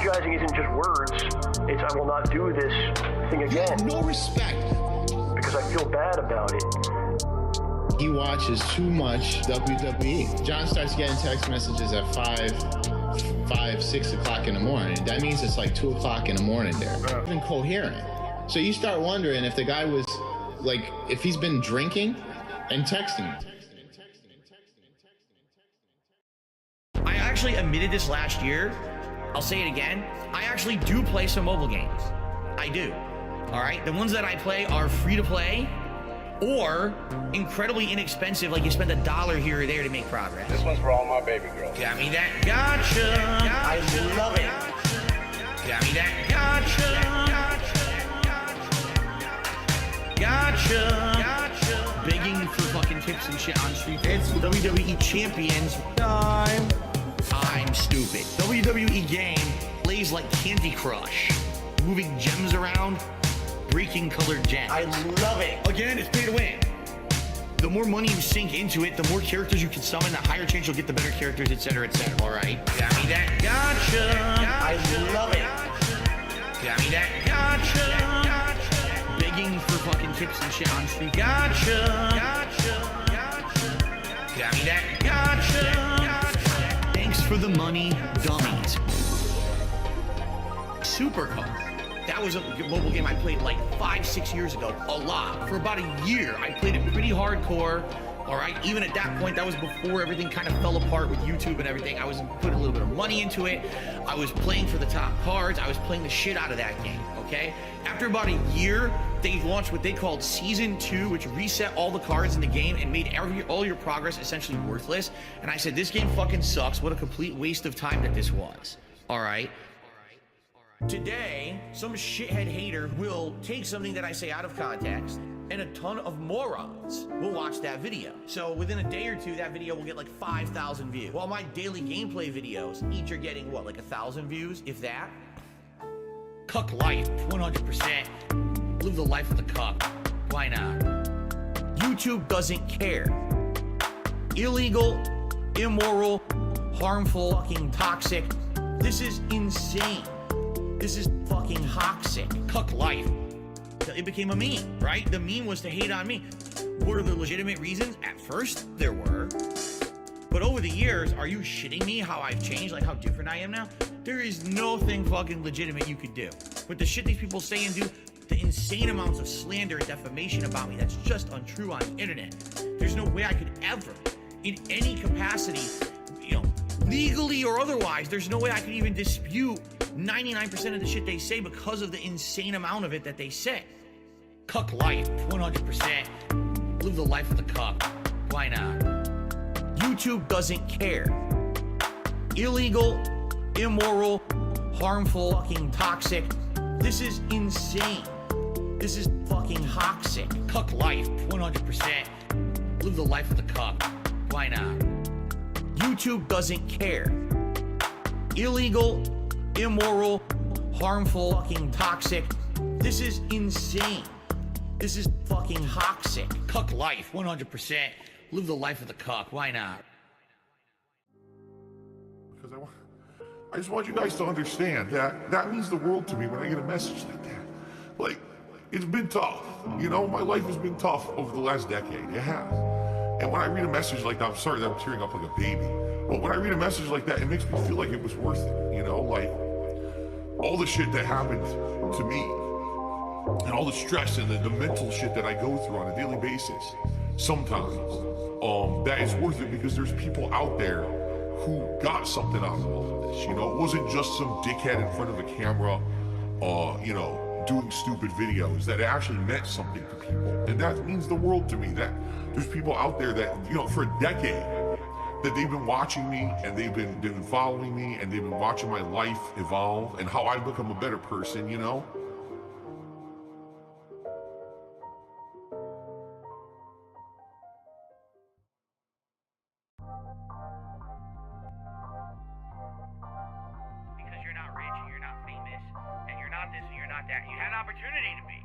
apologizing isn't just words. It's I will not do this thing again. You have no respect. Because I feel bad about it. He watches too much WWE. John starts getting text messages at 6 o'clock in the morning. That means it's like 2 o'clock in the morning there. Incoherent. So you start wondering if the guy was, like, if he's been drinking and texting. I actually admitted this last year. I'll say it again. I actually do play some mobile games. I do. All right? The ones that I play are free to play or incredibly inexpensive, like you spend $1 here or there to make progress. This one's for all my baby girls. Got me that gotcha. I love it. Got me that gotcha. Begging for fucking tips and shit on Street. It's WWE Champions time. I'm stupid. WWE game plays like Candy Crush. Moving gems around, breaking colored gems. I love it. Again, it's pay to win. The more money you sink into it, the more characters you can summon, the higher chance you'll get the better characters, etc., etc. All right? Got me that gotcha. I love it. Got me that gotcha. Begging for fucking tips and shit on Street. Gotcha. Got me that gotcha. Thanks for the money, dummies. Supercar. That was a mobile game I played like 5-6 years ago, a lot. For about a year, I played it pretty hardcore. All right, even at that point, that was before everything kind of fell apart with YouTube and everything. I was putting a little bit of money into it. I was playing for the top cards. I was playing the shit out of that game, okay? After about a year, they launched what they called Season 2, which reset all the cards in the game and made all your progress essentially worthless. And I said, this game fucking sucks. What a complete waste of time that this was, all right? Today, some shithead hater will take something that I say out of context, and a ton of morons will watch that video. So within a day or two, that video will get like 5,000 views. While my daily gameplay videos each are getting, what, like 1,000 views, if that? Cuck life, 100%. Live the life of the cuck. Why not? YouTube doesn't care. Illegal, immoral, harmful, fucking toxic. This is insane. This is fucking toxic. Cuck life. It became a meme, right? The meme was to hate on me. What are the legitimate reasons? At first, there were. But over the years, are you shitting me how I've changed, like how different I am now? There is no thing fucking legitimate you could do. But the shit these people say and do, the insane amounts of slander and defamation about me, that's just untrue on the internet. There's no way I could ever, in any capacity, legally or otherwise, there's no way I could even dispute 99% of the shit they say because of the insane amount of it that they say. Cuck life, 100%. Live the life of the cuck. Why not? YouTube doesn't care. Illegal, immoral, harmful, fucking toxic. This is insane. This is fucking toxic. Cuck life, 100%. Live the life of the cuck. Why not? YouTube doesn't care. Illegal, immoral, harmful, fucking toxic. This is insane. This is fucking toxic. Cuck life, 100%. Live the life of the cuck. Why not? Because I just want you guys to understand that means the world to me when I get a message like that. Like, it's been tough. My life has been tough over the last decade. It has. And when I read a message like that, I'm sorry that I'm tearing up like a baby. But when I read a message like that, it makes me feel like it was worth it. Like all the shit that happened to me and all the stress and the mental shit that I go through on a daily basis, sometimes, that is worth it because there's people out there who got something out of all of this. It wasn't just some dickhead in front of a camera, doing stupid videos, that it actually meant something to people. And that means the world to me, that there's people out there that, for a decade, that they've been watching me and they've been following me and they've been watching my life evolve and how I've become a better person, Because you're not rich and you're not famous and you're not this and you're not that. You had an opportunity to be,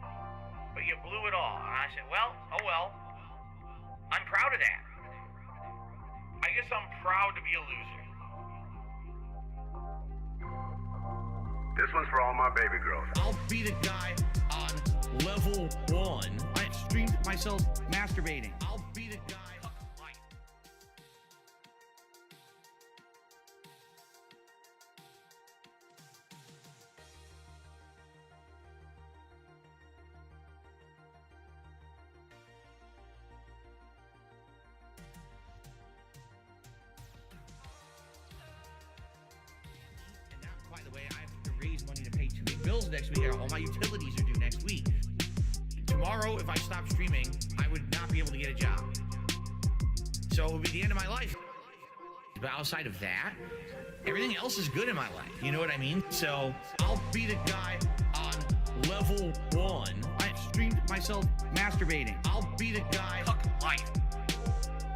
but you blew it all. And I said, well, oh well. I'm proud of that. I guess I'm proud to be a loser. This one's for all my baby girls. I'll be the guy on level 1. I streamed myself masturbating. I'll be the guy. And now, by the way, I have to raise money to pay 2 big bills next week. All my utilities are due next week. Tomorrow, if I stop streaming, I would not be able to get a job. So it would be the end of my life. But outside of that, everything else is good in my life. You know what I mean? So I'll be the guy on level 1. I streamed myself masturbating. I'll be the guy. Fuck life.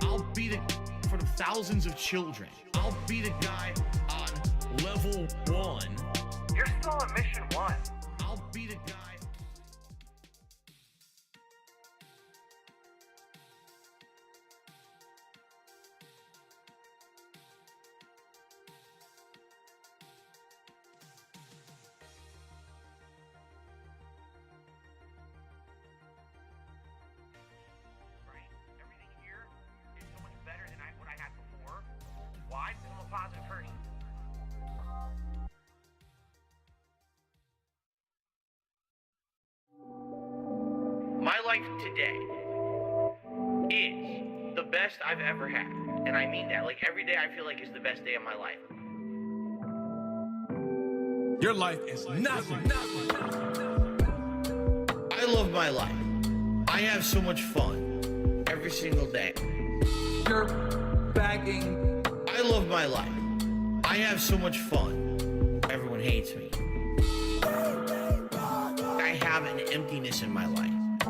I'll be the in front of thousands of children. I'll be the guy on level 1. You're still on mission 1. I'll be the guy. Right? Everything here is so much better than what I had before. Why? Because I'm a positive person. My life today is the best I've ever had. And I mean that. Like, every day I feel like is the best day of my life. Your life is nothing. I love my life. I have so much fun every single day. You're bagging. I love my life. I have so much fun. Everyone hates me. I have an emptiness in my life.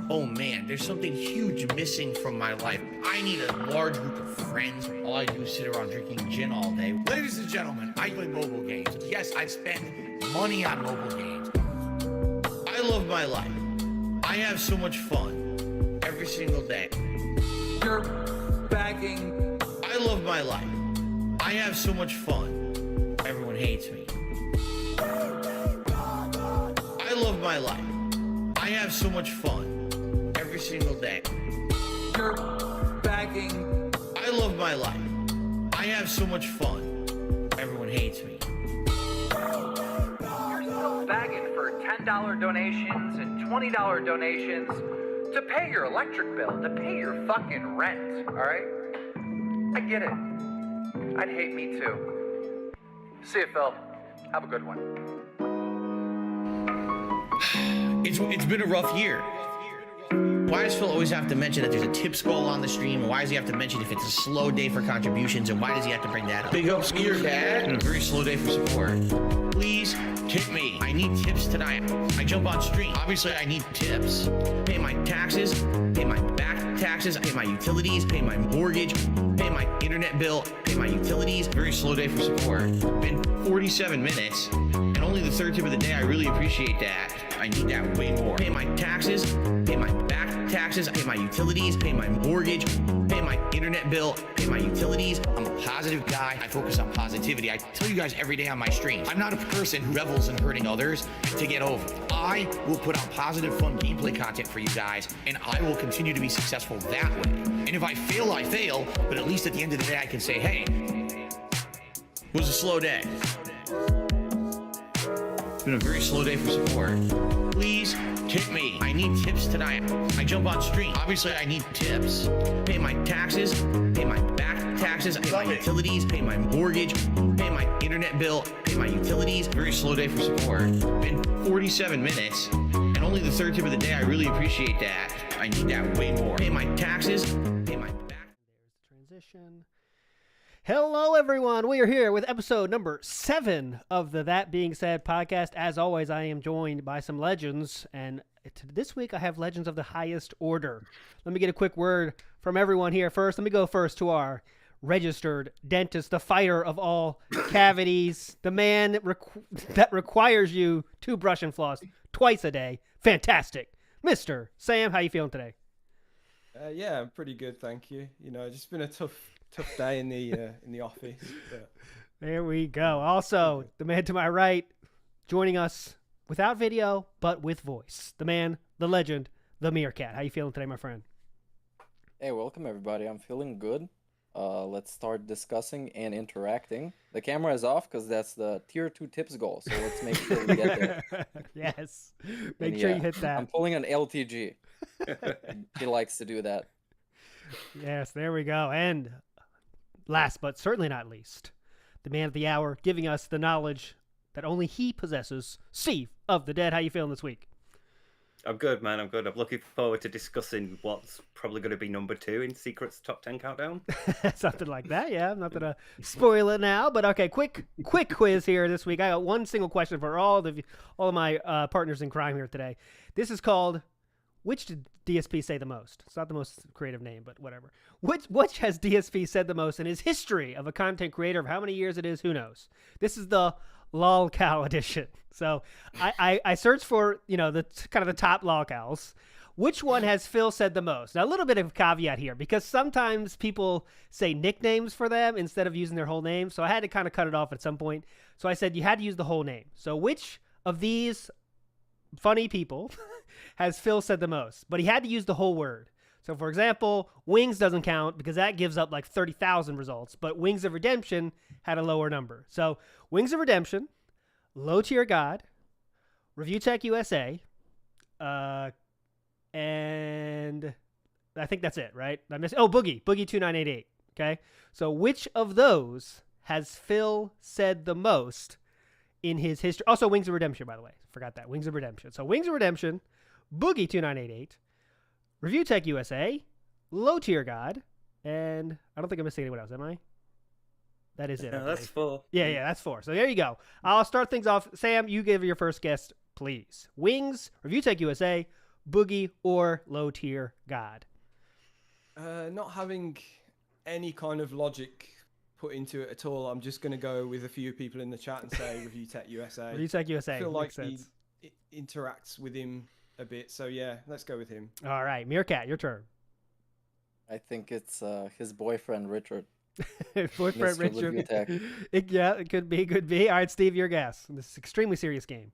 Oh man, there's something huge missing from my life. I need a large group of friends. All I do is sit around drinking gin all day. Ladies and gentlemen, I play mobile games. Yes, I spend money on mobile games. I love my life. I have so much fun every single day. You're bagging. I love my life. I have so much fun. Everyone hates me. I love my life. I have so much fun every single day. You're bagging. I love my life. I have so much fun. Everyone hates me. You're still begging for $10 donations and $20 donations to pay your electric bill, to pay your fucking rent, alright? I get it. I'd hate me too. See you, Phil. Have a good one. It's been a rough year. Why does Phil always have to mention that there's a tips goal on the stream? And why does he have to mention if it's a slow day for contributions? And why does he have to bring that up? Big ups to your dad. And a very slow day for support. Please tip me. I need tips tonight. I jump on stream. Obviously, I need tips. Pay my taxes. Pay my back taxes. Pay my utilities. Pay my mortgage. Pay my internet bill. Pay my utilities. Very slow day for support. Been 47 minutes. And only the third tip of the day. I really appreciate that. I need that way more. Pay my taxes. Pay my back taxes. Pay my utilities. Pay my mortgage. Pay my internet bill. Pay my utilities. I'm a positive guy. I focus on positivity. I tell you guys every day on my stream, I'm not a person who revels in hurting others to get over. I will put out positive, fun gameplay content for you guys, and I will continue to be successful that way. And if I fail, I fail, but at least at the end of the day, I can say, hey, it was a slow day. It's been a very slow day for support. Please tip me. I need tips tonight. I jump on stream. Obviously, I need tips. Pay my taxes. Pay my back taxes. Pay my utilities. Pay my mortgage. Pay my internet bill. Pay my utilities. Very slow day for support. Been 47 minutes. And only the third tip of the day. I really appreciate that. I need that way more. Pay my taxes. Pay my back. There's the transition. Hello, everyone. We are here with episode number 7 of the That Being Said podcast. As always, I am joined by some legends, and this week I have legends of the highest order. Let me get a quick word from everyone here first. Let me go first to our registered dentist, the fighter of all cavities, the man that requires you to brush and floss twice a day. Fantastic. Mr. Sam, how you feeling today? Yeah, I'm pretty good, thank you. You know, it's just been a tough day in the office. But... There we go. Also, the man to my right, joining us without video, but with voice. The man, the legend, the Meerkat. How you feeling today, my friend? Hey, welcome everybody. I'm feeling good. Let's start discussing and interacting. The camera is off because that's the tier 2 tips goal. So let's make sure we get there. Yes. Make sure you hit that. I'm pulling an LTG. He likes to do that. Yes, there we go. And last but certainly not least, the man of the hour, giving us the knowledge that only he possesses, Steve of the Dead. How you feeling this week? I'm good, man. I'm good. I'm looking forward to discussing what's probably going to be number 2 in Secret's top 10 countdown. Something like that, yeah. I'm not going to spoil it now, but okay, quick quiz here this week. I got one single question for all of my partners in crime here today. This is called, which did DSP say the most? It's not the most creative name, but whatever. Which has DSP said the most in his history of a content creator? Of how many years it is, who knows? This is the lolcow edition. So I searched for, the kind of the top lolcows. Which one has Phil said the most? Now, a little bit of a caveat here, because sometimes people say nicknames for them instead of using their whole name. So I had to kind of cut it off at some point. So I said you had to use the whole name. So which of these funny people has Phil said the most? But he had to use the whole word. So, for example, Wings doesn't count because that gives up like 30,000 results. But Wings of Redemption had a lower number. So, Wings of Redemption, Low Tier God, Review Tech USA, and I think that's it, right? Boogie 2988. Okay. So, which of those has Phil said the most in his history? Also, Wings of Redemption, by the way. Forgot that. Wings of Redemption. So, Wings of Redemption, Boogie 2988. Review Tech USA, Low Tier God, and I don't think I'm missing anyone else, am I? That is it. No, that's 4. Yeah, that's 4. So there you go. I'll start things off. Sam, you give your first guess, please. Wings, Review Tech USA, Boogie, or Low Tier God? Not having any kind of logic put into it at all, I'm just going to go with a few people in the chat and say Review Tech USA. Review Tech USA. I feel makes like sense. he interacts with him a bit, so yeah, let's go with him. All right, Meerkat, your turn. I think it's his boyfriend Richard. Boyfriend Mr. Review Richard. Tech. It could be. All right, Steve, your guess. This is an extremely serious game.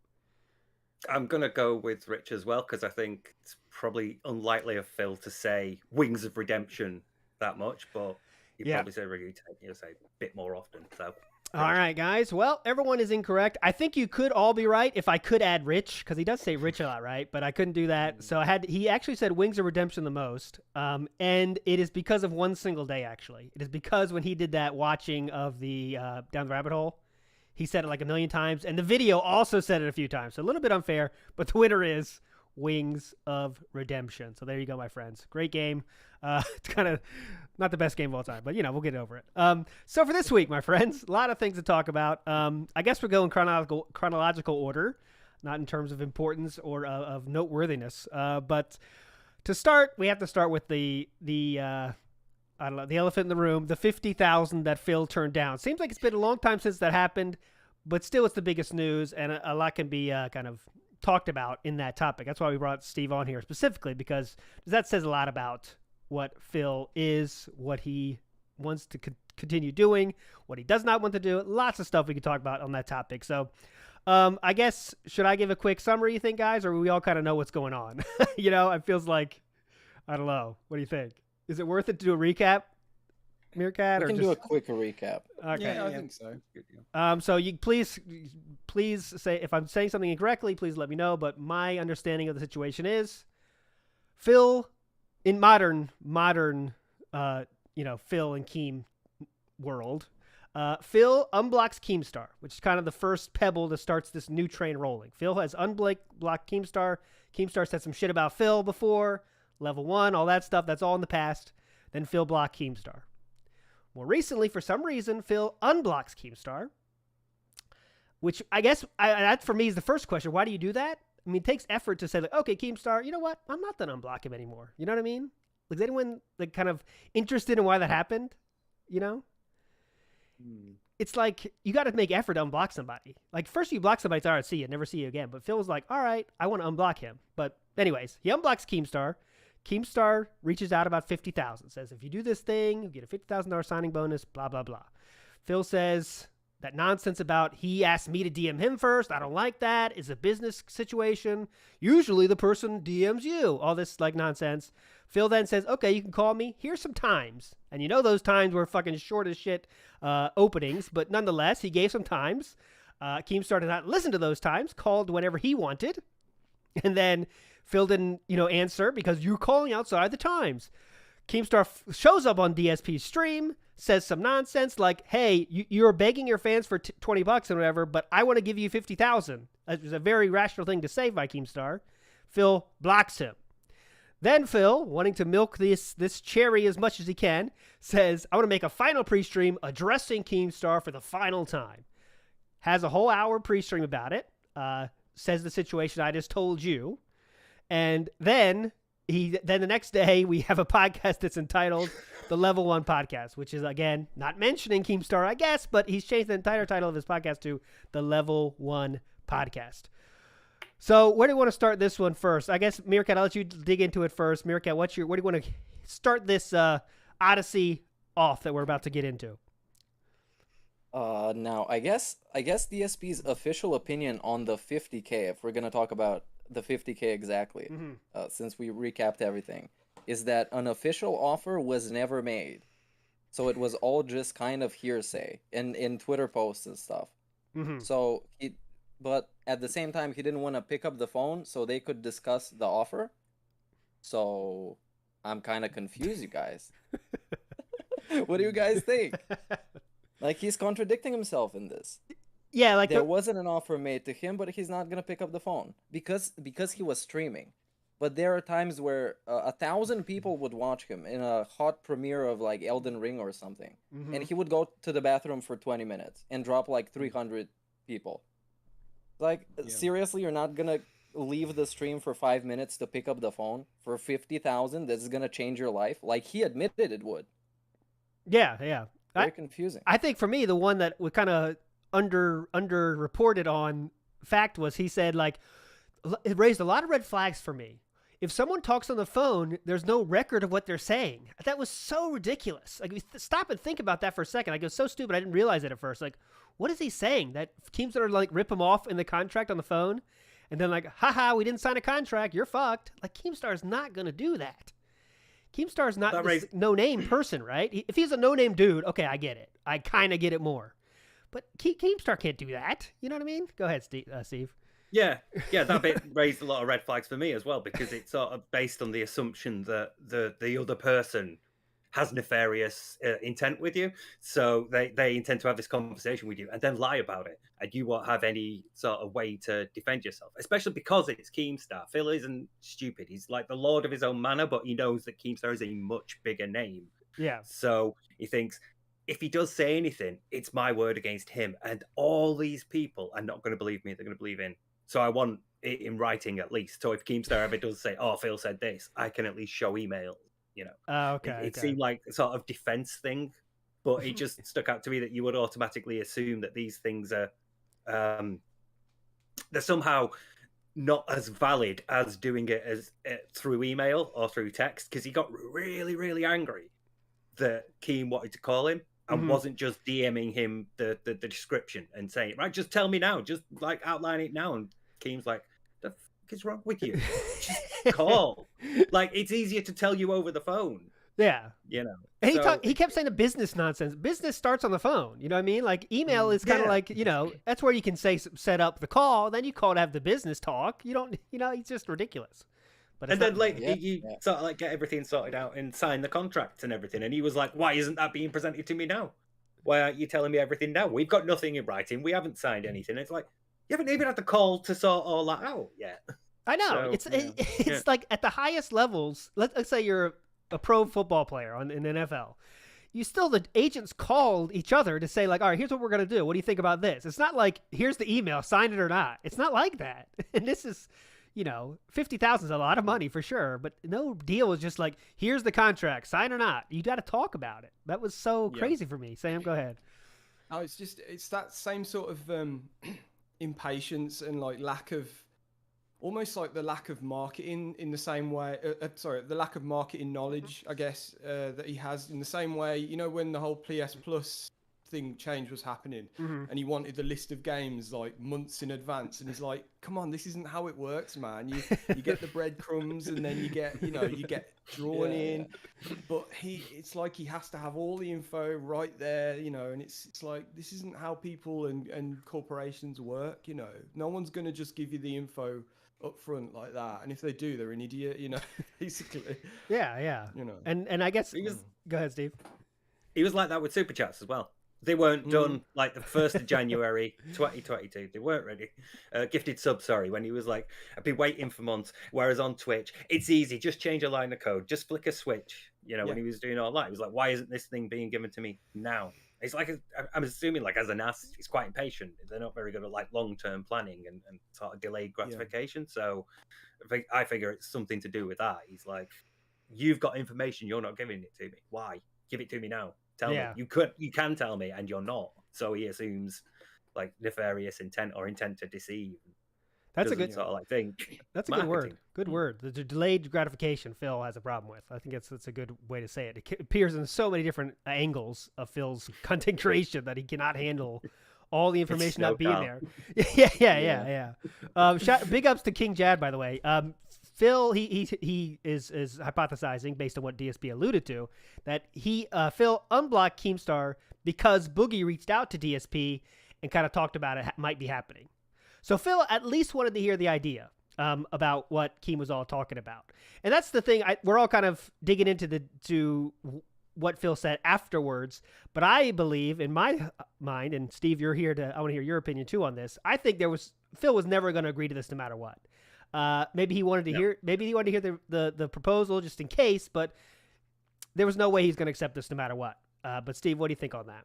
I'm going to go with Rich as well, because I think it's probably unlikely of Phil to say Wings of Redemption that much, but he'd probably say Review Tech USA a bit more often. So. All right, guys. Well, everyone is incorrect. I think you could all be right if I could add Rich, because he does say Rich a lot, right? But I couldn't do that. So he actually said Wings of Redemption the most. And it is because of one single day, actually. It is because when he did that watching of the Down the Rabbit Hole, he said it like a million times. And the video also said it a few times. So a little bit unfair, but the winner is Wings of Redemption. So there you go, my friends. Great game. It's kind of not the best game of all time, but we'll get over it. So for this week, my friends, a lot of things to talk about. I guess we're going chronological order, not in terms of importance or of noteworthiness. But to start, we have to start with the I don't know, the elephant in the room, the 50,000 that Phil turned down. Seems like it's been a long time since that happened, but still it's the biggest news, and a lot can be kind of talked about in that topic. That's why we brought Steve on here specifically, because that says a lot about what Phil is, what he wants to continue doing, what he does not want to do. Lots of stuff we could talk about on that topic. So I guess, should I give a quick summary, you think, guys, or we all kind of know what's going on? It feels like, I don't know. What do you think? Is it worth it to do a recap, Meerkat? We can do a quick recap. Okay. Yeah, I think so. So you please say, if I'm saying something incorrectly, please let me know. But my understanding of the situation is, Phil, in modern, Phil and Keem world, Phil unblocks Keemstar, which is kind of the first pebble that starts this new train rolling. Phil has unblocked Keemstar. Keemstar said some shit about Phil before, level 1, all that stuff. That's all in the past. Then Phil blocked Keemstar. More recently, for some reason, Phil unblocks Keemstar, which I guess that for me is the first question. Why do you do that? I mean, it takes effort to say, like, okay, Keemstar, you know what? I'm not going to unblock him anymore. You know what I mean? Like, is anyone kind of interested in why that happened? It's like, you got to make effort to unblock somebody. Like, first you block somebody, it's all right, see you, never see you again. But Phil was like, all right, I want to unblock him. But anyways, he unblocks Keemstar. Keemstar reaches out about 50,000, says, if you do this thing, you get a $50,000 signing bonus, blah, blah, blah. Phil says, that nonsense about he asked me to DM him first. I don't like that. It's a business situation. Usually the person DMs you. All this like nonsense. Phil then says, okay, you can call me. Here's some times. And you know those times were fucking short as shit openings. But nonetheless, he gave some times. Keemstar did not listen to those times. Called whenever he wanted. And then Phil didn't, answer because you're calling outside the times. Keemstar shows up on DSP's stream, says some nonsense like, hey, you're begging your fans for $20 or whatever, but I want to give you 50,000. It was a very rational thing to say by Keemstar. Phil blocks him. Then Phil, wanting to milk this cherry as much as he can, says, I want to make a final pre-stream addressing Keemstar for the final time. Has a whole hour pre-stream about it. Says the situation I just told you. And then the next day we have a podcast that's entitled The Level 1 Podcast, which is, again, not mentioning Keemstar, I guess, but he's changed the entire title of his podcast to The Level 1 Podcast. So where do you want to start this one first? I guess, Meerkat, I'll let you dig into it first. Meerkat, where do you want to start this odyssey off that we're about to get into? Now, I guess DSP's official opinion on the 50K, if we're going to talk about the 50K exactly, since we recapped everything, is that an official offer was never made. So it was all just kind of hearsay in Twitter posts and stuff. So but at the same time, he didn't want to pick up the phone so they could discuss the offer. So I'm kind of confused, you guys. What do you guys think? Like, he's contradicting himself in this. Yeah, like there wasn't an offer made to him, but he's not gonna pick up the phone because he was streaming. But there are times where 1,000 people would watch him in a hot premiere of like Elden Ring or something, and he would go to the bathroom for 20 minutes and drop like 300 people. Like, seriously, you're not gonna leave the stream for 5 minutes to pick up the phone for 50,000? That's gonna change your life. Like, he admitted it would. Yeah. Very confusing. I think for me, the one that was kind of under-reported on fact was he said, like, it raised a lot of red flags for me. If someone talks on the phone, there's no record of what they're saying. That was so ridiculous. Like, stop and think about that for a second. Like, it was so stupid. I didn't realize it at first. Like, what is he saying? That Keemstar like rip him off in the contract on the phone, and then like, haha, we didn't sign a contract. You're fucked. Like, Keemstar's not gonna do that. Keemstar's not this no-name person, right? If he's a no-name dude, okay, I get it. I kind of get it more. But Keemstar can't do that. You know what I mean? Go ahead, Steve. Yeah, that bit raised a lot of red flags for me as well, because it's sort of based on the assumption that the other person has nefarious intent with you. So they intend to have this conversation with you and then lie about it, and you won't have any sort of way to defend yourself, especially because it's Keemstar. Phil isn't stupid. He's like the lord of his own manor, but he knows that Keemstar is a much bigger name. Yeah. So he thinks, if he does say anything, it's my word against him. And all these people are not going to believe me. They're going to believe in. So I want it in writing at least. So if Keemstar ever does say, oh, Phil said this, I can at least show emails. Okay. It seemed like a sort of defense thing, but it just stuck out to me that you would automatically assume that these things are they're somehow not as valid as doing it as through email or through text, because he got really, really angry that Keem wanted to call him and wasn't just DMing him the description and saying, right, just tell me now, just like outline it now. And Keem's like, the fuck is wrong with you? Just call. Like, it's easier to tell you over the phone. Yeah. And he kept saying the business nonsense. Business starts on the phone. You know what I mean? Like, email is kind of like, that's where you can set up the call. Then you call to have the business talk. You don't, it's just ridiculous. But and then you sort of like get everything sorted out and sign the contract and everything. And he was like, why isn't that being presented to me now? Why aren't you telling me everything now? We've got nothing in writing. We haven't signed anything. It's like, you haven't even had the call to sort all that out yet. I know. So, it's like at the highest levels, let's say you're a pro football player in the NFL. The agents called each other to say, like, all right, here's what we're going to do. What do you think about this? It's not like, here's the email, sign it or not. It's not like that. And this is, 50,000 is a lot of money for sure, but no deal was just like, here's the contract, sign or not. You got to talk about it. That was so crazy for me. Sam, go ahead. Oh, it's that same sort of impatience and like almost like the lack of marketing in the same way, the lack of marketing knowledge, I guess, that he has in the same way, when the whole PS Plus thing change was happening, and he wanted the list of games like months in advance, and he's like, come on, this isn't how it works, man. You get the breadcrumbs, and then you get drawn in, but it's like he has to have all the info right there, and it's like, this isn't how people and corporations work. No one's gonna just give you the info up front like that, and if they do, they're an idiot, basically. Yeah. And I guess go ahead, Steve. He was like that with Super Chats as well. They weren't done like the 1st of January 2022. They weren't ready. Gifted sub, sorry, when he was like, I've been waiting for months. Whereas on Twitch, it's easy. Just change a line of code. Just flick a switch. When he was doing all that, he was like, why isn't this thing being given to me now? It's like, I'm assuming like as an ass, he's quite impatient. They're not very good at like long-term planning and sort of delayed gratification. So I figure it's something to do with that. He's like, you've got information, you're not giving it to me. Why? Give it to me now. Tell me. You can tell me, and you're not. So he assumes like nefarious intent or intent to deceive. That's a good sort of like think. That's a good word. Good word. The delayed gratification Phil has a problem with. I think that's a good way to say it. It appears in so many different angles of Phil's content creation that he cannot handle all the information not being there. Yeah. Big ups to King Jad, by the way. Phil, he is hypothesizing based on what DSP alluded to that Phil unblocked Keemstar because Boogie reached out to DSP and kind of talked about it might be happening. So Phil at least wanted to hear the idea about what Keem was all talking about, and that's the thing. We're all kind of digging into what Phil said afterwards, but I believe in my mind, and Steve, you're here I want to hear your opinion too on this. I think Phil was never going to agree to this no matter what. Maybe he wanted to hear the proposal just in case, but there was no way he's going to accept this no matter what. But Steve, what do you think on that?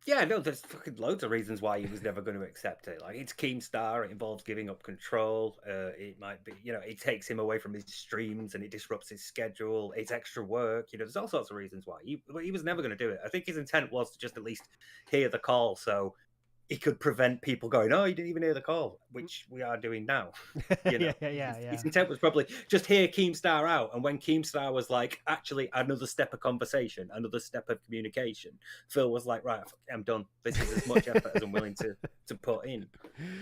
Yeah, no, there's fucking loads of reasons why he was never going to accept it. Like, it's Keemstar, it involves giving up control. It might be, it takes him away from his streams and it disrupts his schedule. It's extra work. There's all sorts of reasons why. He was never going to do it. I think his intent was to just at least hear the call so he could prevent people going, oh, you didn't even hear the call, which we are doing now. His intent was probably just hear Keemstar out. And when Keemstar was like, actually, another step of conversation, another step of communication, Phil was like, right, I'm done. This is as much effort as I'm willing to put in.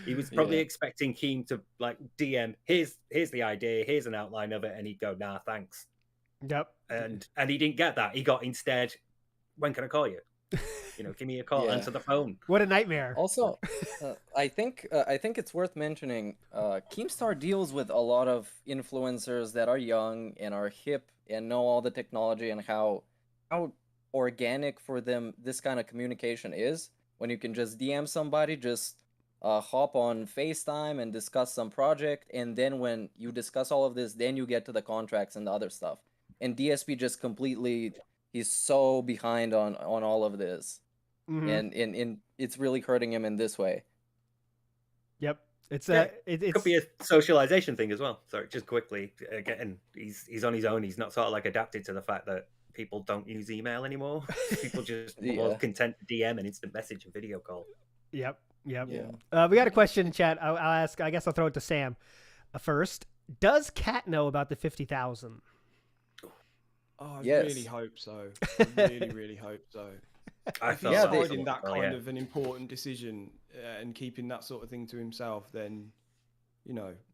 He was probably expecting Keem to like DM, here's the idea, here's an outline of it. And he'd go, nah, thanks. Yep. And he didn't get that. He got instead, when can I call you? Give me a call, answer the phone. What a nightmare. Also, I think it's worth mentioning, Keemstar deals with a lot of influencers that are young and are hip and know all the technology and how organic for them this kind of communication is. When you can just DM somebody, just hop on FaceTime and discuss some project, and then when you discuss all of this, then you get to the contracts and the other stuff. And DSP just completely... He's so behind on all of this, and it's really hurting him in this way. Yep, it could be a socialization thing as well. Sorry, just quickly, again, he's on his own. He's not sort of like adapted to the fact that people don't use email anymore. People just more content to DM and instant message and video call. Yep. Yeah. We got a question in chat. I'll ask. I guess I'll throw it to Sam first. Does Kat know about the 50,000? Oh, I really hope so. I really hope so. If he's avoiding that kind of an important decision and keeping that sort of thing to himself, then,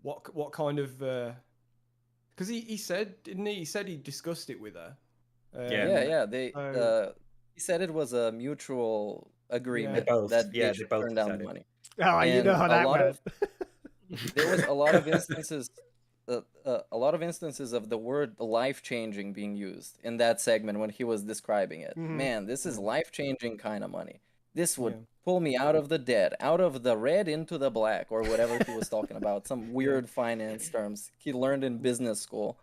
what kind of... Because he said, didn't he? He said he discussed it with her. He said it was a mutual agreement that they should turn down the money. Oh, you know how that went. There was a lot of instances... a lot of instances of the word life-changing being used in that segment when he was describing it. Man, this is life-changing kind of money. This would pull me out of the dead, out of the red into the black, or whatever he was talking about. Some weird finance terms he learned in business school.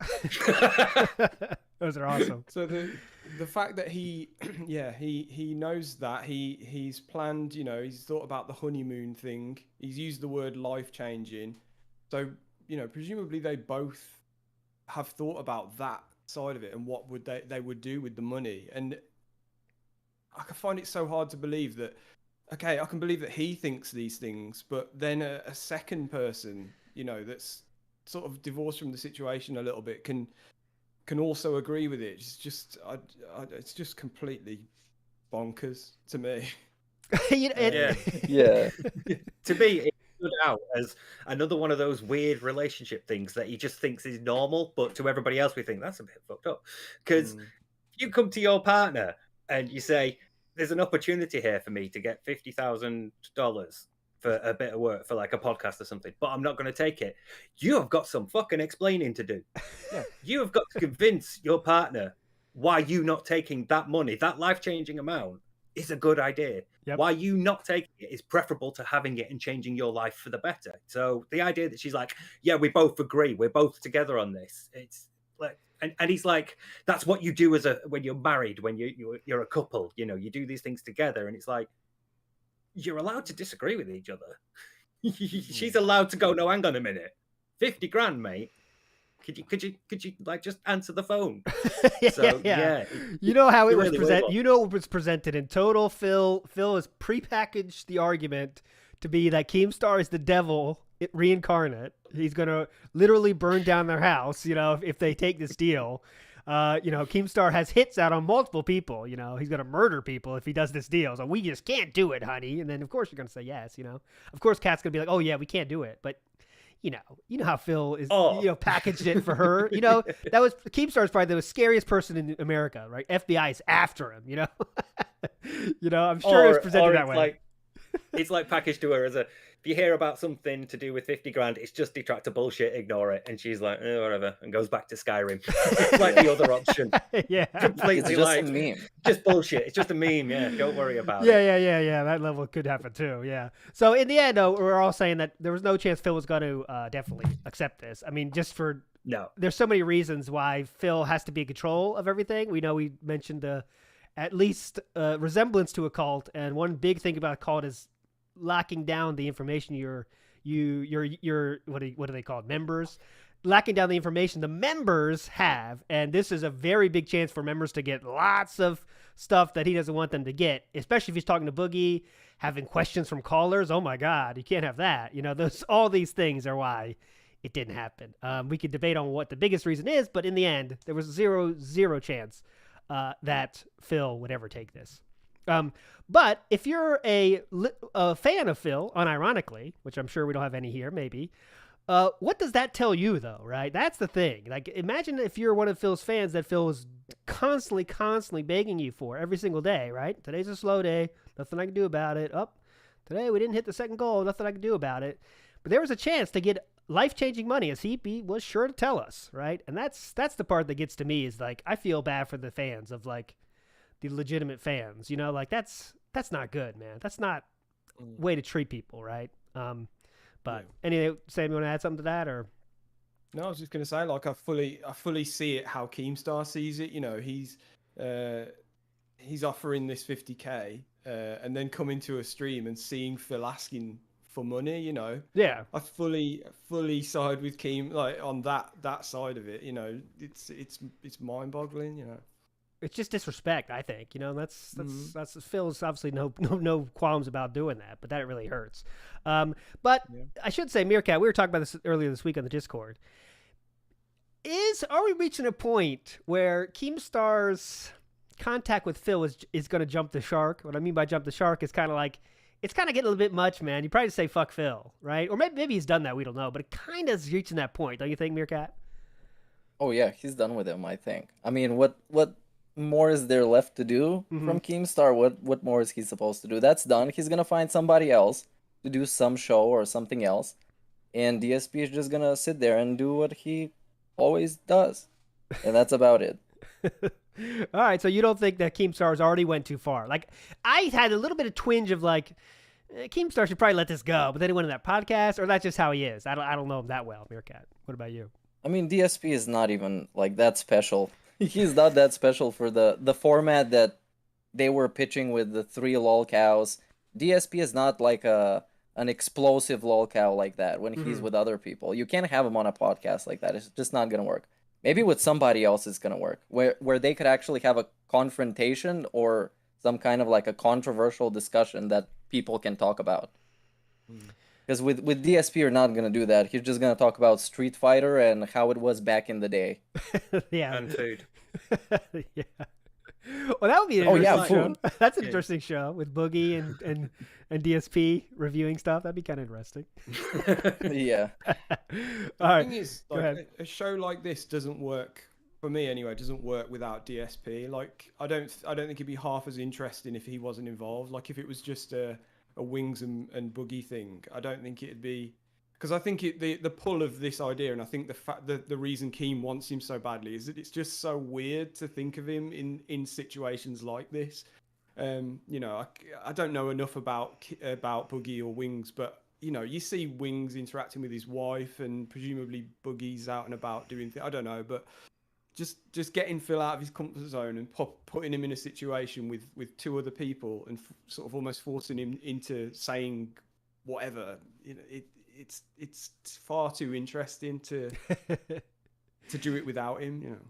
Those are awesome. So the fact that he knows that he's planned, he's thought about the honeymoon thing. He's used the word life-changing. So presumably they both have thought about that side of it and what would they would do with the money. And I can find it so hard to believe that, okay, I can believe that he thinks these things, but then a second person, that's sort of divorced from the situation a little bit can also agree with it. It's just, it's just completely bonkers to me. Yeah. To me, it stood out as another one of those weird relationship things that he just thinks is normal, but to everybody else, we think that's a bit fucked up. Because you come to your partner and you say, "There's an opportunity here for me to get $50,000 for a bit of work for like a podcast or something, but I'm not going to take it." You have got some fucking explaining to do. You have got to convince your partner why you not taking that money, that life-changing amount, is a good idea. Why you not taking it is preferable to having it and changing your life for the better. So the idea that she's like, yeah, we both agree, we're both together on this. It's like, and he's like, that's what you do when you're married, when you're a couple, you know, you do these things together. And it's like, you're allowed to disagree with each other. She's allowed to go, no, hang on a minute, 50 grand, mate. Could you like just answer the phone? Yeah. You know how it was presented. You know it was presented in total. Phil has prepackaged the argument to be that Keemstar is the devil reincarnate. He's gonna literally burn down their house, you know, if they take this deal. You know, Keemstar has hits out on multiple people. You know, he's gonna murder people if he does this deal. So we just can't do it, honey. And then of course you're gonna say yes. You know, of course Kat's gonna be like, oh yeah, we can't do it, but. You know how Phil is, you know, packaged it for her. You know, that was Keemstar's probably the scariest person in America, right? FBI is after him. You know, I'm sure it was presented that way. It's like packaged to her as if you hear about something to do with 50 grand, it's just detractor bullshit, ignore it. And she's like, whatever, and goes back to Skyrim. It's like the other option. Yeah. It's Completely just like, a meme. Just bullshit. It's just a meme, yeah. Don't worry about it. Yeah. That level could happen too, yeah. So in the end, though, we're all saying that there was no chance Phil was going to definitely accept this. I mean, just for... No. There's so many reasons why Phil has to be in control of everything. We know we mentioned at least resemblance to a cult, and one big thing about a cult is locking down the information your what do they call it, members, locking down the information the members have. And this is a very big chance for members to get lots of stuff that he doesn't want them to get, especially if he's talking to Boogie, having questions from callers. Oh my God, you can't have that. You know, all these things are why it didn't happen. We could debate on what the biggest reason is, but in the end, there was zero chance that Phil would ever take this. But if you're a fan of Phil, unironically, which I'm sure we don't have any here, maybe, what does that tell you, though, right? That's the thing. Like, imagine if you're one of Phil's fans that Phil is constantly begging you for every single day, right? Today's a slow day. Nothing I can do about it. Today we didn't hit the second goal. Nothing I can do about it. But there was a chance to get life-changing money, as he was sure to tell us, right? And that's the part that gets to me, is like, I feel bad for the fans of, like, the legitimate fans, you know, like that's not good, man. That's not a way to treat people, right? But anyway, Sam, you want to add something to that, or? No, I was just going to say, like, I fully see it how Keemstar sees it. You know, he's offering this 50K and then coming to a stream and seeing Phil asking for money, you know. Yeah. I fully side with Keem, like, on that side of it, you know. It's mind-boggling, you know. It's just disrespect, I think. You know, that's Phil's obviously no qualms about doing that, but that really hurts. But I should say, Meerkat, we were talking about this earlier this week on the Discord. Are we reaching a point where Keemstar's contact with Phil is going to jump the shark? What I mean by jump the shark is kind of like, it's kind of getting a little bit much, man. You probably say fuck Phil, right? Or maybe he's done that. We don't know, but it kind of is reaching that point, don't you think, Meerkat? Oh yeah, he's done with him, I think. I mean, what more is there left to do from Keemstar? What more is he supposed to do? That's done. He's gonna find somebody else to do some show or something else, and DSP is just gonna sit there and do what he always does, and that's about it. All right, so you don't think that Keemstar's already went too far? Like, I had a little bit of twinge of like, Keemstar should probably let this go, but then he went in that podcast, or that's just how he is. I don't know him that well, Meerkat. What about you? I mean, DSP is not even like that special. He's not that special for the format that they were pitching with the 3 lol cows. DSP is not like an explosive lol cow like that when he's with other people. You can't have him on a podcast like that. It's just not gonna work. Maybe with somebody else it's gonna work, where they could actually have a confrontation or some kind of like a controversial discussion that people can talk about. Because with DSP, you're not going to do that. He's just going to talk about Street Fighter and how it was back in the day. Yeah. And food. Yeah. Well, that would be an Oh, yeah, interesting show. food. That's an interesting show with Boogie and DSP reviewing stuff. That'd be kind of interesting. Yeah. All right. The thing is, Go like, ahead. a show like this doesn't work for me anyway. It doesn't work without DSP. Like, I don't think it'd be half as interesting if he wasn't involved. Like, if it was just a Wings and Boogie thing, I don't think it'd be. Because I think the pull of this idea, and I think the fact that the reason Keem wants him so badly is that it's just so weird to think of him in situations like this. You know, I don't know enough about Boogie or Wings, but you know, you see Wings interacting with his wife, and presumably Boogie's out and about doing things. I don't know, but just getting Phil out of his comfort zone and putting him in a situation with two other people and sort of almost forcing him into saying whatever. You know, it's far too interesting to do it without him. You know.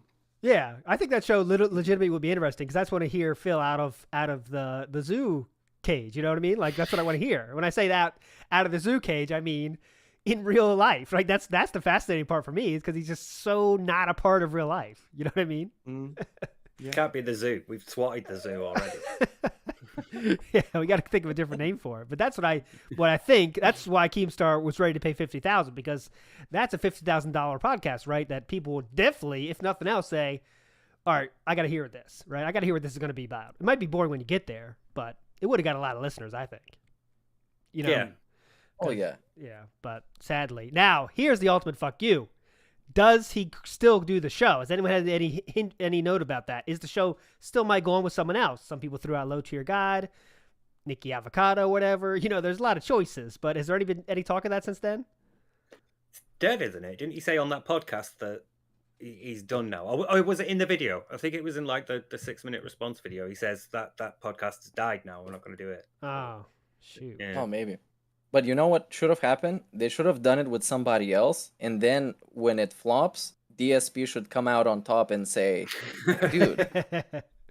Yeah, I think that show legitimately would be interesting because that's when I hear Phil out of the zoo cage. You know what I mean? Like that's what I want to hear. When I say that out of the zoo cage, I mean in real life. Like that's the fascinating part for me is because he's just so not a part of real life. You know what I mean? Yeah. Can't be the zoo. We've swatted the zoo already. Yeah, we got to think of a different name for it. But that's what I think. That's why Keemstar was ready to pay $50,000 because that's a $50,000 podcast, right? That people would definitely, if nothing else, say, "All right, I got to hear this, right? I got to hear what this is going to be about." It might be boring when you get there, but it would have got a lot of listeners, I think. You know? Yeah. Oh yeah. Yeah, but sadly, now here's the ultimate fuck you. Does he still do the show? Has anyone had any note about that? Is the show still might go on with someone else? Some people threw out Low Tier God, Nikki Avocado, whatever. You know, there's a lot of choices, but has there been any talk of that since then? It's dead, isn't it? Didn't he say on that podcast that he's done now? Or was it in the video? I think it was in like the 6-minute response video. He says that podcast has died now. We're not going to do it. Oh, shoot. Yeah. Oh, maybe. But you know what should have happened? They should have done it with somebody else, and then when it flops, DSP should come out on top and say, "Dude,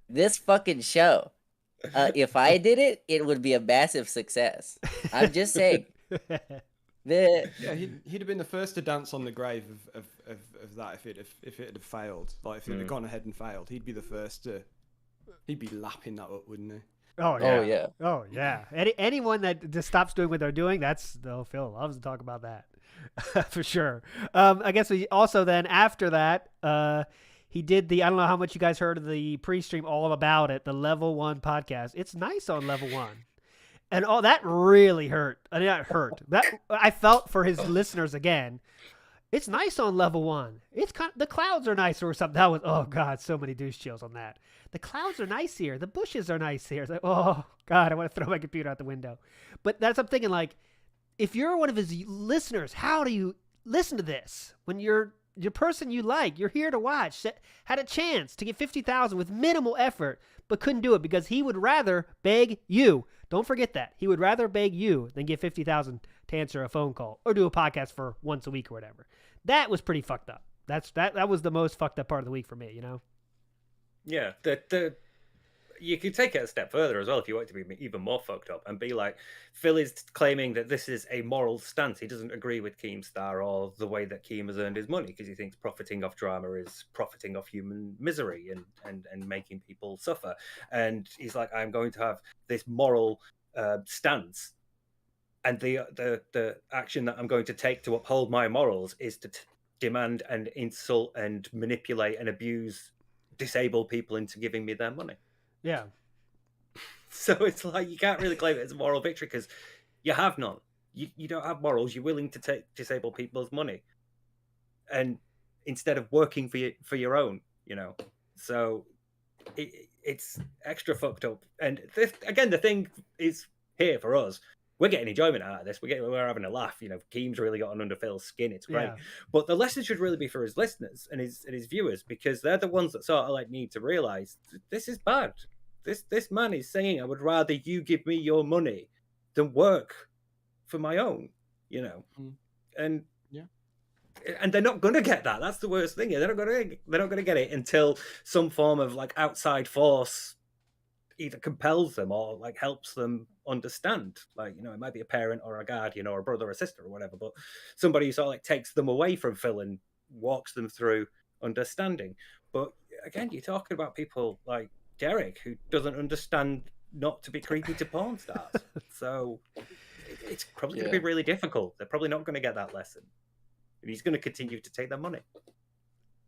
this fucking show, if I did it, it would be a massive success. I'm just saying." Yeah, he'd have been the first to dance on the grave of that if it had failed. Like if it had gone ahead and failed, he'd be the first to. He'd be lapping that up, wouldn't he? Oh yeah. Oh yeah. Oh yeah. Anyone that just stops doing what they're doing, Phil loves to talk about that for sure. I guess we also then after that, he did I don't know how much you guys heard of the pre-stream All About It, the Level 1 podcast. It's nice on Level 1. And all that really hurt. I mean, that hurt. That I felt for his listeners again. It's nice on Level 1. It's the clouds are nicer or something. That was oh god, so many douche chills on that. The clouds are nice here. The bushes are nice here. It's like, oh god, I want to throw my computer out the window. But that's I'm thinking like, if you're one of his listeners, how do you listen to this when your person you like, you're here to watch, had a chance to get $50,000 with minimal effort, but couldn't do it because he would rather beg you. Don't forget that. He would rather beg you than get $50,000 to answer a phone call or do a podcast for once a week or whatever. That was pretty fucked up. That was the most fucked up part of the week for me, you know? Yeah, you could take it a step further as well if you want to be even more fucked up and be like, Phil is claiming that this is a moral stance. He doesn't agree with Keemstar or the way that Keem has earned his money because he thinks profiting off drama is profiting off human misery and making people suffer. And he's like, I'm going to have this moral stance. And the action that I'm going to take to uphold my morals is to demand and insult and manipulate and abuse disabled people into giving me their money. Yeah. So it's like you can't really claim it as a moral victory because you have none. You don't have morals. You're willing to take disabled people's money, and instead of working for your own, you know. So it's extra fucked up. And again, the thing is here for us. We're getting enjoyment out of this. We're having a laugh. You know, Keem's really gotten under Phil's skin. It's great. Yeah. But the lesson should really be for his listeners and his viewers because they're the ones that sort of like need to realize this is bad. This man is saying I would rather you give me your money than work for my own. You know, and they're not going to get that. That's the worst thing. They're not going to get it until some form of like outside force either compels them or like helps them understand. Like, you know, it might be a parent or a guardian or a brother or sister or whatever, but somebody who sort of like takes them away from Phil and walks them through understanding. But again, you're talking about people like Derek, who doesn't understand not to be creepy to porn stars. So it's probably going to be really difficult. They're probably not going to get that lesson. And he's going to continue to take their money.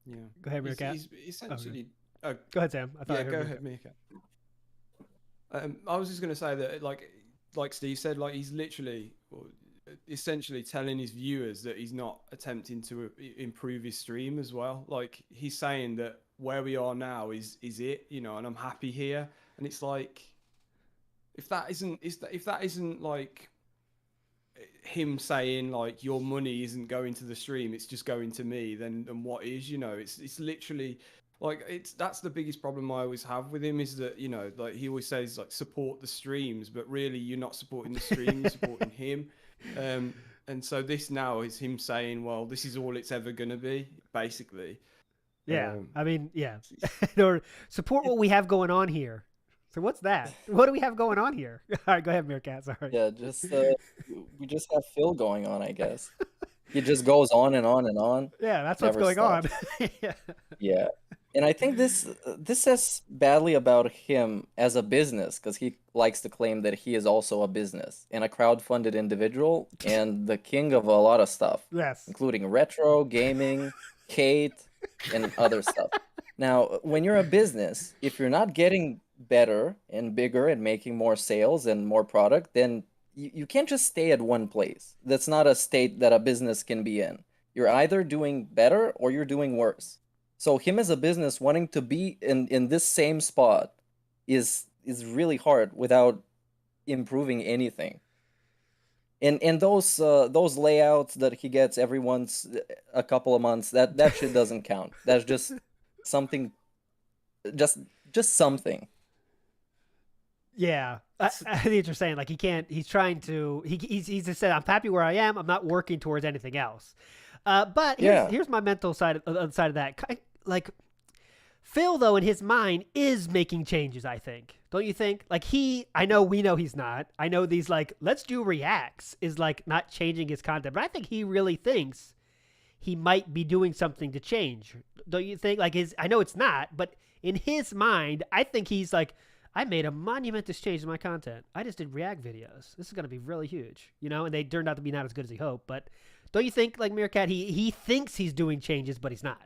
Yeah. Go ahead, Meerkat. He's essentially. Go ahead, Sam. I thought I heard go ahead, Meerkat. I was just going to say that, like Steve said, like he's literally, essentially telling his viewers that he's not attempting to improve his stream as well. Like he's saying that where we are now is it, you know, and I'm happy here. And it's like, if that isn't like him saying like your money isn't going to the stream, it's just going to me, then what is, you know? It's literally like that's the biggest problem I always have with him, is that, you know, like he always says like support the streams, but really you're not supporting the stream, you're supporting him. And so this now is him saying, well, this is all it's ever gonna be, basically. Yeah, I mean, yeah, or support what we have going on here. So what's that? What do we have going on here? All right, go ahead, Meerkat. Sorry. Yeah, just we just have Phil going on, I guess. He just goes on and on and on. Yeah, that's what's going on. Yeah. Yeah, and I think this says badly about him as a business, because he likes to claim that he is also a business and a crowd-funded individual and the king of a lot of stuff. Yes, including retro gaming, hate, and other stuff. Now, when you're a business, if you're not getting better and bigger and making more sales and more product, then you can't just stay at one place. That's not a state that a business can be in. You're either doing better or you're doing worse. So him as a business wanting to be in this same spot is really hard without improving anything. And those layouts that he gets every once a couple of months, that shit doesn't count. That's just something, just something. Yeah, I think what you're saying. Like he can't. He's trying to. He's just said, I'm happy where I am. I'm not working towards anything else. But here's my mental side of that. Like Phil, though, in his mind, is making changes. I think. Don't you think? Like we know he's not. I know these like let's do reacts is like not changing his content, but I think he really thinks he might be doing something to change. Don't you think? Like I know it's not, but in his mind, I think he's like, I made a monumentous change in my content. I just did react videos. This is going to be really huge, you know, and they turned out to be not as good as he hoped. But don't you think, like Meerkat, he thinks he's doing changes, but he's not?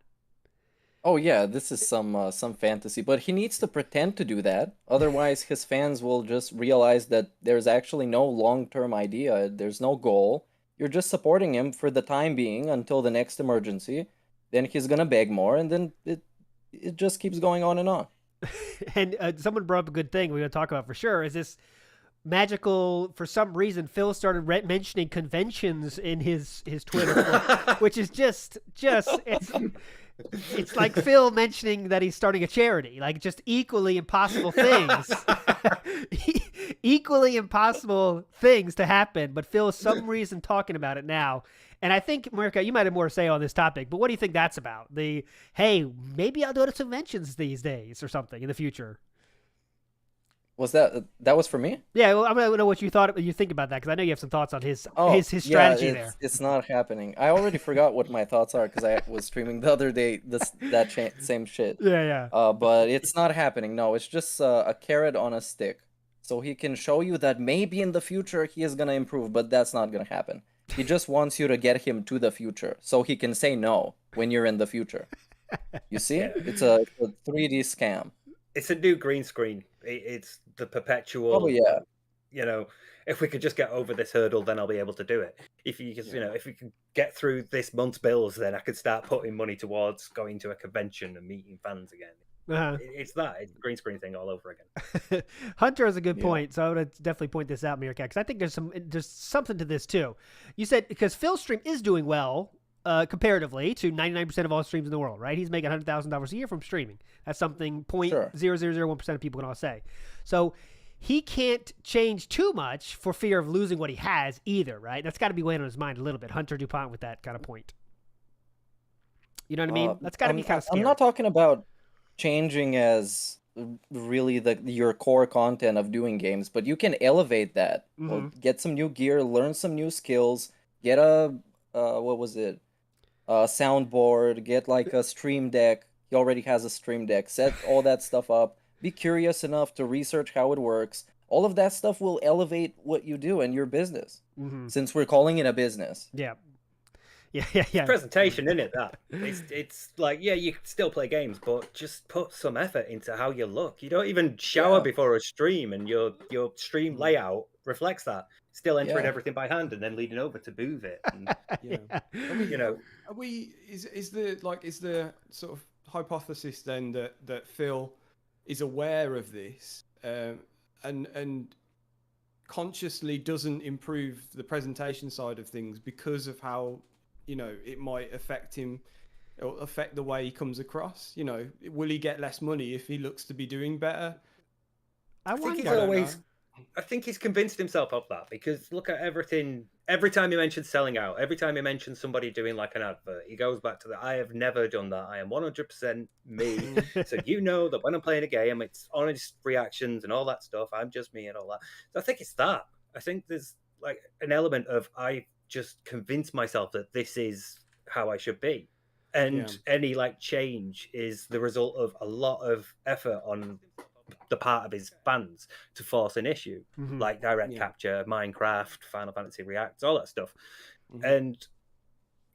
Oh yeah, this is some fantasy, but he needs to pretend to do that. Otherwise, his fans will just realize that there's actually no long-term idea. There's no goal. You're just supporting him for the time being until the next emergency. Then he's gonna beg more, and then it just keeps going on and on. And someone brought up a good thing we're going to talk about for sure, is this magical, for some reason, Phil started mentioning conventions in his Twitter, which is just it's like Phil mentioning that he's starting a charity, like just equally impossible things. Equally impossible things to happen, but Phil is some reason talking about it now. And I think, Meerkat, you might have more to say on this topic, but what do you think that's about? Hey, maybe I'll go to conventions these days or something in the future. Was that was for me? Yeah, well, I want to know what you think about that, because I know you have some thoughts on his strategy there. It's not happening. I already forgot what my thoughts are because I was streaming the other day same shit. Yeah. But it's not happening. No, it's just a carrot on a stick. So he can show you that maybe in the future he is going to improve, but that's not going to happen. He just wants you to get him to the future so he can say no when you're in the future. You see? It's a 3D scam. It's a new green screen. It's the perpetual. Oh yeah. You know, if we could just get over this hurdle, then I'll be able to do it. If you know, if we can get through this month's bills, then I could start putting money towards going to a convention and meeting fans again. It's a green screen thing all over again. Hunter has a good point, so I would definitely point this out, Meerkat, because I think there's something to this too. You said because Phil's stream is doing well comparatively to 99% of all streams in the world, right? He's making $100,000 a year from streaming. That's something 0.0001% of people can all say. So he can't change too much for fear of losing what he has either, right? That's got to be weighing on his mind a little bit. Hunter DuPont with that kind of point. You know what I mean? That's got to be kind of scary. I'm not talking about changing as really your core content of doing games, but you can elevate that. Get some new gear, learn some new skills, get a soundboard, get like a stream deck. He already has a stream deck. Set all that stuff up, Be curious enough to research how it works. All of that stuff will elevate what you do and your business. Since we're calling it a business. Yeah. Presentation, isn't it? That it's like, yeah, you can still play games, but just put some effort into how you look. You don't even shower before a stream, and your stream layout reflects that. Still entering everything by hand and then leading over to move it. And, you know, is the sort of hypothesis then that Phil is aware of this and consciously doesn't improve the presentation side of things because of how, you know, it might affect him or affect the way he comes across? You know, will he get less money if he looks to be doing better? I think he's convinced himself of that, because look at everything. Every time he mentions selling out, every time he mentions somebody doing like an advert, he goes back to the, I have never done that. I am 100% me. So you know that when I'm playing a game, it's honest reactions and all that stuff. I'm just me and all that. So I think it's that. I think there's like an element of, I just convinced myself that this is how I should be. And any like change is the result of a lot of effort on the part of his fans to force an issue, like direct capture, Minecraft, Final Fantasy Reacts, all that stuff. And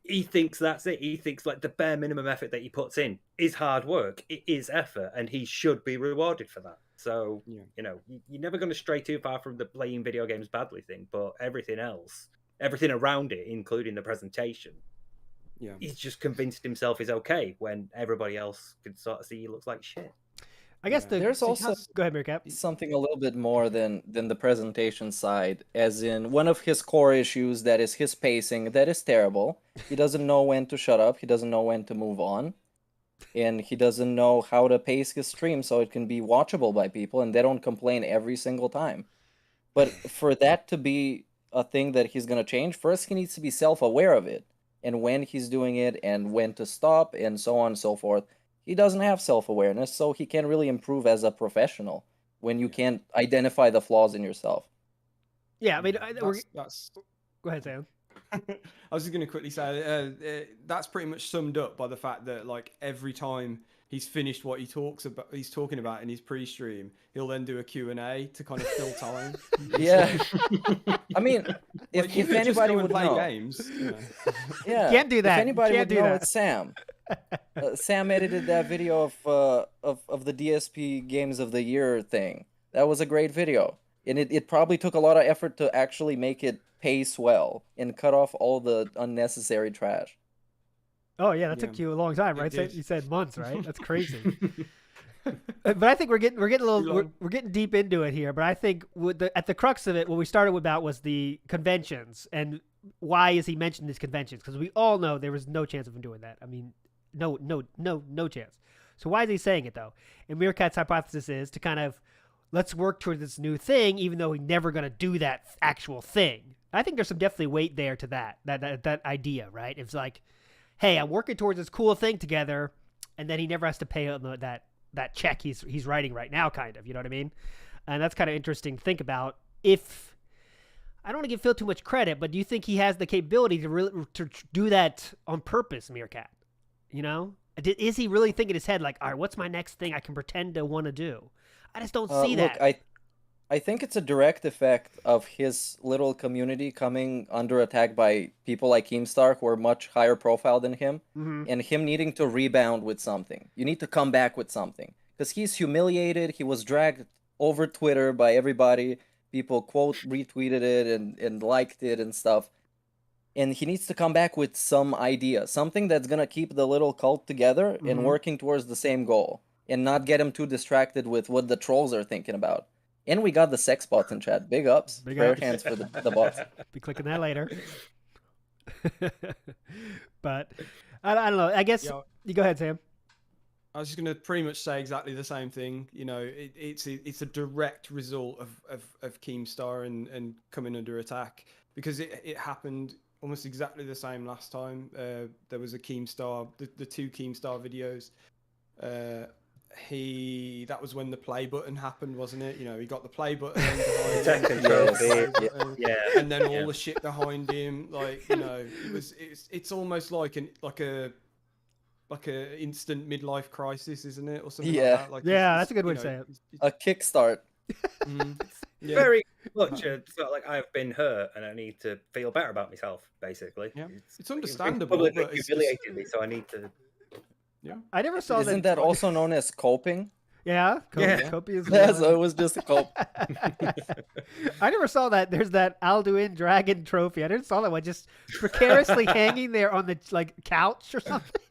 he thinks that's it. He thinks like the bare minimum effort that he puts in is hard work. It is effort, and he should be rewarded for that. So, you know, you're never going to stray too far from the playing video games badly thing, but everything else, everything around it, including the presentation, he's just convinced himself is okay when everybody else can sort of see he looks like shit. I guess there's also go ahead, Meerkat. Something a little bit more than the presentation side, as in one of his core issues that is his pacing. That is terrible. He doesn't know when to shut up. He doesn't know when to move on, and he doesn't know how to pace his stream so it can be watchable by people and they don't complain every single time. But for that to be a thing that he's gonna change, first he needs to be self-aware of it and when he's doing it and when to stop and so on and so forth. He doesn't have self-awareness, so he can't really improve as a professional when you can't identify the flaws in yourself. Yeah, I mean, that's... Go ahead, Sam. I was just going to quickly say that's pretty much summed up by the fact that like every time he's finished what he's talking about in his pre-stream, he'll then do a Q&A to kind of fill time. Yeah. I mean, if anybody would play know, games, yeah, can't do that. If anybody Can't would do know, that. it's Sam. Sam edited that video of the DSP Games of the Year thing. That was a great video, and it probably took a lot of effort to actually make it pace well and cut off all the unnecessary trash. Oh yeah, that took you a long time, right? You said months, right? That's crazy. But I think we're getting deep into it here. But I think at the crux of it, what we started about was the conventions and why is he mentioning these conventions? Because we all know there was no chance of him doing that. I mean, no chance. So why is he saying it though? And Meerkat's hypothesis is to kind of let's work towards this new thing, even though we're never going to do that actual thing. I think there's some definitely weight there to that idea, right? It's like, hey, I'm working towards this cool thing together, and then he never has to pay that check he's writing right now, kind of. You know what I mean? And that's kind of interesting to think about. If I don't want to give Phil too much credit, but do you think he has the capability to do that on purpose, Meerkat? You know, is he really thinking in his head like, all right, what's my next thing I can pretend to want to do? I just don't see that. I think it's a direct effect of his little community coming under attack by people like Keemstar who are much higher profile than him, and him needing to rebound with something. You need to come back with something. Because he's humiliated, he was dragged over Twitter by everybody, people quote retweeted it and liked it and stuff. And he needs to come back with some idea, something that's going to keep the little cult together and working towards the same goal, and not get him too distracted with what the trolls are thinking about. And we got the sex bots in chat. Big ups. Prayer hands for the bots. Be clicking that later. But I don't know. I guess you go ahead, Sam. I was just going to pretty much say exactly the same thing. You know, it's a direct result of Keemstar and coming under attack, because it happened almost exactly the same last time. There was a Keemstar, the two Keemstar videos. That was when the play button happened, wasn't it? You know, he got the play button and then all the shit behind him. Like, you know, it's almost like like a instant midlife crisis, isn't it, or something Yeah. like that? Like Yeah, that's a good way to say it. A kickstart. Yeah. Very much sort of like I've been hurt and I need to feel better about myself, basically. Yeah. It's understandable, Publicly but it's humiliated me, so I need to. Yeah. I never saw Isn't that also known as coping? Yeah, Yeah. Copy is. Yeah, so it was just a cope. I never saw that. There's that Alduin dragon trophy. I never saw that one just precariously hanging there on the couch or something.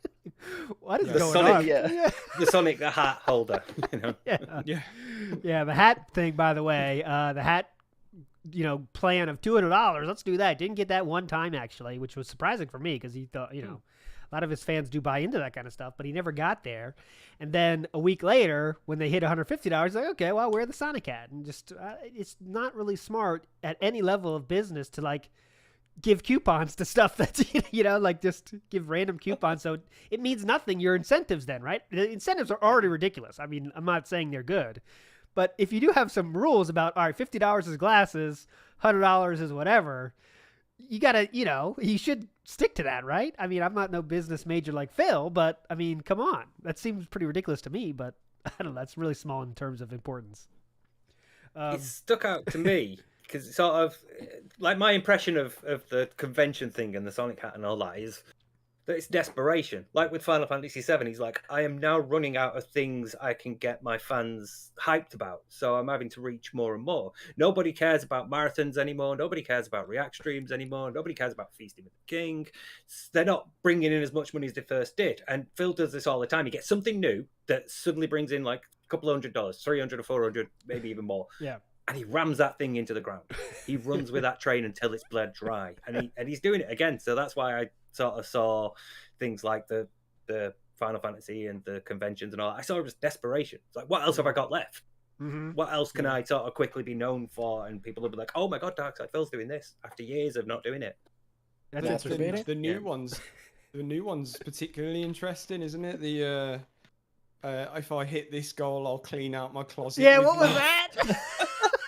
What is The going Sonic, on? Yeah. The Sonic the hat holder. You know? Yeah. The hat thing, by the way, the hat, plan of $200. Let's do that. Didn't get that one time actually, which was surprising for me because he thought, a lot of his fans do buy into that kind of stuff, but he never got there. And then a week later, when they hit $150, like, okay, well, I'll wear the Sonic hat. And just, it's not really smart at any level of business to like give coupons to stuff that's, like just give random coupons. So it means nothing. Your incentives then, right? The incentives are already ridiculous. I mean, I'm not saying they're good, but if you do have some rules about, all right, $50 is glasses, $100 is whatever, you gotta, you should stick to that, right? I mean, I'm not no business major like Phil, but I mean, come on. That seems pretty ridiculous to me, but I don't know. That's really small in terms of importance. It stuck out to me because it's sort of like my impression of the convention thing and the Sonic hat and all that is that it's desperation. Like with Final Fantasy VII, he's like, I am now running out of things I can get my fans hyped about, so I'm having to reach more and more. Nobody cares about marathons anymore. Nobody cares about React streams anymore. Nobody cares about Feasting with the King. They're not bringing in as much money as they first did. And Phil does this all the time. He gets something new that suddenly brings in like a couple $100, $300 or $400, maybe even more. Yeah. And he rams that thing into the ground. He runs with that train until it's bled dry. And he's doing it again. So that's why I sort of saw things like the Final Fantasy and the conventions and all that. I saw it as desperation. It's like, what else have I got left? Mm-hmm. What else can I sort of quickly be known for? And people will be like, oh my God, Darkside Phil's doing this after years of not doing it. That's interesting. The new ones. The new one's particularly interesting, isn't it? The if I hit this goal, I'll clean out my closet. Yeah, with what was you. that?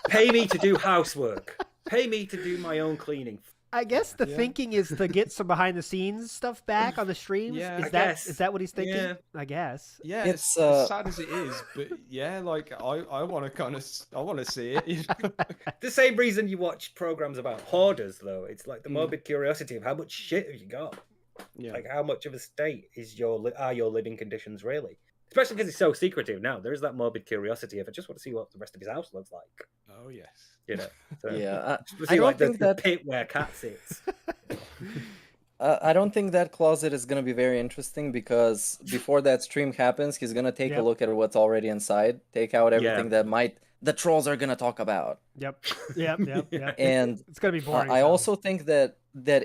Pay me to do housework. Pay me to do my own cleaning. I guess the thinking is to get some behind the scenes stuff back on the streams. Yeah, Is that what he's thinking? Yeah. I guess. Yeah, It's, as sad as it is, but yeah, like I want to I want to see it. You know? The same reason you watch programs about hoarders, though. It's like the morbid curiosity of how much shit have you got? Yeah. Like how much of a state are your living conditions really? Especially because it's so secretive now. There is that morbid curiosity of I just want to see what the rest of his house looks like. Oh yes. So, Yeah, I don't think the that- pit where cat sits. I don't think that closet is gonna be very interesting because before that stream happens, he's gonna take a look at what's already inside, take out everything that the trolls are gonna talk about. Yep. And it's gonna be boring. I also think that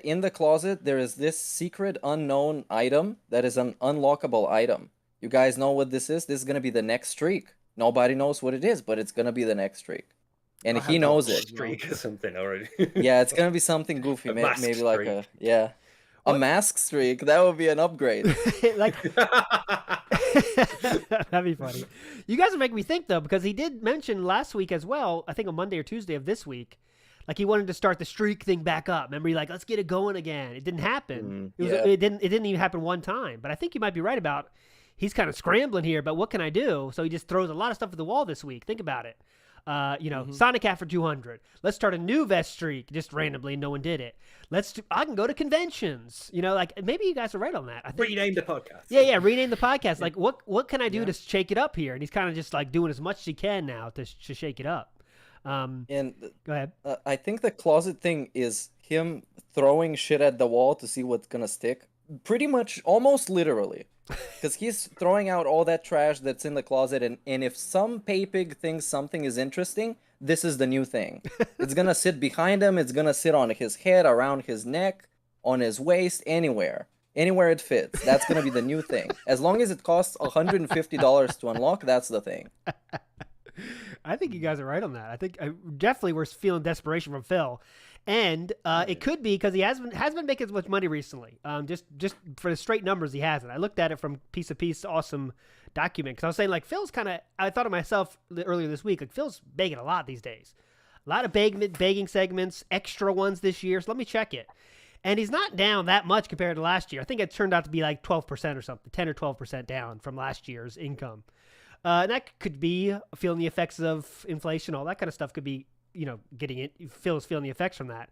in the closet there is this secret unknown item that is an unlockable item. You guys know what this is? This is gonna be the next streak. Nobody knows what it is, but it's gonna be the next streak. And he knows it. Streak or something already. Yeah, it's gonna be something goofy, maybe like a mask streak. That would be an upgrade. Like that'd be funny. You guys are making me think though, because he did mention last week as well. I think on Monday or Tuesday of this week, like he wanted to start the streak thing back up. Remember, he like let's get it going again. It didn't happen. It didn't even happen one time. But I think you might be right about he's kind of scrambling here. But what can I do? So he just throws a lot of stuff at the wall this week. Think about it. Sonic hat for 200. Let's start a new vest streak just randomly. No one did it. I can go to conventions. Like maybe you guys are right on that. I think rename the podcast. Yeah. Rename the podcast. Like what can I do to shake it up here? And he's kind of just like doing as much as he can now to shake it up. And go ahead. I think the closet thing is him throwing shit at the wall to see what's gonna stick. Pretty much, almost literally. Because he's throwing out all that trash that's in the closet, and if some pay-pig thinks something is interesting, this is the new thing. It's gonna sit behind him, it's gonna sit on his head, around his neck, on his waist, anywhere it fits. That's gonna be the new thing. As long as it costs $150 to unlock, that's the thing. I think you guys are right on that. I think definitely we're feeling desperation from Phil. And it could be because he hasn't been making as much money recently. Just for the straight numbers, he hasn't. I looked at it from Piece of Piece, awesome document. Because I was saying, like, Phil's kind of, I thought of myself earlier this week, like, Phil's begging a lot these days. A lot of begging segments, extra ones this year. So let me check it. And he's not down that much compared to last year. I think it turned out to be like 12% or something, 10 or 12% down from last year's income. And that could be feeling the effects of inflation, all that kind of stuff could be, getting it. Phil's feeling the effects from that.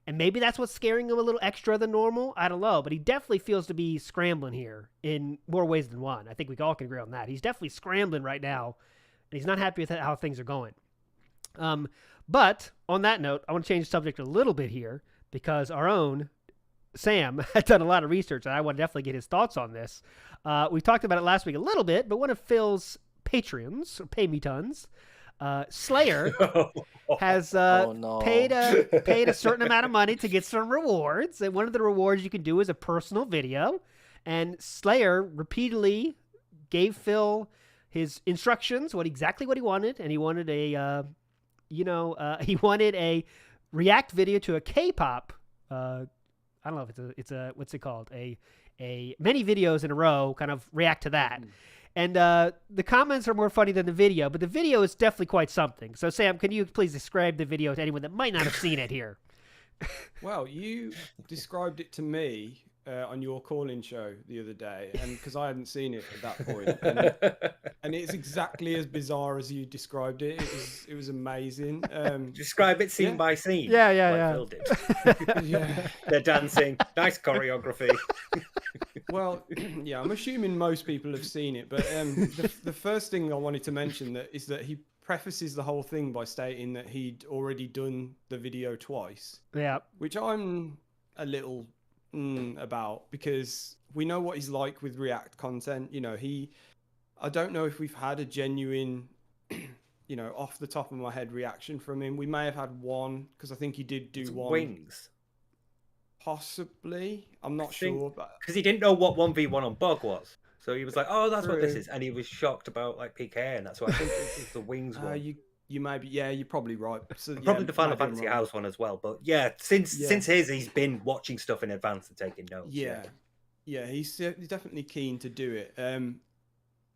And maybe that's what's scaring him a little extra than normal. I don't know. But he definitely feels to be scrambling here in more ways than one. I think we all can agree on that. He's definitely scrambling right now. And he's not happy with how things are going. But on that note, I want to change the subject a little bit here because our own Sam had done a lot of research, and I want to definitely get his thoughts on this. We talked about it last week a little bit, but one of Phil's Patreons, or Pay Me Tons, Slayer, has paid a certain amount of money to get some rewards, and one of the rewards you can do is a personal video. And Slayer repeatedly gave Phil his instructions, exactly what he wanted, and he wanted a React video to a K-pop. I don't know if it's a what's it called? A many videos in a row, kind of react to that. And the comments are more funny than the video, but the video is definitely quite something. So Sam, can you please describe the video to anyone that might not have seen it here? Well, you described it to me on your call-in show the other day, and because I hadn't seen it at that point, and it's exactly as bizarre as you described it. It was amazing. Describe it scene by scene. Yeah. Phil did. Yeah, they're dancing. Nice choreography. Well, yeah, I'm assuming most people have seen it, but the first thing I wanted to mention is that he prefaces the whole thing by stating that he'd already done the video twice. Yeah, which I'm a little about, because we know what he's like with React content. I don't know if we've had a genuine, off the top of my head reaction from him. We may have had one, because I think he did do one. Wings. Possibly. I'm not sure. Because he didn't know what 1v1 on Bug was. So he was like, oh, that's what this is. And he was shocked about PK, and that's what I think it was the Wings one. You may be, you're probably right. So, probably the Final Fantasy House one as well. But yeah, since his, he's been watching stuff in advance and taking notes. Yeah, he's definitely keen to do it.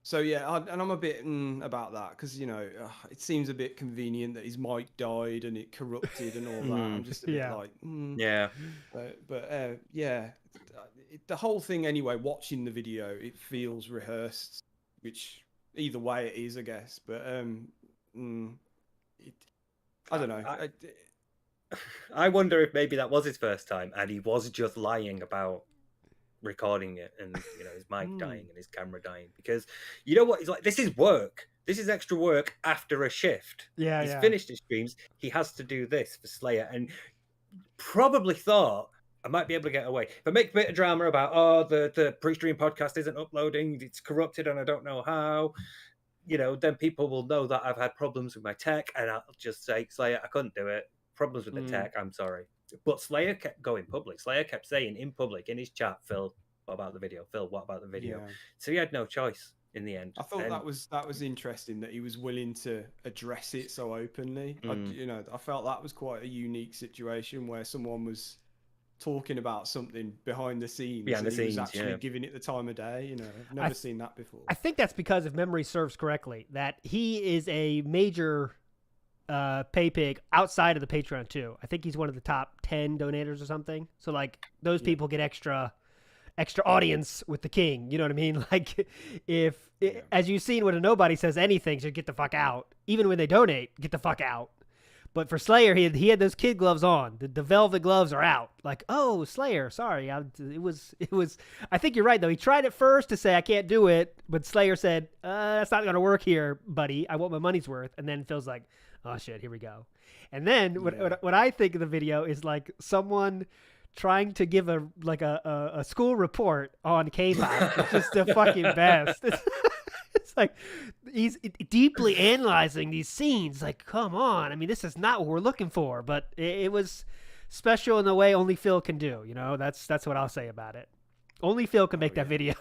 So yeah, and I'm a bit about that, because it seems a bit convenient that his mic died and it corrupted and all that. I'm just a bit like, yeah. But yeah, the whole thing anyway. Watching the video, it feels rehearsed, which either way it is, I guess. But I don't know. I wonder if maybe that was his first time and he was just lying about recording it and his mic dying and his camera dying, because you know what, he's like, this is work, this is extra work after a shift. He's finished his streams, he has to do this for Slayer, and probably thought, I might be able to get away if I make a bit of drama about the pre-stream podcast isn't uploading, it's corrupted and I don't know how, then people will know that I've had problems with my tech, and I'll just say, Slayer, I couldn't do it, problems with the tech, I'm sorry. But Slayer kept going public. Slayer kept saying in public, in his chat, Phil, what about the video? Phil, what about the video? Yeah. So he had no choice in the end. I thought that was interesting that he was willing to address it so openly. I felt that was quite a unique situation where someone was talking about something behind the scenes. He was actually giving it the time of day. I've never seen that before. I think that's because, if memory serves correctly, that he is a major pay pig outside of the Patreon too. I think he's one of the top 10 donators or something. So those people get extra audience with the king. You know what I mean? As you've seen, when a nobody says anything, so get the fuck out. Even when they donate, get the fuck out. But for Slayer, he had those kid gloves on. The velvet gloves are out. Oh, Slayer, sorry. It was. I think you're right though. He tried at first to say I can't do it, but Slayer said, "That's not going to work here, buddy. I want my money's worth." And then Phil's like, "Oh shit, here we go." And then what I think of the video is someone trying to give a school report on K-pop. It's just the fucking best. It's like he's deeply analyzing these scenes. Come on. I mean, this is not what we're looking for, but it was special in the way only Phil can do. That's what I'll say about it. Only Phil can make that video.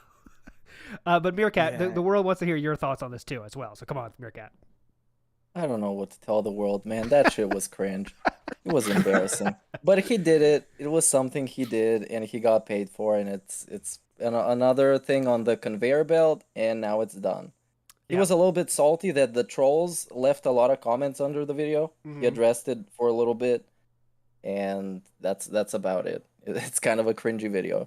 But Meerkat, the world wants to hear your thoughts on this too as well. So come on, Meerkat. I don't know what to tell the world, man. That shit was cringe. It was embarrassing. But he did it. It was something he did, and he got paid for, and it's another thing on the conveyor belt, and now it's done. He was a little bit salty that the trolls left a lot of comments under the video. He addressed it for a little bit, and that's about it. It's kind of a cringy video.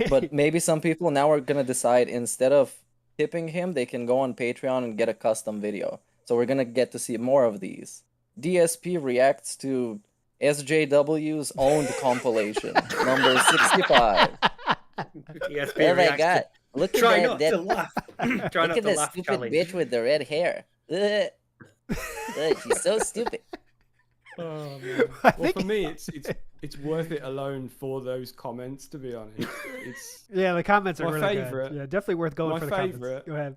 But maybe some people now are gonna decide instead of tipping him, they can go on Patreon and get a custom video. So we're gonna get to see more of these. DSP reacts to SJW's owned compilation, number 65. DSP Oh my god! Look at Try that! not to laugh. Try Look not at to that laugh stupid challenge. bitch with the red hair. Ugh. Ugh, she's so stupid. Oh man. Well, for me, it's worth it alone for those comments. To be honest, it's Yeah, the comments are my really favorite. good. Yeah, definitely worth going My for the favorite. comments. Go ahead.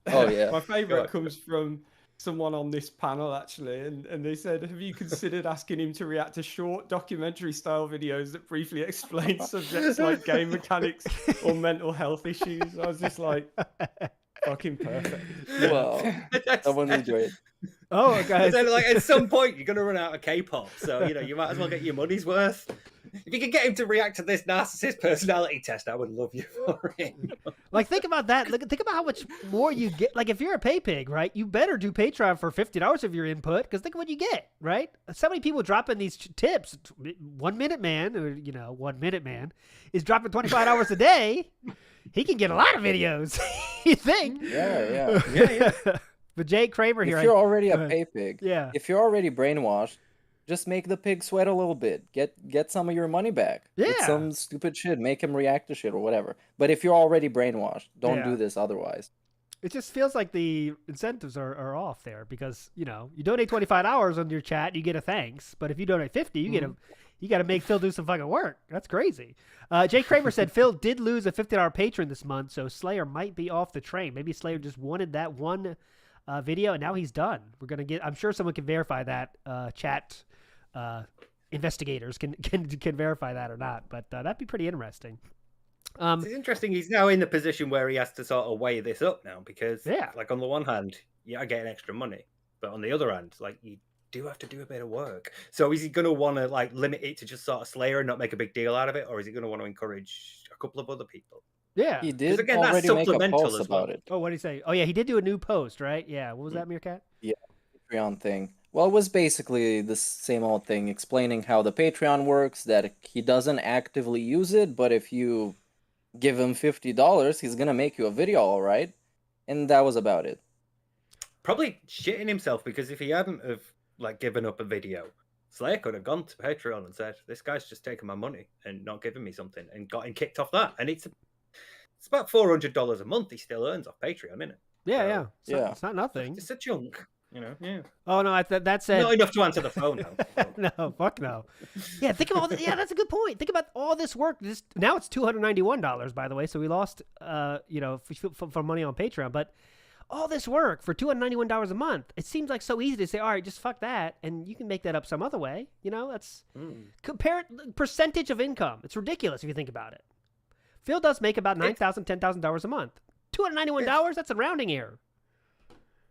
Oh yeah. My favorite comes from someone on this panel actually, and they said, "Have you considered asking him to react to short documentary-style videos that briefly explain subjects like game mechanics or mental health issues?" I was just like, "Fucking perfect." Wow. Someone enjoy it. Oh, guys. Then, like, at some point, you're going to run out of K-pop, so you might as well get your money's worth. If you could get him to react to this narcissist personality test, I would love you for it. Like, think about that. Think about how much more you get. Like, if you're a pay pig, right, you better do Patreon for $50 of your input, because think of what you get, right? So many people dropping these tips. 1 Minute Man, or 1 Minute Man, is dropping $25 a day. He can get a lot of videos. You think? Yeah. But Jay Kramer here. If you're already a pay pig, yeah. If you're already brainwashed, just make the pig sweat a little bit. Get some of your money back. Yeah. With some stupid shit. Make him react to shit or whatever. But if you're already brainwashed, don't do this otherwise. It just feels like the incentives are off there, because you donate $25 on your chat, you get a thanks. But if you donate $50, you got to make Phil do some fucking work. That's crazy. Jay Kramer said Phil did lose a $50 patron this month, so Slayer might be off the train. Maybe Slayer just wanted that one video, and now he's done. We're gonna get. I'm sure someone can verify that. Chat investigators can verify that or not. But that'd be pretty interesting. It's interesting. He's now in the position where he has to sort of weigh this up now, because, like, on the one hand, I get extra money, but on the other hand, like, you do have to do a bit of work. So is he going to want to like limit it to just sort of Slayer and not make a big deal out of it, or is he going to want to encourage a couple of other people? Yeah, he did again, already that's make a supplemental post as well. about it. Oh, what did he say? Oh yeah, he did do a new post, right? Yeah, what was that, Meerkat? Yeah, Patreon thing. Well, it was basically the same old thing, explaining how the Patreon works, that he doesn't actively use it, but if you give him $50, he's gonna make you a video, all right? And that was about it. Probably shitting himself, because if he hadn't have like given up a video, Slayer could have gone to Patreon and said, "This guy's just taking my money and not giving me something," and got him kicked off that. And it's about $400 a month he still earns off Patreon, isn't it? Yeah, It's not nothing. It's a chunk, Yeah. Oh no, that said not enough to answer the phone now. No, fuck no. Yeah, think of all this. Yeah, that's a good point. Think about all this work. Now it's $291, by the way. So we lost, for money on Patreon, but all this work for $291 a month. It seems like so easy to say, all right, just fuck that, and you can make that up some other way. That's compare percentage of income. It's ridiculous if you think about it. Phil does make about $9,000, $10,000 a month. $291. That's a rounding error.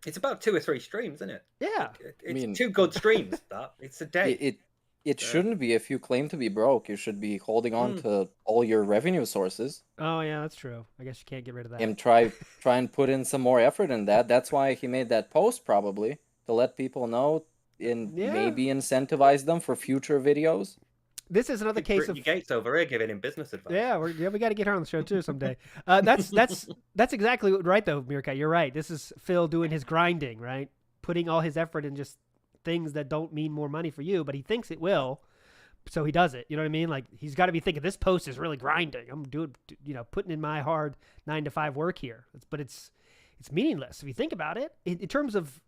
It's about 2 or 3 streams, isn't it? Yeah. It's 2 good streams. It's a day. It shouldn't be. If you claim to be broke, you should be holding on to all your revenue sources. Oh yeah, that's true. I guess you can't get rid of that. And try and put in some more effort in that. That's why he made that post, probably, to let people know and maybe incentivize them for future videos. This is another case of Gates over here giving him business advice. Yeah, we got to get her on the show too someday. That's exactly right though, Meerkat. You're right. This is Phil doing his grinding, right? Putting all his effort in just things that don't mean more money for you, but he thinks it will, so he does it. You know what I mean? Like, he's got to be thinking, this post is really grinding. I'm doing, putting in my hard 9-to-5 work here. But it's meaningless if you think about it. In terms of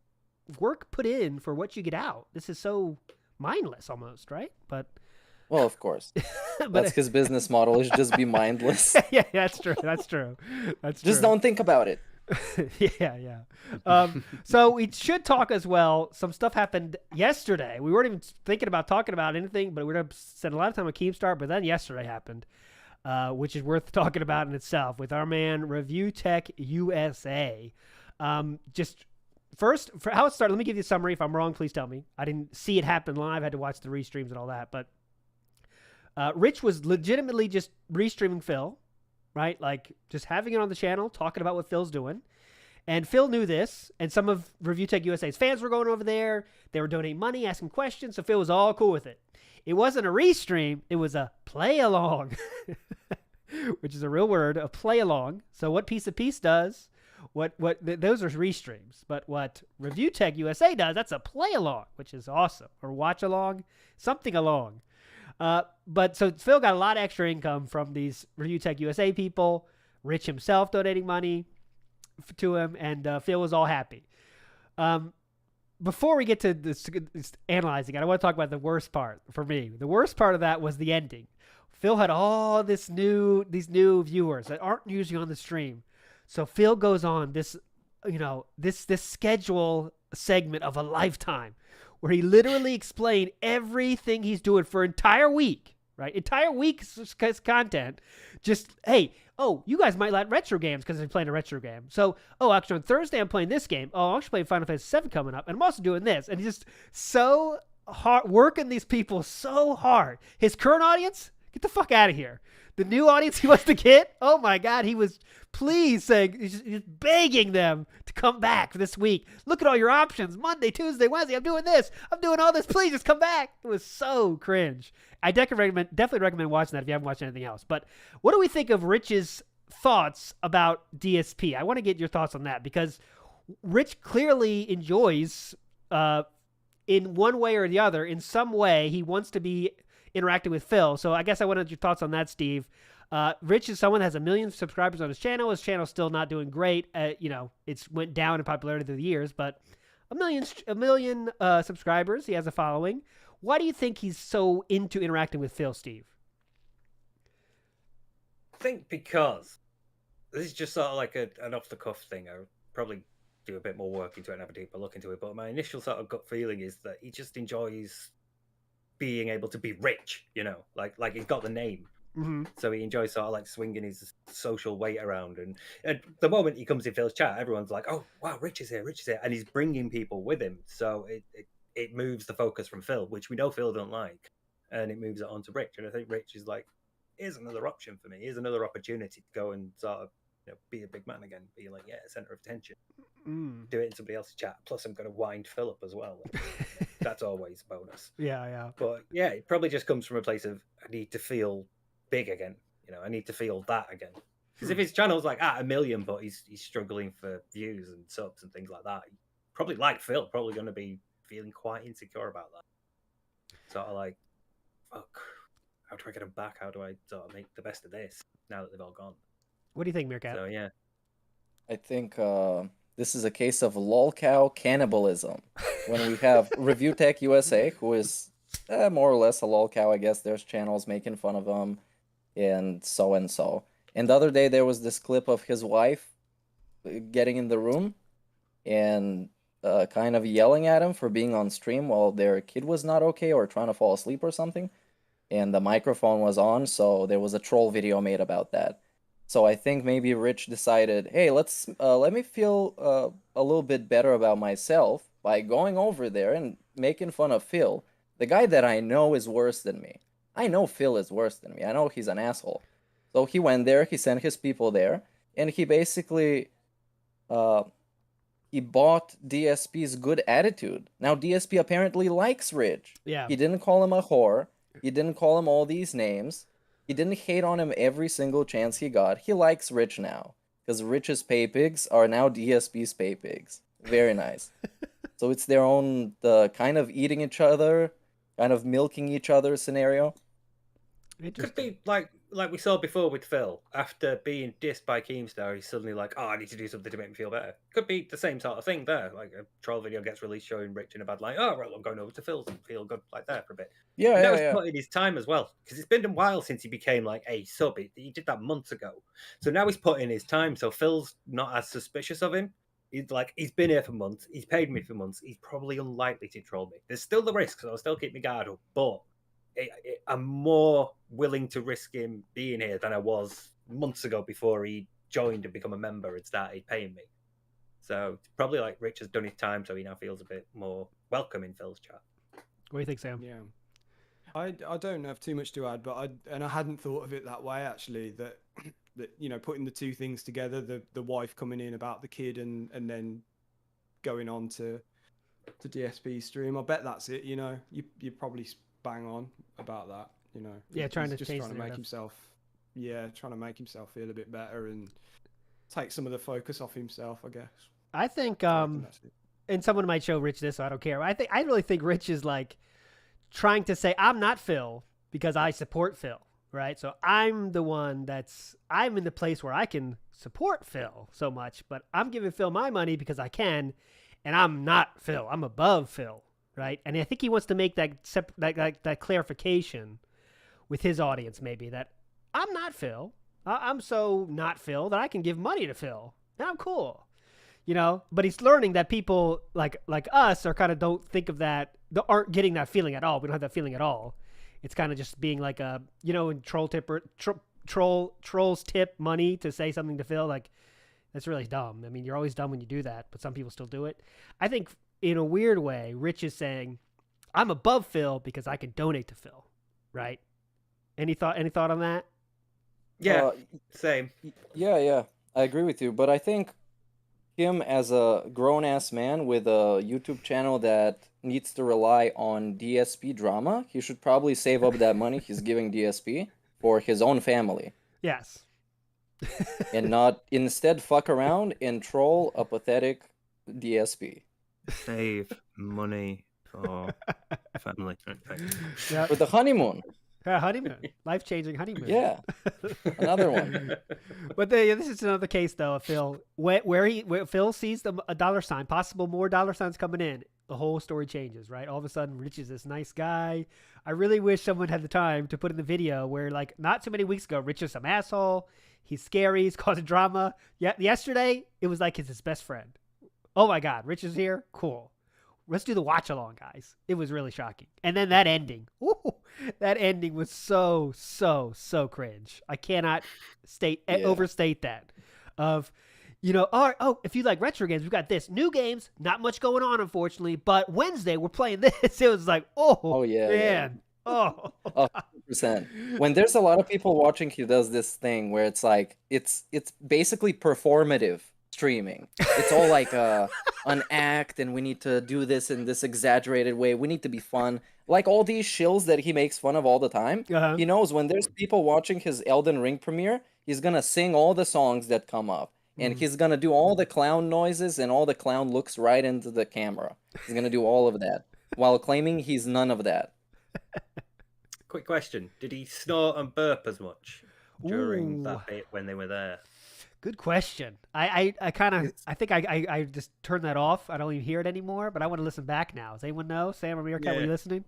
work put in for what you get out, this is so mindless almost, right? But well, of course. That's his business model, is just be mindless. Yeah, that's true. Just don't think about it. Yeah. So we should talk as well. Some stuff happened yesterday. We weren't even thinking about talking about anything, but we're going to spend a lot of time on Keemstar. But then yesterday happened, which is worth talking about in itself, with our man Review Tech USA. Just first, for how it started, let me give you a summary. If I'm wrong, please tell me. I didn't see it happen live. I had to watch the restreams and all that. But Rich was legitimately just restreaming Phil. Right? Like, just having it on the channel, talking about what Phil's doing. And Phil knew this, and some of Review Tech USA's fans were going over there. They were donating money, asking questions, so Phil was all cool with it. It wasn't a restream, it was a play-along, which is a real word, a play-along. So what Piece of Peace does, those are restreams. But what Review Tech USA does, that's a play-along, which is awesome. Or watch-along, something along. But so Phil got a lot of extra income from these Review Tech USA people, Rich himself donating money to him, and Phil was all happy. Before we get to this analyzing it, I want to talk about the worst part for me. The worst part of that was the ending. Phil had all these new viewers that aren't usually on the stream. So Phil goes on this schedule segment of a lifetime where he literally explained everything he's doing for an entire week, right? Entire week's content. Just, hey, you guys might like retro games because they're playing a retro game. So, actually on Thursday I'm playing this game. I'm actually playing Final Fantasy VII coming up, and I'm also doing this. And he's just so hard, working these people so hard. His current audience, get the fuck out of here. The new audience he wants to get, oh my God, he was saying, he's begging them to come back this week. Look at all your options. Monday, Tuesday, Wednesday, I'm doing this. I'm doing all this. Please just come back. It was so cringe. I definitely recommend watching that if you haven't watched anything else. But what do we think of Rich's thoughts about DSP? I want to get your thoughts on that because Rich clearly enjoys, in one way or the other, in some way, he wants to be interacting with Phil. So I guess I wanted your thoughts on that, Steve. Rich is someone that has 1 million subscribers on his channel. His channel's still not doing great. It's went down in popularity through the years, but a million subscribers. He has a following. Why do you think he's so into interacting with Phil, Steve? I think because this is just sort of like an off-the-cuff thing. I would probably do a bit more work into it and have a deeper look into it, but my initial sort of gut feeling is that he just enjoys being able to be rich, like he's got the name. Mm-hmm. So he enjoys sort of like swinging his social weight around. And at the moment he comes in Phil's chat, everyone's like, oh, wow, Rich is here. And he's bringing people with him. So it moves the focus from Phil, which we know Phil don't like, and it moves it on to Rich. And I think Rich is like, here's another option for me. Here's another opportunity to go and sort of be a big man again, be like, center of attention. Do it in somebody else's chat. Plus, I'm going to wind Phil up as well. That's always a bonus. Yeah. But yeah, it probably just comes from a place of I need to feel big again. I need to feel that again. Because if his channel's like at 1 million, but he's struggling for views and subs and things like that, probably like Phil, probably going to be feeling quite insecure about that. Sort of like, fuck, how do I get them back? How do I sort of make the best of this now that they've all gone? What do you think, Meerkat? So yeah, I think this is a case of lolcow cannibalism. When we have Review Tech USA, who is more or less a lolcow, I guess. There's channels making fun of him and so. And the other day there was this clip of his wife getting in the room and kind of yelling at him for being on stream while their kid was not okay or trying to fall asleep or something. And the microphone was on, so there was a troll video made about that. So I think maybe Rich decided, hey, let me feel a little bit better about myself by going over there and making fun of Phil, the guy that I know is worse than me. I know Phil is worse than me. I know he's an asshole. So he went there, he sent his people there, and he basically he bought DSP's good attitude. Now DSP apparently likes Rich. Yeah. He didn't call him a whore. He didn't call him all these names. He didn't hate on him every single chance he got. He likes Rich now. Because Rich's pay pigs are now DSP's pay pigs. Very nice. So it's their own kind of eating each other, kind of milking each other scenario. It could be like we saw before with Phil. After being dissed by Keemstar, he's suddenly like, I need to do something to make me feel better. Could be the same sort of thing there. Like a troll video gets released showing Rich in a bad light. Oh, right, I'm going over to Phil's and feel good like that for a bit. Yeah, He's put in his time as well. Because it's been a while since he became like a sub. He did that months ago. So now he's put in his time. So Phil's not as suspicious of him. He's been here for months. He's paid me for months. He's probably unlikely to troll me. There's still the risk, so I'll still keep my guard up. But I'm more willing to risk him being here than I was months ago before he joined and become a member and started paying me. So it's probably like Rich has done his time, so he now feels a bit more welcome in Phil's chat. What do you think, Sam? Yeah. I don't have too much to add, but I hadn't thought of it that way, actually, that that, you know, putting the two things together, the wife coming in about the kid and then going on to DSP stream. I bet that's it. You know, you probably bang on about that. You know, Yeah, He's trying to just change trying to the make narrative. himself. Yeah, trying to make himself feel a bit better and take some of the focus off himself, I guess. I think I reckon that's it. and someone might show Rich this, so I don't care. I really think Rich is like trying to say I'm not Phil because I support Phil, right? So I'm the one I'm in the place where I can support Phil so much, but I'm giving Phil my money because I can, and I'm not Phil. I'm above Phil, right? And I think he wants to make that clarification with his audience, maybe, that I'm not Phil. I'm so not Phil that I can give money to Phil, and I'm cool. You know, but he's learning that people like us are kind of don't think of that, aren't getting that feeling at all. We don't have that feeling at all. It's kind of just being like a, you know, when trolls tip money to say something to Phil, like that's really dumb. I mean, you're always dumb when you do that, but some people still do it. I think in a weird way, Rich is saying, I'm above Phil because I can donate to Phil, right? Any thought on that? Yeah, same. Yeah, I agree with you, but I think him as a grown-ass man with a YouTube channel that needs to rely on DSP drama, he should probably save up that money he's giving DSP for his own family. Yes. And not instead fuck around and troll a pathetic DSP. Save money for family. Yep. For the honeymoon. Yeah, honeymoon. Life-changing honeymoon. Yeah. Another one. But this is another case, though, of Phil, where Phil sees a dollar sign, possible more dollar signs coming in, the whole story changes, right? All of a sudden, Rich is this nice guy. I really wish someone had the time to put in the video where, like, not too many weeks ago, Rich is some asshole. He's scary. He's causing drama. Yeah, yesterday, it was like his best friend. Oh, my God. Rich is here? Cool. Let's do the watch along, guys. It was really shocking. And then that ending. Ooh, that ending was so cringe. I cannot overstate that. Of, you know, if you like retro games, we've got this. New games, not much going on, unfortunately. But Wednesday, we're playing this. It was like, oh yeah, man. Yeah. Oh, 100%. When there's a lot of people watching, he does this thing where it's like, it's basically performative streaming. It's all like an act, and we need to do this in this exaggerated way. We need to be fun. Like all these shills that he makes fun of all the time. Uh-huh. He knows when there's people watching his Elden Ring premiere, he's gonna sing all the songs that come up. And he's gonna do all the clown noises and all the clown looks right into the camera. He's gonna do all of that while claiming he's none of that. Quick question. Did he snort and burp as much during that bit when they were there? Good question. I think I just turned that off. I don't even hear it anymore, but I want to listen back now. Does anyone know? Sam or Meerkat, were you listening?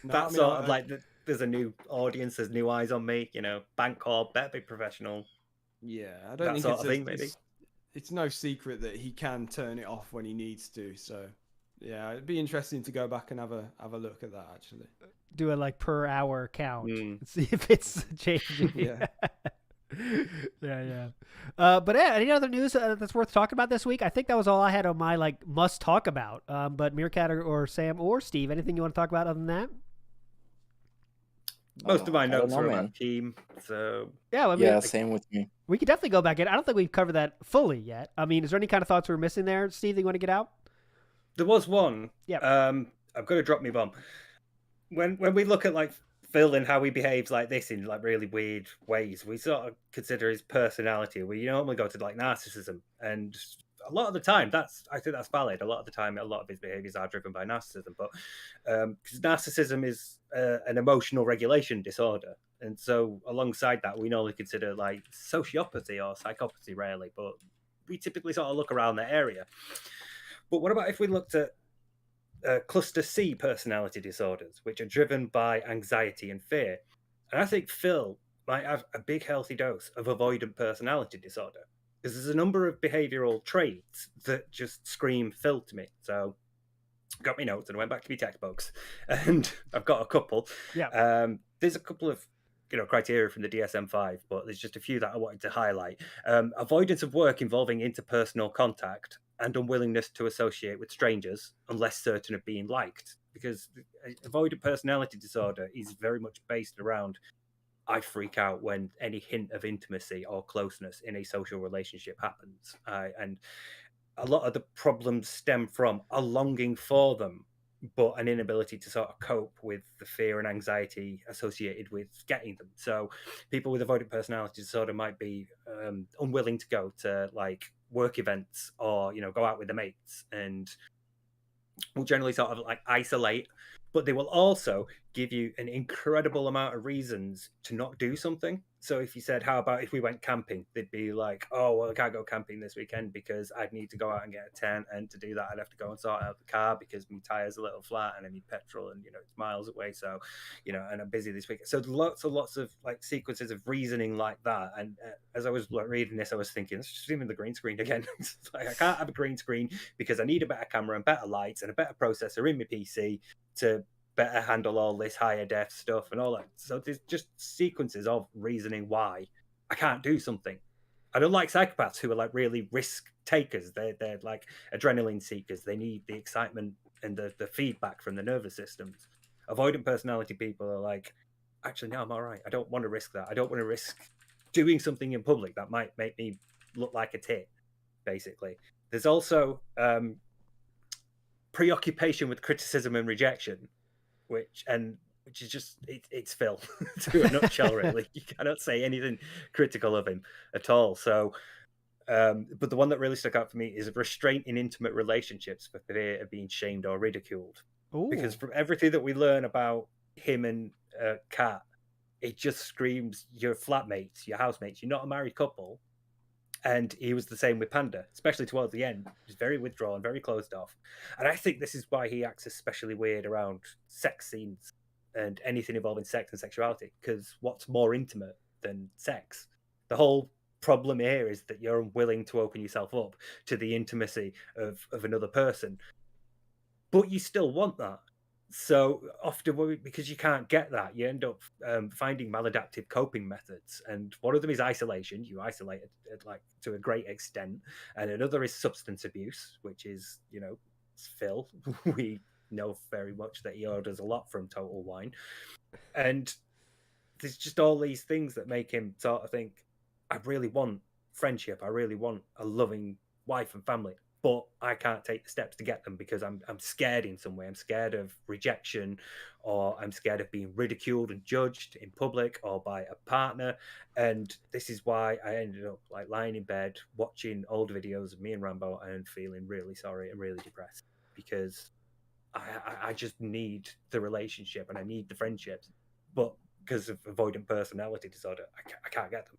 That's sort of like, there's a new audience, there's new eyes on me, you know, bank call, better be professional. Yeah, I don't think sort of thing, maybe. It's no secret that he can turn it off when he needs to. So, yeah, it'd be interesting to go back and have a look at that, actually. Do a like per hour count and see if it's changing. Yeah. yeah. But yeah, any other news that's worth talking about this week? I think that was all I had on my like must talk about. But Meerkat or Sam or Steve, anything you want to talk about other than that? Most of my notes are about team, so yeah, I mean, same with me. We could definitely go back in. I don't think we've covered that fully yet. I mean, is there any kind of thoughts we're missing there, Steve, that you want to get out? There was one. Yeah. I've got to drop me bomb. When we look at like Phil and how he behaves like this in like really weird ways, we sort of consider his personality. We normally go to like narcissism, and a lot of the time I think that's valid. A lot of the time, a lot of his behaviors are driven by narcissism, but because narcissism is an emotional regulation disorder, and so alongside that, we normally consider like sociopathy or psychopathy, rarely, but we typically sort of look around that area. But what about if we looked at cluster C personality disorders, which are driven by anxiety and fear? And I think Phil might have a big healthy dose of avoidant personality disorder, because there's a number of behavioral traits that just scream Phil to me. So I got my notes and I went back to my textbooks, and I've got a couple. Yeah. There's a couple of criteria from the DSM-5, but there's just a few that I wanted to highlight. Avoidance of work involving interpersonal contact and unwillingness to associate with strangers unless certain of being liked, because avoidant personality disorder is very much based around I freak out when any hint of intimacy or closeness in a social relationship happens. And a lot of the problems stem from a longing for them, but an inability to sort of cope with the fear and anxiety associated with getting them. So people with avoidant personality disorder might be unwilling to go to like work events or, go out with the mates, and will generally sort of like isolate, but they will also give you an incredible amount of reasons to not do something. So if you said, how about if we went camping, they'd be like, oh, well, I can't go camping this weekend because I'd need to go out and get a tent, and to do that I'd have to go and sort out the car because my tire's a little flat and I need petrol, and it's miles away, so and I'm busy this week. So lots of like sequences of reasoning like that. And as I was like reading this, I was thinking, let's just zoom in the green screen again. It's like, I can't have a green screen because I need a better camera and better lights and a better processor in my PC to better handle all this higher def stuff and all that. So there's just sequences of reasoning why I can't do something. I don't like psychopaths who are like really risk takers. They're like adrenaline seekers. They need the excitement and the feedback from the nervous systems. Avoidant personality people are like, actually, no, I'm all right. I don't want to risk that. I don't want to risk doing something in public that might make me look like a tit, basically. There's also preoccupation with criticism and rejection, which is just it's Phil to a nutshell. Really, you cannot say anything critical of him at all. So, but the one that really stuck out for me is restraint in intimate relationships for fear of being shamed or ridiculed. Ooh. Because from everything that we learn about him and Kat, it just screams you're flatmates, your housemates, you're not a married couple. And he was the same with Panda, especially towards the end. He was very withdrawn, very closed off. And I think this is why he acts especially weird around sex scenes and anything involving sex and sexuality, because what's more intimate than sex? The whole problem here is that you're unwilling to open yourself up to the intimacy of another person, but you still want that. So often, because you can't get that, you end up finding maladaptive coping methods. And one of them is isolation. You isolate it like to a great extent. And another is substance abuse, which is, Phil. We know very much that he orders a lot from Total Wine. And there's just all these things that make him sort of think, I really want friendship. I really want a loving wife and family. But I can't take the steps to get them because I'm scared in some way. I'm scared of rejection, or I'm scared of being ridiculed and judged in public or by a partner. And this is why I ended up like lying in bed watching old videos of me and Rambo and feeling really sorry and really depressed, because I just need the relationship and I need the friendships. But because of avoidant personality disorder, I can't get them.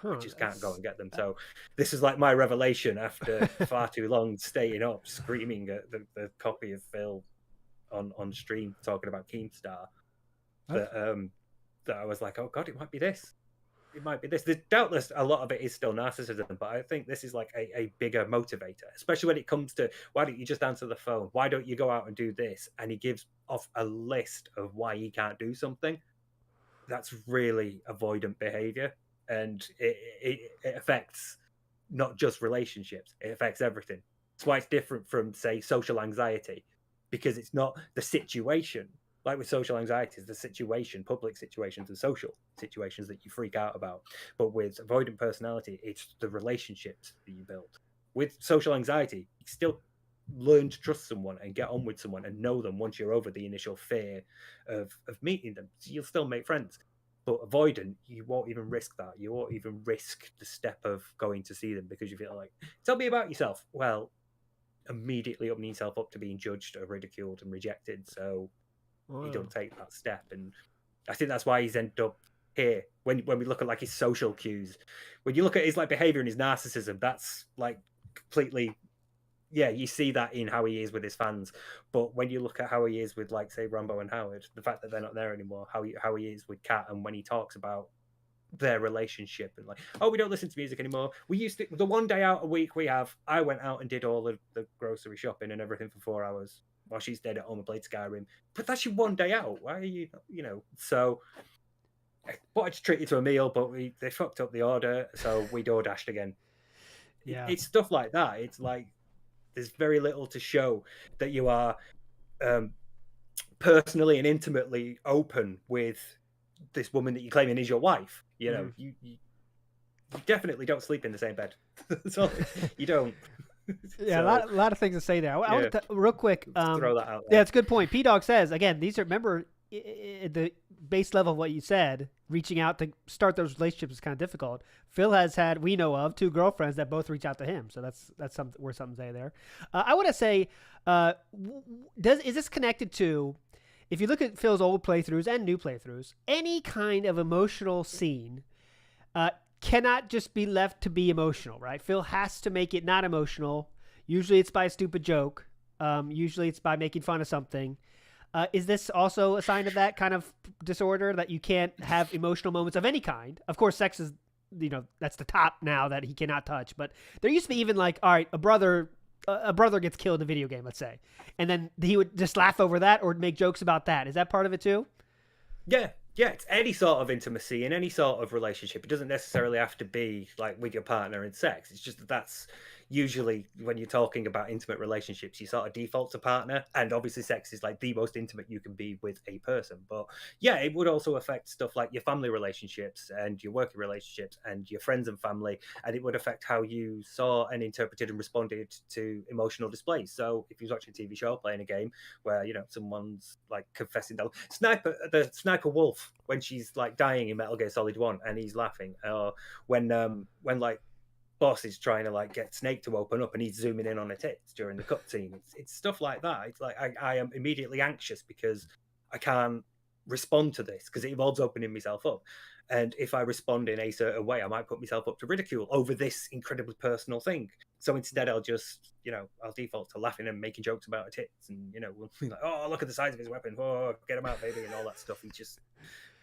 I just can't go and get them. So this is like my revelation after far too long staying up, screaming at the copy of Phil on stream talking about Keemstar. That I was like, oh God, it might be this. It might be this. There's doubtless a lot of it is still narcissism, but I think this is like a bigger motivator, especially when it comes to, why don't you just answer the phone? Why don't you go out and do this? And he gives off a list of why he can't do something. That's really avoidant behavior. And it affects not just relationships, it affects everything. That's why it's different from, say, social anxiety, because it's not the situation. Like with social anxiety, it's the situation, public situations and social situations that you freak out about. But with avoidant personality, it's the relationships that you build. With social anxiety, you still learn to trust someone and get on with someone and know them once you're over the initial fear of meeting them. So you'll still make friends. But avoidant, you won't even risk that. You won't even risk the step of going to see them because you feel like, tell me about yourself. Well, immediately opening yourself up to being judged or ridiculed and rejected. So you don't take that step. And I think that's why he's ended up here. When we look at like his social cues, when you look at his like behavior and his narcissism, that's like completely, yeah, you see that in how he is with his fans. But when you look at how he is with, like, say, Rambo and Howard, the fact that they're not there anymore, how he is with Kat, and when he talks about their relationship and like, oh, we don't listen to music anymore. We used to, the one day out a week we have, I went out and did all of the grocery shopping and everything for 4 hours while she stayed at home and played Skyrim. But that's your one day out. Why are you, so I wanted to treat you to a meal, but they fucked up the order, so we door dashed again. Yeah. It's stuff like that. It's like, there's very little to show that you are personally and intimately open with this woman that you're claiming is your wife. You know, you definitely don't sleep in the same bed. So you don't. Yeah, So, a lot of things to say there. I want to real quick. throw that out there. Yeah, it's a good point. P-Dog says, again, these are, remember, the base level of what you said, reaching out to start those relationships is kind of difficult. Phil has had, we know of, 2 girlfriends that both reach out to him. So that's something, worth something to say there. I want to say, is this connected to, if you look at Phil's old playthroughs and new playthroughs, any kind of emotional scene cannot just be left to be emotional, right? Phil has to make it not emotional. Usually it's by a stupid joke. Usually it's by making fun of something. Is this also a sign of that kind of disorder, that you can't have emotional moments of any kind? Of course, sex is, that's the top now that he cannot touch. But there used to be even like, all right, a brother gets killed in a video game, let's say. And then he would just laugh over that or make jokes about that. Is that part of it too? Yeah, it's any sort of intimacy in any sort of relationship. It doesn't necessarily have to be like with your partner in sex. It's just that's usually when you're talking about intimate relationships, you sort of default to partner, and obviously sex is like the most intimate you can be with a person. But yeah, it would also affect stuff like your family relationships and your working relationships and your friends and family, and it would affect how you saw and interpreted and responded to emotional displays. So if you're watching a TV show, playing a game where someone's like confessing that the sniper wolf when she's like dying in Metal Gear Solid 1 and he's laughing, or when like boss is trying to like get Snake to open up and he's zooming in on her tits during the cutscene. It's stuff like that. It's like I am immediately anxious because I can't respond to this because it involves opening myself up. And if I respond in a certain way, I might put myself up to ridicule over this incredibly personal thing. So instead, I'll just, I'll default to laughing and making jokes about her tits. And, we'll be like, oh, look at the size of his weapon. Oh, get him out, baby, and all that stuff. He just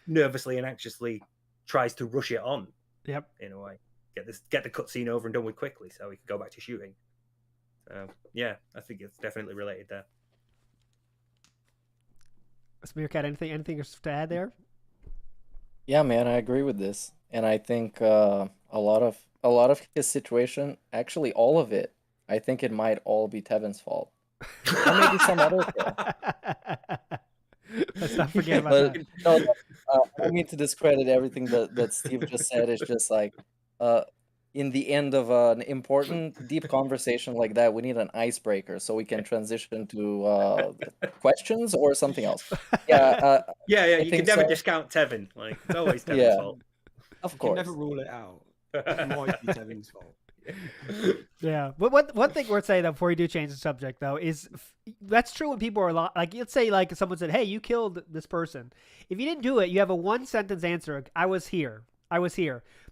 nervously and anxiously tries to rush it on. Yep. In a way. Get the cutscene over and done with quickly so we can go back to shooting. So, yeah, I think it's definitely related there. Smearcat, anything to add there? Yeah, man, I agree with this, and I think a lot of his situation, actually all of it, I think it might all be Tevin's fault. Or maybe some other thing. Let's not forget about that. No, I don't mean to discredit everything that Steve just said. It's just like, in the end of an important, deep conversation like that, we need an icebreaker so we can transition to questions or something else. Yeah. Yeah. You can never discount Tevin. Like, it's always Tevin's fault. Of course. You can never rule it out. It might be Tevin's fault. Yeah, but one thing worth saying though, before you do change the subject though, is that's true when people are like, let's say like someone said, hey, you killed this person. If you didn't do it, you have a 1-sentence answer. I was here.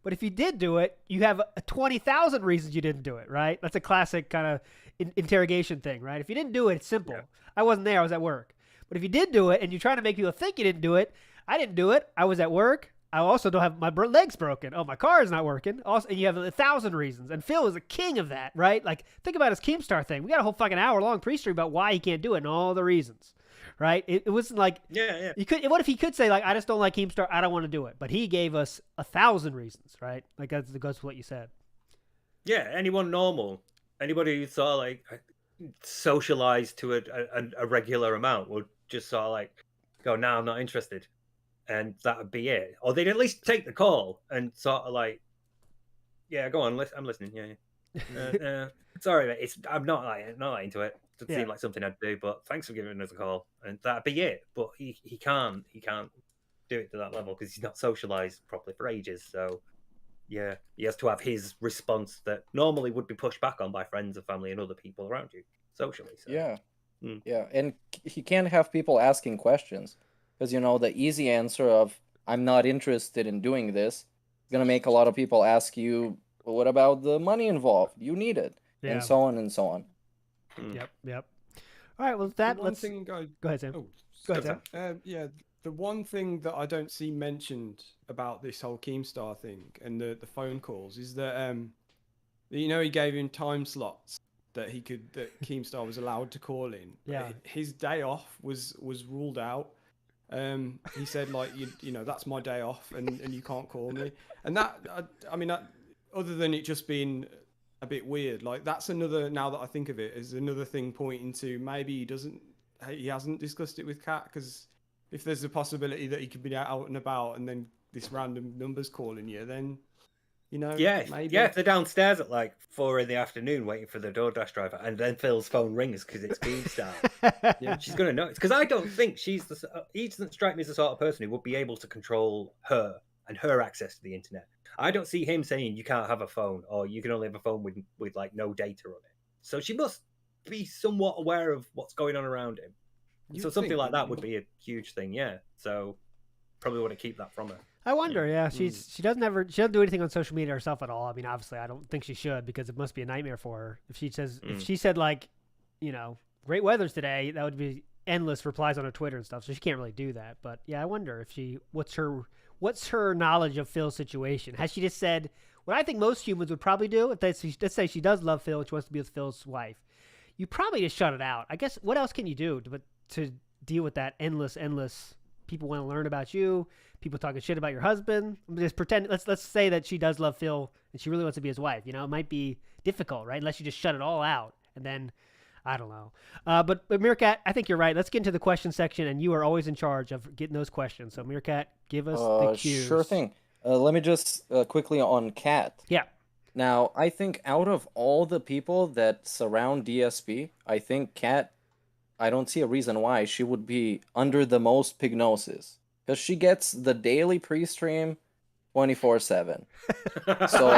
But if you did do it, you have 20,000 reasons you didn't do it, right? That's a classic kind of interrogation thing, right? If you didn't do it, it's simple. Yeah. I wasn't there. I was at work. But if you did do it and you're trying to make people think you didn't do it, I didn't do it. I was at work. I also don't have my legs broken. Oh, my car is not working. Also, and you have 1,000 reasons. And Phil is a king of that, right? Like, think about his Keemstar thing. We got a whole fucking hour-long pre-stream about why he can't do it and all the reasons, right? It wasn't like... Yeah. What if he could say, like, I just don't like Keemstar, I don't want to do it. But he gave us 1,000 reasons, right? Like, that goes with what you said. Yeah, anyone normal, anybody who sort of, like, socialized to a regular amount would just sort of, like, go, no, I'm not interested. And that would be it. Or they'd at least take the call and sort of like, yeah, go on, I'm listening. Yeah. Sorry, mate. I'm not into it. It doesn't seem like something I'd do, but thanks for giving us a call. And that'd be it. But he can't do it to that level because he's not socialized properly for ages. So yeah, he has to have his response that normally would be pushed back on by friends and family and other people around you socially. So. Yeah. Yeah. And he can't have people asking questions. Because, the easy answer of, I'm not interested in doing this, is going to make a lot of people ask you, well, what about the money involved? You need it. Yeah. And so on and so on. Yep. All right, well, that, Go ahead, Sam. Oh, go ahead, Sam. Yeah, the one thing that I don't see mentioned about this whole Keemstar thing and the phone calls is that, he gave him time slots that Keemstar was allowed to call in. Yeah. His day off was ruled out. He said, like, that's my day off and you can't call me. And that, other than it just being a bit weird, like, that's another, now that I think of it, is another thing pointing to maybe he hasn't discussed it with Kat, because if there's a possibility that he could be out and about and then this random number's calling you, then, you know, maybe. If they're downstairs at like 4 PM waiting for the DoorDash driver, and then Phil's phone rings because it's Keemstar, she's going to notice. Because I don't think he doesn't strike me as the sort of person who would be able to control her and her access to the internet. I don't see him saying you can't have a phone or you can only have a phone with like no data on it. So she must be somewhat aware of what's going on around him. So something like that would be a huge thing, yeah. So probably want to keep that from her. I wonder, she doesn't do anything on social media herself at all. I mean, obviously, I don't think she should because it must be a nightmare for her. If she said like, you know, great weather's today, that would be endless replies on her Twitter and stuff. So she can't really do that. But yeah, I wonder if what's her knowledge of Phil's situation? Has she just said what I think most humans would probably do? Let's say she does love Phil, and she wants to be with Phil's wife. You probably just shut it out. I guess what else can you do to deal with that endless people want to learn about you, people talking shit about your husband. Just pretend. Let's say that she does love Phil and she really wants to be his wife. You know, it might be difficult, right? Unless you just shut it all out, and then I don't know. But Meerkat, I think you're right. Let's get into the question section, and you are always in charge of getting those questions. So Meerkat, give us the cues. Sure thing. Let me just quickly on Kat. Yeah. Now, I think out of all the people that surround DSP, I think Kat, I don't see a reason why she would be under the most pignosis. Because she gets the daily pre-stream 24/7. So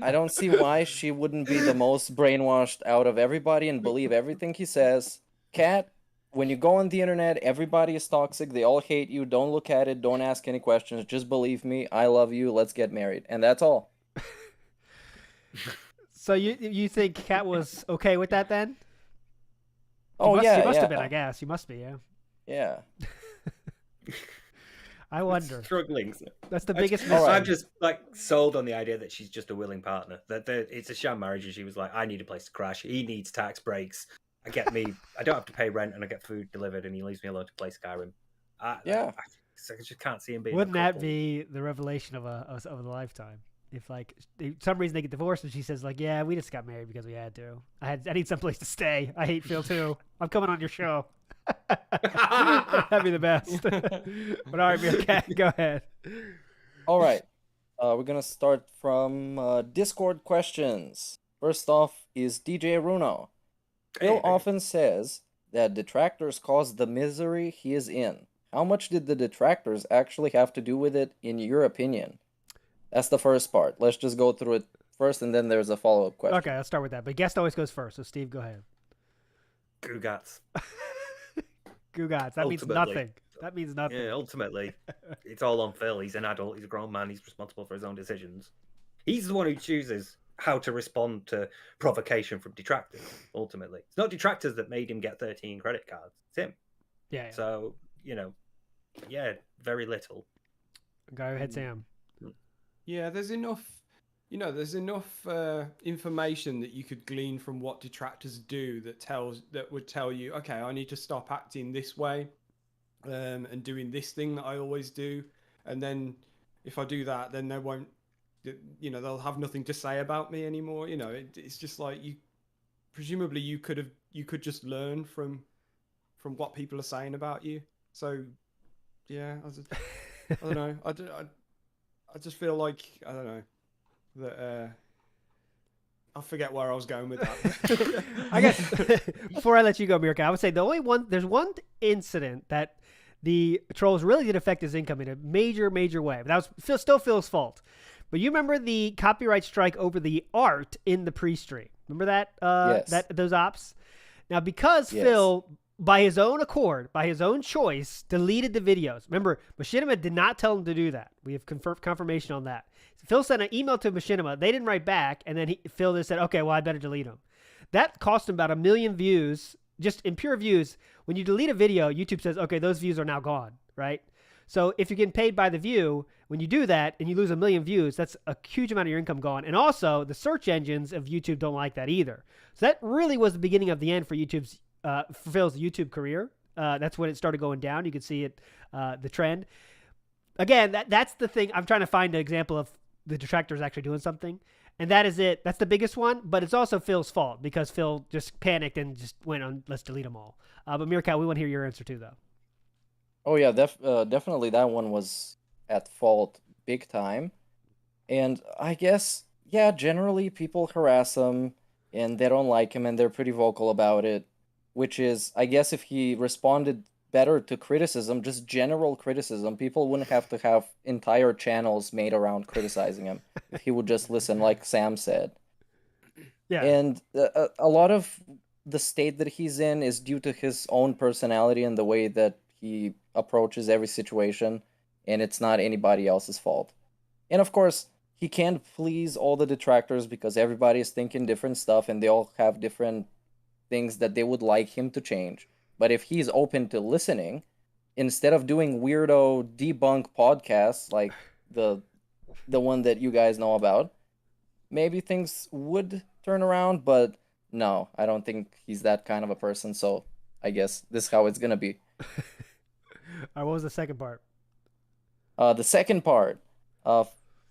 I don't see why she wouldn't be the most brainwashed out of everybody and believe everything he says. Kat, when you go on the internet, everybody is toxic. They all hate you. Don't look at it. Don't ask any questions. Just believe me. I love you. Let's get married. And that's all. So you think Kat was okay with that then? She must have been, I guess. She must be, yeah. Yeah. I wonder. Struggling. That's the biggest mystery. I'm just like sold on the idea that she's just a willing partner. That it's a sham marriage, and she was like, I need a place to crash. He needs tax breaks. I don't have to pay rent, and I get food delivered, and he leaves me alone to play Skyrim. I just can't see him being. Wouldn't that be the revelation of a lifetime? If like for some reason they get divorced and she says like, yeah, we just got married because we had to. I need someplace to stay. I hate Phil too. I'm coming on your show. That'd be the best. But all right, Meerkat, go ahead. All right. We're going to start from Discord questions. First off is DJ Runo. Phil often says that detractors caused the misery he is in. How much did the detractors actually have to do with it, in your opinion? That's the first part. Let's just go through it first, and then there's a follow-up question. Okay, I'll start with that. But guest always goes first, so Steve, go ahead. Gugats. Gugats. That means nothing. That means nothing. Yeah, ultimately, it's all on Phil. He's an adult. He's a grown man. He's responsible for his own decisions. He's the one who chooses how to respond to provocation from detractors, ultimately. It's not detractors that made him get 13 credit cards. It's him. Yeah. So, very little. Go ahead, Sam. Yeah, there's enough information that you could glean from what detractors do that would tell you, okay, I need to stop acting this way, and doing this thing that I always do, and then if I do that, then they won't, they'll have nothing to say about me anymore. It's just like presumably you could just learn from what people are saying about you. So yeah, I don't know. I just feel like, I don't know, that I forget where I was going with that. I guess before I let you go, Meerkat, I would say there's one incident that the trolls really did affect his income in a major, major way. But that was still Phil's fault. But you remember the copyright strike over the art in the pre-stream? Remember that? Yes. Those ops? Now, because Phil, by his own accord, by his own choice, deleted the videos. Remember, Machinima did not tell him to do that. We have confirmation on that. Phil sent an email to Machinima. They didn't write back, and then Phil just said, okay, well, I better delete them. That cost him about 1 million views, just in pure views. When you delete a video, YouTube says, okay, those views are now gone, right? So if you're getting paid by the view, when you do that and you lose 1 million views, that's a huge amount of your income gone. And also, the search engines of YouTube don't like that either. So that really was the beginning of the end for for Phil's YouTube career. That's when it started going down. You could see it, the trend. Again, that's the thing. I'm trying to find an example of the detractors actually doing something. And that is it. That's the biggest one, but it's also Phil's fault because Phil just panicked and just went on, let's delete them all. But Meerkat, we want to hear your answer too, though. Oh yeah, definitely that one was at fault big time. And I guess, yeah, generally people harass him and they don't like him and they're pretty vocal about it, which is, I guess if he responded better to criticism, just general criticism, people wouldn't have to have entire channels made around criticizing him if he would just listen, like Sam said. Yeah. And a lot of the state that he's in is due to his own personality and the way that he approaches every situation, and it's not anybody else's fault. And of course, he can't please all the detractors because everybody is thinking different stuff and they all have different things that they would like him to change. But if he's open to listening, instead of doing weirdo debunk podcasts like the one that you guys know about, maybe things would turn around. But no, I don't think he's that kind of a person. So I guess this is how it's gonna be. What was the second part? The second part,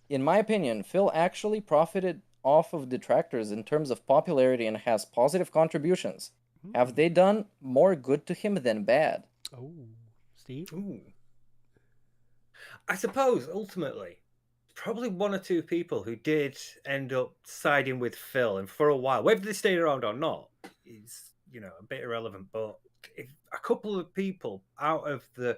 in my opinion, Phil actually profited off of detractors in terms of popularity and has positive contributions. Have they done more good to him than bad? Oh, Steve? Ooh. I suppose, ultimately, probably one or two people who did end up siding with Phil, and for a while, whether they stayed around or not, is, a bit irrelevant, but if a couple of people out of the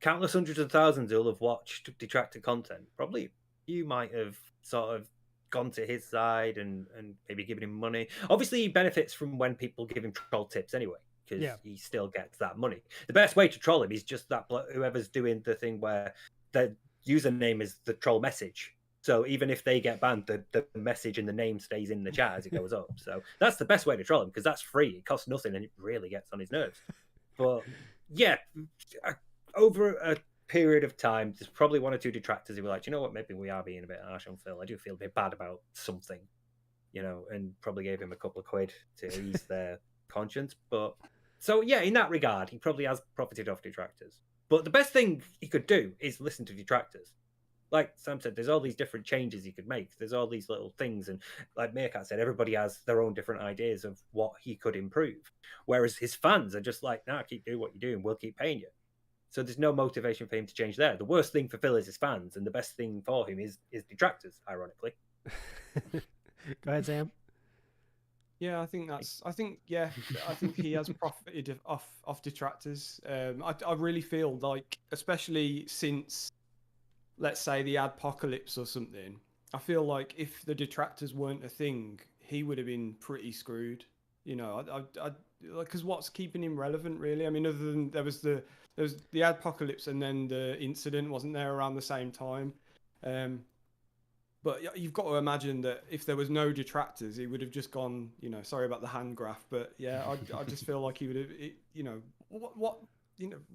countless hundreds of thousands who'll have watched detractor content, probably you might have sort of gone to his side and maybe given him money. Obviously, he benefits from when people give him troll tips anyway, because he still gets that money. The best way to troll him is just that whoever's doing the thing where the username is the troll message. So even if they get banned, the message and the name stays in the chat as it goes up. So that's the best way to troll him because that's free. It costs nothing and it really gets on his nerves. But yeah, over a period of time, there's probably one or two detractors who were like, you know what, maybe we are being a bit harsh on Phil. I do feel a bit bad about something, and probably gave him a couple of quid to ease their conscience. But so yeah, in that regard, he probably has profited off detractors. But the best thing he could do is listen to detractors. Like Sam said, there's all these different changes he could make. There's all these little things. And like Meerkat said, everybody has their own different ideas of what he could improve. Whereas his fans are just like, nah, keep doing what you're doing. We'll keep paying you. So there's no motivation for him to change there. The worst thing for Phil is his fans, and the best thing for him is detractors, ironically. Go ahead, Sam. Yeah, I think he has profited off detractors. I really feel like, especially since, let's say, the adpocalypse or something, I feel like if the detractors weren't a thing, he would have been pretty screwed. Because what's keeping him relevant, really? I mean, other than there was the adpocalypse and then the incident wasn't there around the same time. But you've got to imagine that if there was no detractors, he would have just gone, sorry about the hand graph, but yeah, I just feel like he would have,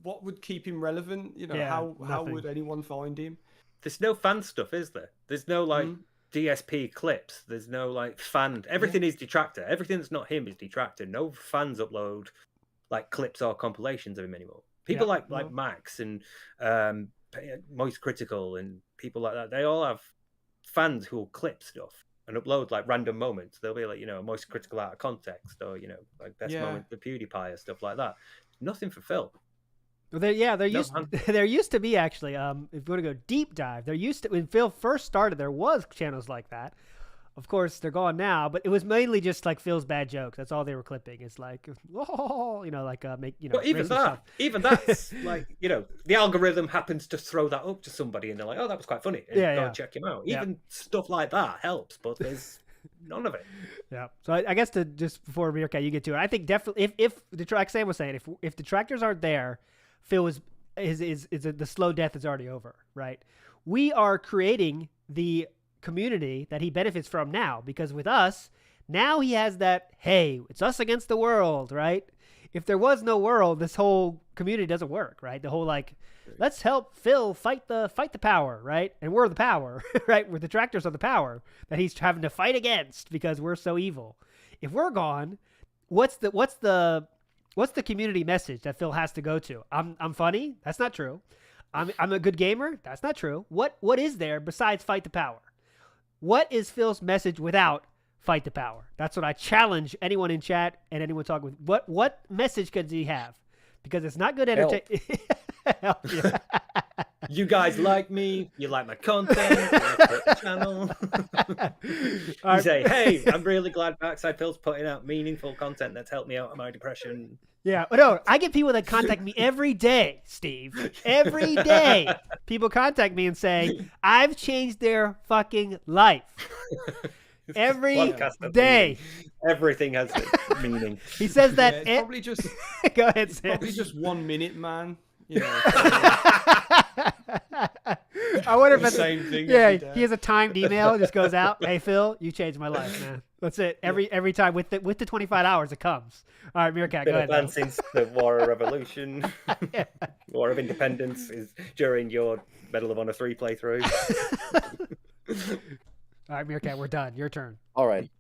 what would keep him relevant? How would anyone find him? There's no fan stuff, is there? There's no DSP clips. There's no fan. Everything is detractor. Everything that's not him is detractor. No fans upload clips or compilations of him anymore. People like Max and Moist Critical and people like that, they all have fans who will clip stuff and upload random moments. They'll be Moist Critical out of context or best moment for PewDiePie or stuff like that. Nothing for Phil. Well, there used to be actually. If you want to go deep dive, there used to, when Phil first started, there was channels like that. Of course, they're gone now, but it was mainly just Phil's bad jokes. That's all they were clipping. It's oh, But even that's the algorithm happens to throw that up to somebody, and they're like, oh, that was quite funny. And go and check him out. Even stuff like that helps, but there's none of it. Yeah. So I guess just before Meerkat, you get to it, I think definitely if like Sam was saying, if detractors aren't there, Phil the slow death is already over, right? We are creating the community that he benefits from now, because with us now he has that, hey, it's us against the world, right? If there was no world, this whole community doesn't work, right? The whole let's help Phil fight the power, right? And we're the power, right? We're the detractors of the power that he's having to fight against because we're so evil. If we're gone, what's the community message that Phil has to go to? I'm funny? That's not true. I'm a good gamer? That's not true. What is there besides fight the power? What is Phil's message without fight the power? That's what I challenge anyone in chat and anyone talking with. What message could he have? Because it's not good entertainment. Yeah. You guys like me. You like my content. You like the channel. You say, hey, I'm really glad Backside Phil's putting out meaningful content that's helped me out of my depression. Yeah, no, I get people that contact me every day, Steve. Every day, people contact me and say, I've changed their fucking life. Every day. Everything has meaning. He says that. It's probably just. Go ahead, Sam. Probably just 1 minute, man. You know. I wonder if the it's same thing. Yeah, he has a timed email. It just goes out. Hey, Phil, you changed my life, man. That's it. Every time with the 25 hours, it comes. All right, Meerkat, go ahead. Been since the War of Revolution, War of Independence is during your Medal of Honor 3 playthrough. All right, Meerkat, we're done. Your turn. All right,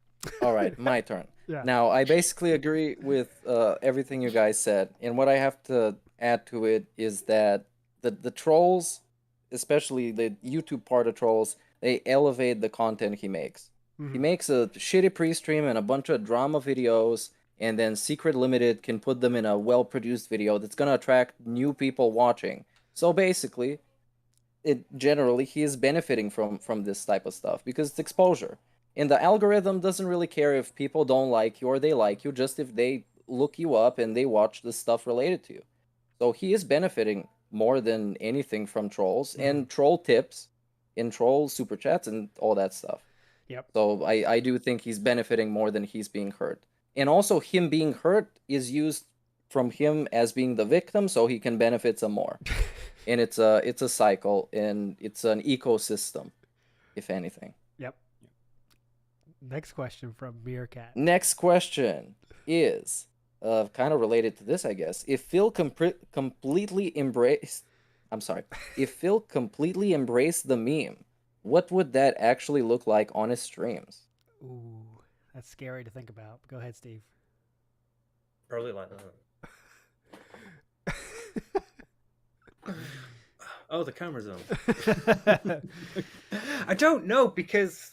my turn. Yeah. Now, I basically agree with everything you guys said, and what I have to add to it is that the trolls, especially the YouTube part of trolls, they elevate the content he makes. He makes a shitty pre-stream and a bunch of drama videos, and then Secret Limited can put them in a well-produced video that's going to attract new people watching. So basically, generally, he is benefiting from this type of stuff because it's exposure. And the algorithm doesn't really care if people don't like you or they like you, just if they look you up and they watch the stuff related to you. So he is benefiting more than anything from trolls and troll tips and troll super chats and all that stuff. Yep. So I do think he's benefiting more than he's being hurt. And also him being hurt is used from him as being the victim so he can benefit some more. And it's a cycle and it's an ecosystem, if anything. Yep. Next question from Meerkat. Next question is kind of related to this, I guess. If Phil completely embraced the meme, what would that actually look like on his streams? Ooh, that's scary to think about. Go ahead, Steve. Probably like that. Oh, the camera's on. I don't know, because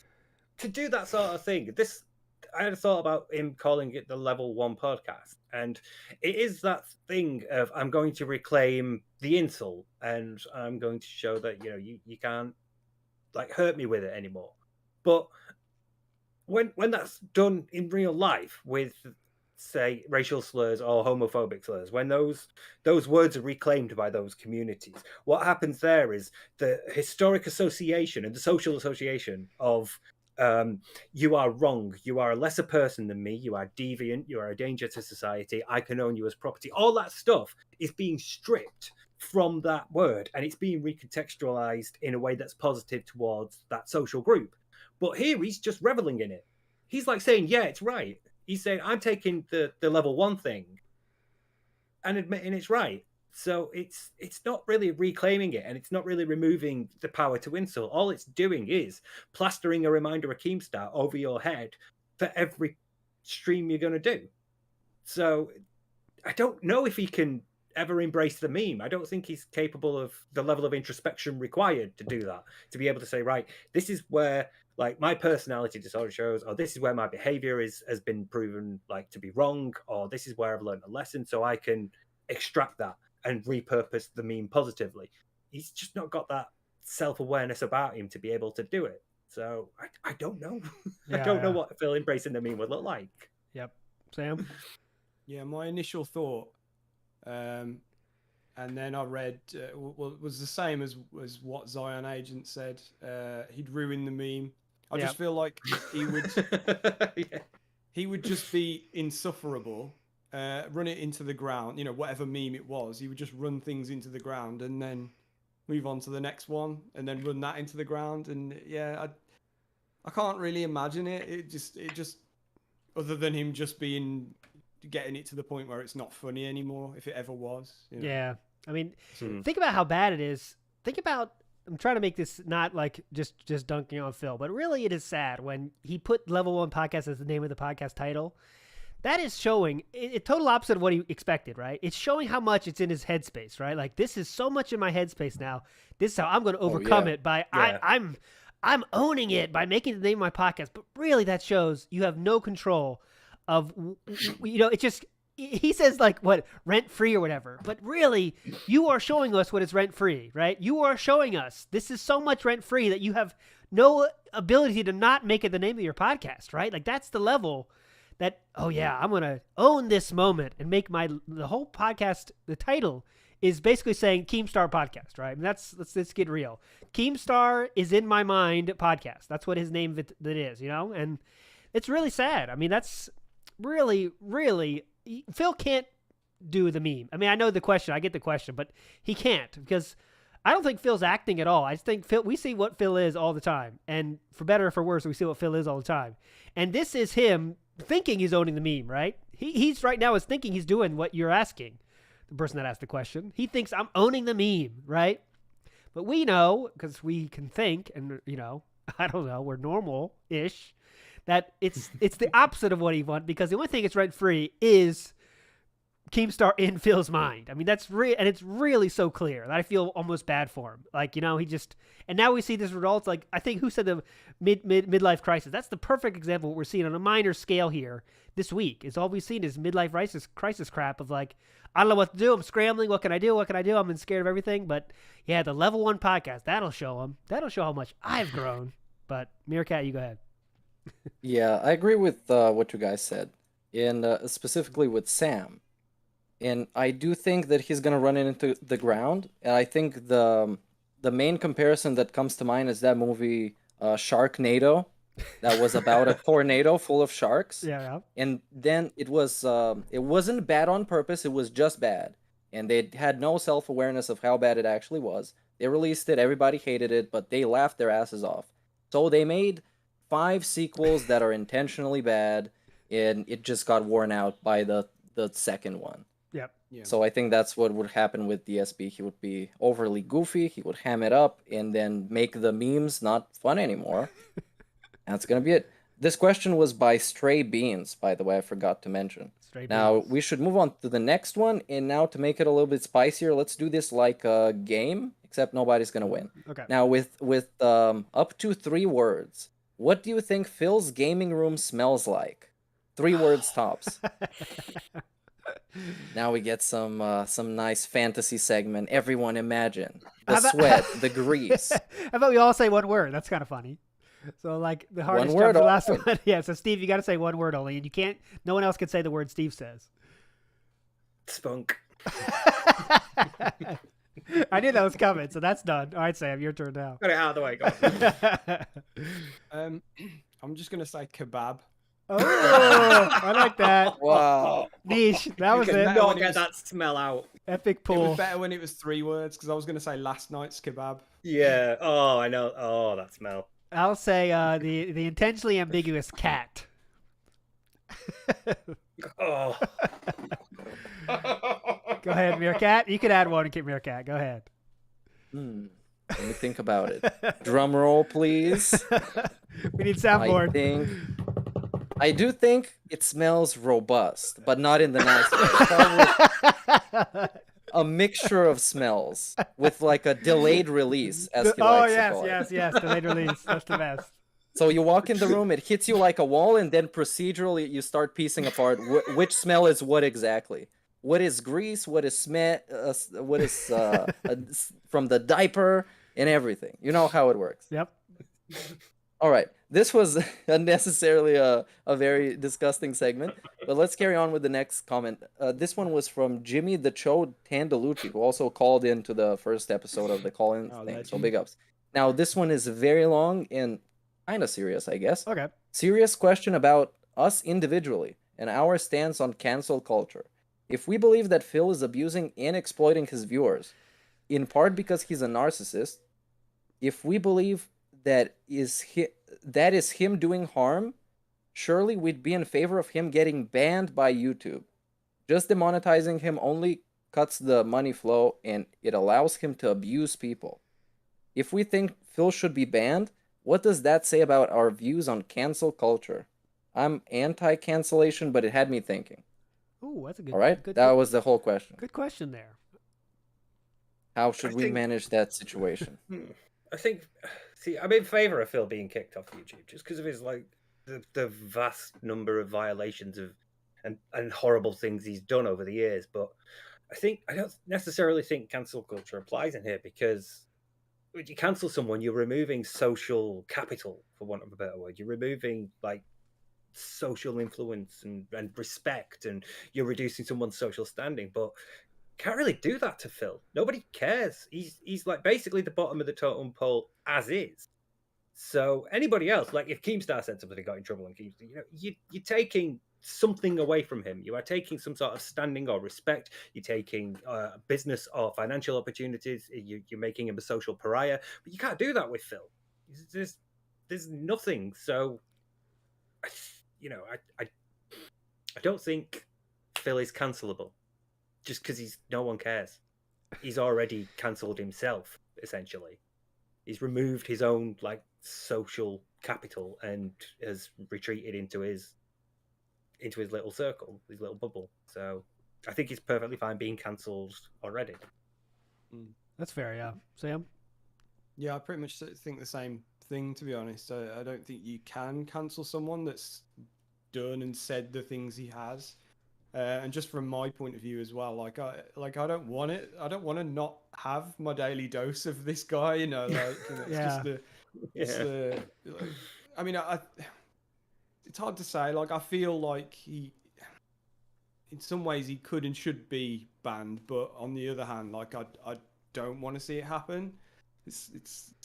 to do that sort of thing, I had thought about him calling it the Level 1 podcast. And it is that thing of, I'm going to reclaim the insult and I'm going to show that, you can't like hurt me with it anymore. But when that's done in real life with, say, racial slurs or homophobic slurs, when those words are reclaimed by those communities, what happens there is the historic association and the social association of you are wrong, you are a lesser person than me, you are deviant, you are a danger to society, I can own you as property. All that stuff is being stripped from that word and it's being recontextualized in a way that's positive towards that social group. But here he's just reveling in it. He's like saying, yeah, it's right. He's saying, I'm taking the Level 1 thing and admitting it's right. So it's not really reclaiming it, and it's not really removing the power to insult. All it's doing is plastering a reminder of Keemstar over your head for every stream you're going to do. So I don't know if he can ever embrace the meme. I don't think he's capable of the level of introspection required to do that, to be able to say, right, this is where like my personality disorder shows, or this is where my behavior has been proven like to be wrong, or this is where I've learned a lesson, so I can extract that and repurpose the meme positively. He's just not got that self-awareness about him to be able to do it. So I don't know. I don't know what Phil embracing the meme would look like. Yep. Sam? Yeah, my initial thought, and then I read, was the same as what Zion Agent said. He'd ruin the meme. I just feel like he would he would just be insufferable. Run it into the ground, whatever meme it was, he would just run things into the ground and then move on to the next one and then run that into the ground. And I can't really imagine it. It just other than him just getting it to the point where it's not funny anymore, if it ever was. Yeah. I mean, think about how bad it is. Think about, I'm trying to make this not like just dunking on Phil, but really it is sad when he put Level 1 Podcast as the name of the podcast title. That is showing a total opposite of what he expected, right? It's showing how much it's in his headspace, right? Like, this is so much in my headspace now. This is how I'm going to overcome it by I'm owning it by making the name of my podcast. But really, that shows you have no control of, it just, he says like what, rent free or whatever. But really, you are showing us what is rent free, right? You are showing us this is so much rent free that you have no ability to not make it the name of your podcast, right? Like that's the level that, oh yeah, I'm going to own this moment and make the whole podcast, the title is basically saying Keemstar Podcast, right? I mean, let's get real. Keemstar is in my mind podcast. That's what his name that is, and it's really sad. I mean, that's really, really, Phil can't do the meme. I mean, I know the question, I get the question, but he can't because I don't think Phil's acting at all. I just think we see what Phil is all the time. And for better or for worse, we see what Phil is all the time. And this is him thinking he's owning the meme, right? He's right now is thinking he's doing what you're asking. The person that asked the question, he thinks I'm owning the meme, right? But we know, because we can think, and I don't know, we're normal-ish, that it's the opposite of what he wants, because the only thing that's rent-free is Keemstar in Phil's mind. I mean, that's and it's really so clear that I feel almost bad for him. Like, he just, and now we see this results. Like, I think who said the midlife crisis? That's the perfect example of what we're seeing on a minor scale here this week. Is all we've seen is midlife crisis crap of like, I don't know what to do. I'm scrambling. What can I do? What can I do? I'm scared of everything. But yeah, the level 1 podcast, that'll show him. That'll show how much I've grown. But Meerkat, you go ahead. Yeah, I agree with what you guys said, and specifically with Sam. And I do think that he's gonna run into the ground. And I think the main comparison that comes to mind is that movie Sharknado, that was about a tornado full of sharks. Yeah. And then it wasn't bad on purpose. It was just bad, and they had no self-awareness of how bad it actually was. They released it. Everybody hated it, but they laughed their asses off. So they made 5 sequels that are intentionally bad, and it just got worn out by the second one. Yep. Yeah. So I think that's what would happen with DSB. He would be overly goofy, he would ham it up, and then make the memes not fun anymore. That's going to be it. This question was by Stray Beans, by the way, I forgot to mention. Now, we should move on to the next one, and now to make it a little bit spicier, let's do this like a game, except nobody's going to win. Okay. Now, with up to 3 words, what do you think Phil's gaming room smells like? 3 words tops. Now we get some nice fantasy segment. Everyone imagine the sweat, the grease. How about we all say one word? That's kind of funny. So like the hardest one word, the last one. Yeah. So Steve, you got to say one word only, and you can't. No one else can say the word Steve says. Spunk. I knew that was coming, so that's done. All right, Sam, your turn now. Got it out of the way, go. I'm just gonna say kebab. Oh, I like that. Wow. Niche. That was it. Not get that smell out. Epic pull. It was better when it was 3 words, because I was gonna say last night's kebab. Yeah. Oh, I know. Oh, that smell. I'll say the intentionally ambiguous cat. Oh. Go ahead, Meerkat. You could add one, Meerkat. Go ahead. Let me think about it. Drum roll, please. We need soundboard. I do think it smells robust, but not in the nice way. Probably a mixture of smells with like a delayed release, as he likes to call it. Yes, delayed release. That's the best. So you walk in the room, it hits you like a wall, and then procedurally you start piecing apart which smell is what exactly. What is grease? What is what is from the diaper and everything? You know how it works. Yep. All right. This was unnecessarily a very disgusting segment, but let's carry on with the next comment. This one was from Jimmy the Cho Tandalucci, who also called into the first episode of the call-in thing, so big ups. Now, this one is very long and kind of serious, I guess. Okay. Serious question about us individually and our stance on cancel culture. If we believe that Phil is abusing and exploiting his viewers, in part because he's a narcissist, if we believe that is him doing harm, surely we'd be in favor of him getting banned by YouTube. Just demonetizing him only cuts the money flow, and it allows him to abuse people. If we think Phil should be banned, what does that say about our views on cancel culture? I'm anti-cancellation, but it had me thinking. Ooh, that's a good. All right, good, that was the whole question. Good question there. How should we manage that situation? I think See, I'm in favor of Phil being kicked off YouTube just because of his like the vast number of violations of and horrible things he's done over the years. But I don't necessarily think cancel culture applies in here, because when you cancel someone, you're removing social capital, for want of a better word. You're removing like social influence and respect, and you're reducing someone's social standing. But can't really do that to Phil. Nobody cares. He's like basically the bottom of the totem pole as is. So anybody else, like if Keemstar said something, got in trouble, and Keemstar, you're taking something away from him. You are taking some sort of standing or respect. You're taking business or financial opportunities. You're making him a social pariah. But you can't do that with Phil. There's nothing. So, I don't think Phil is cancelable just because no one cares. He's already cancelled himself, essentially. He's removed his own like social capital and has retreated into his little circle, his little bubble. So I think it's perfectly fine being cancelled already. That's fair, yeah. Sam? Yeah, I pretty much think the same thing, to be honest. I don't think you can cancel someone that's done and said the things he has. And just from my point of view as well, I don't want it. I don't want to not have my daily dose of this guy. It's I mean, it's hard to say. Like, I feel like he, in some ways, he could and should be banned, but on the other hand, like I don't want to see it happen. It's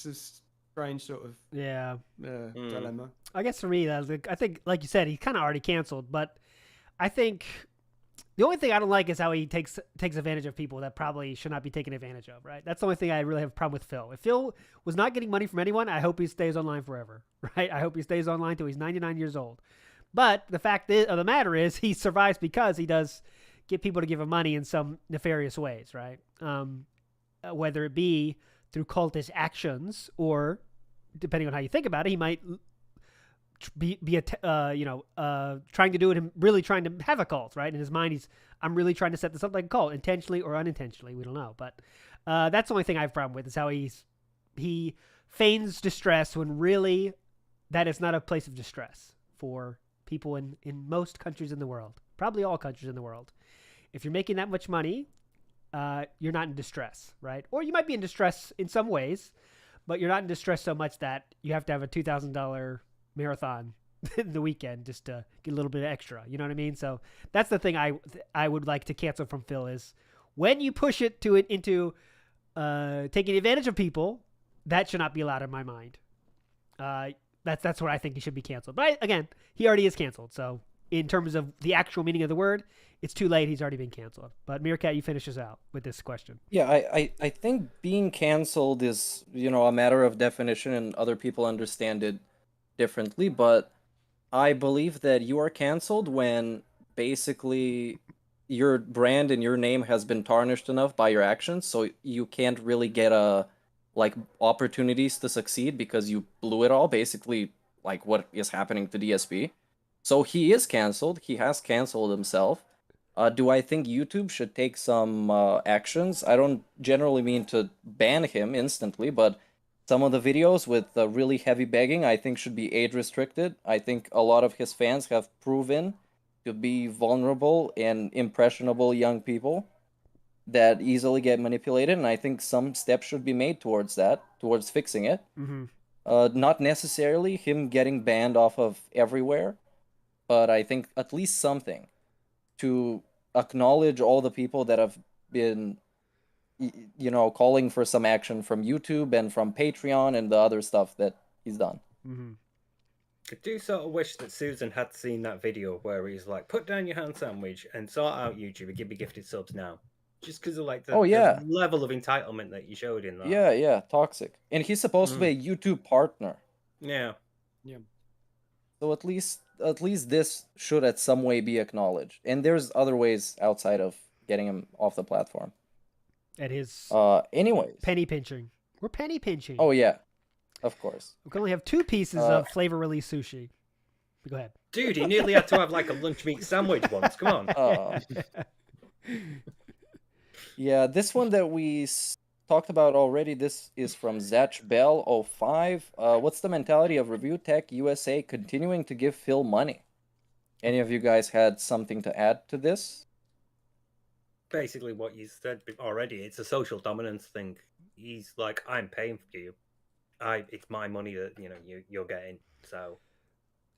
a strange sort of dilemma. I guess for me, I think, like you said, he's kind of already canceled, but I think the only thing I don't like is how he takes advantage of people that probably should not be taken advantage of, right? That's the only thing I really have a problem with Phil. If Phil was not getting money from anyone, I hope he stays online forever, right? I hope he stays online till he's 99 years old. But the fact of the matter is he survives because he does get people to give him money in some nefarious ways, right? Whether it be through cultish actions or, depending on how you think about it, he might be trying to do it and really trying to have a cult, right? In his mind, I'm really trying to set this up like a cult, intentionally or unintentionally, we don't know. But that's the only thing I have a problem with, is how he feigns distress when really that is not a place of distress for people in most countries in the world, probably all countries in the world. If you're making that much money, you're not in distress, right? Or you might be in distress in some ways, but you're not in distress so much that you have to have a $2,000 marathon the weekend just to get a little bit extra. You know what I mean? So that's the thing I would like to cancel from Phil, is when you push it into taking advantage of people, that should not be allowed in my mind. That's what I think he should be canceled. But again, he already is canceled. So in terms of the actual meaning of the word, it's too late. He's already been canceled. But Meerkat, you finish us out with this question. Yeah, I think being canceled is, a matter of definition, and other people understand it differently, but I believe that you are canceled when basically your brand and your name has been tarnished enough by your actions, so you can't really get opportunities to succeed because you blew it all, basically like what is happening to DSP. So he is canceled. He has canceled himself. Do I think YouTube should take some actions? I don't generally mean to ban him instantly, but some of the videos with really heavy begging, I think, should be age restricted. I think a lot of his fans have proven to be vulnerable and impressionable young people that easily get manipulated, and I think some steps should be made towards that, towards fixing it. Mm-hmm. Not necessarily him getting banned off of everywhere, but I think at least something to acknowledge all the people that have been calling for some action from YouTube and from Patreon and the other stuff that he's done. Mm-hmm. I do sort of wish that Susan had seen that video where he's like, put down your hand sandwich and sort out YouTube and give me gifted subs now. Just because of the level of entitlement that you showed in that. Yeah, toxic. And he's supposed to be a YouTube partner. Yeah. So at least this should at some way be acknowledged. And there's other ways outside of getting him off the platform. At his anyways. Penny pinching. We're penny pinching. Oh yeah. Of course. We can only have 2 pieces of flavor release sushi. Go ahead. Dude, he nearly had to have like a lunch meat sandwich once. Come on. Yeah, this one that we talked about already. This is from Zach Bell 05. What's the mentality of Review Tech USA continuing to give Phil money? Any of you guys had something to add to this? Basically, what you said already. It's a social dominance thing. He's like, I'm paying for you. It's my money that you're getting. So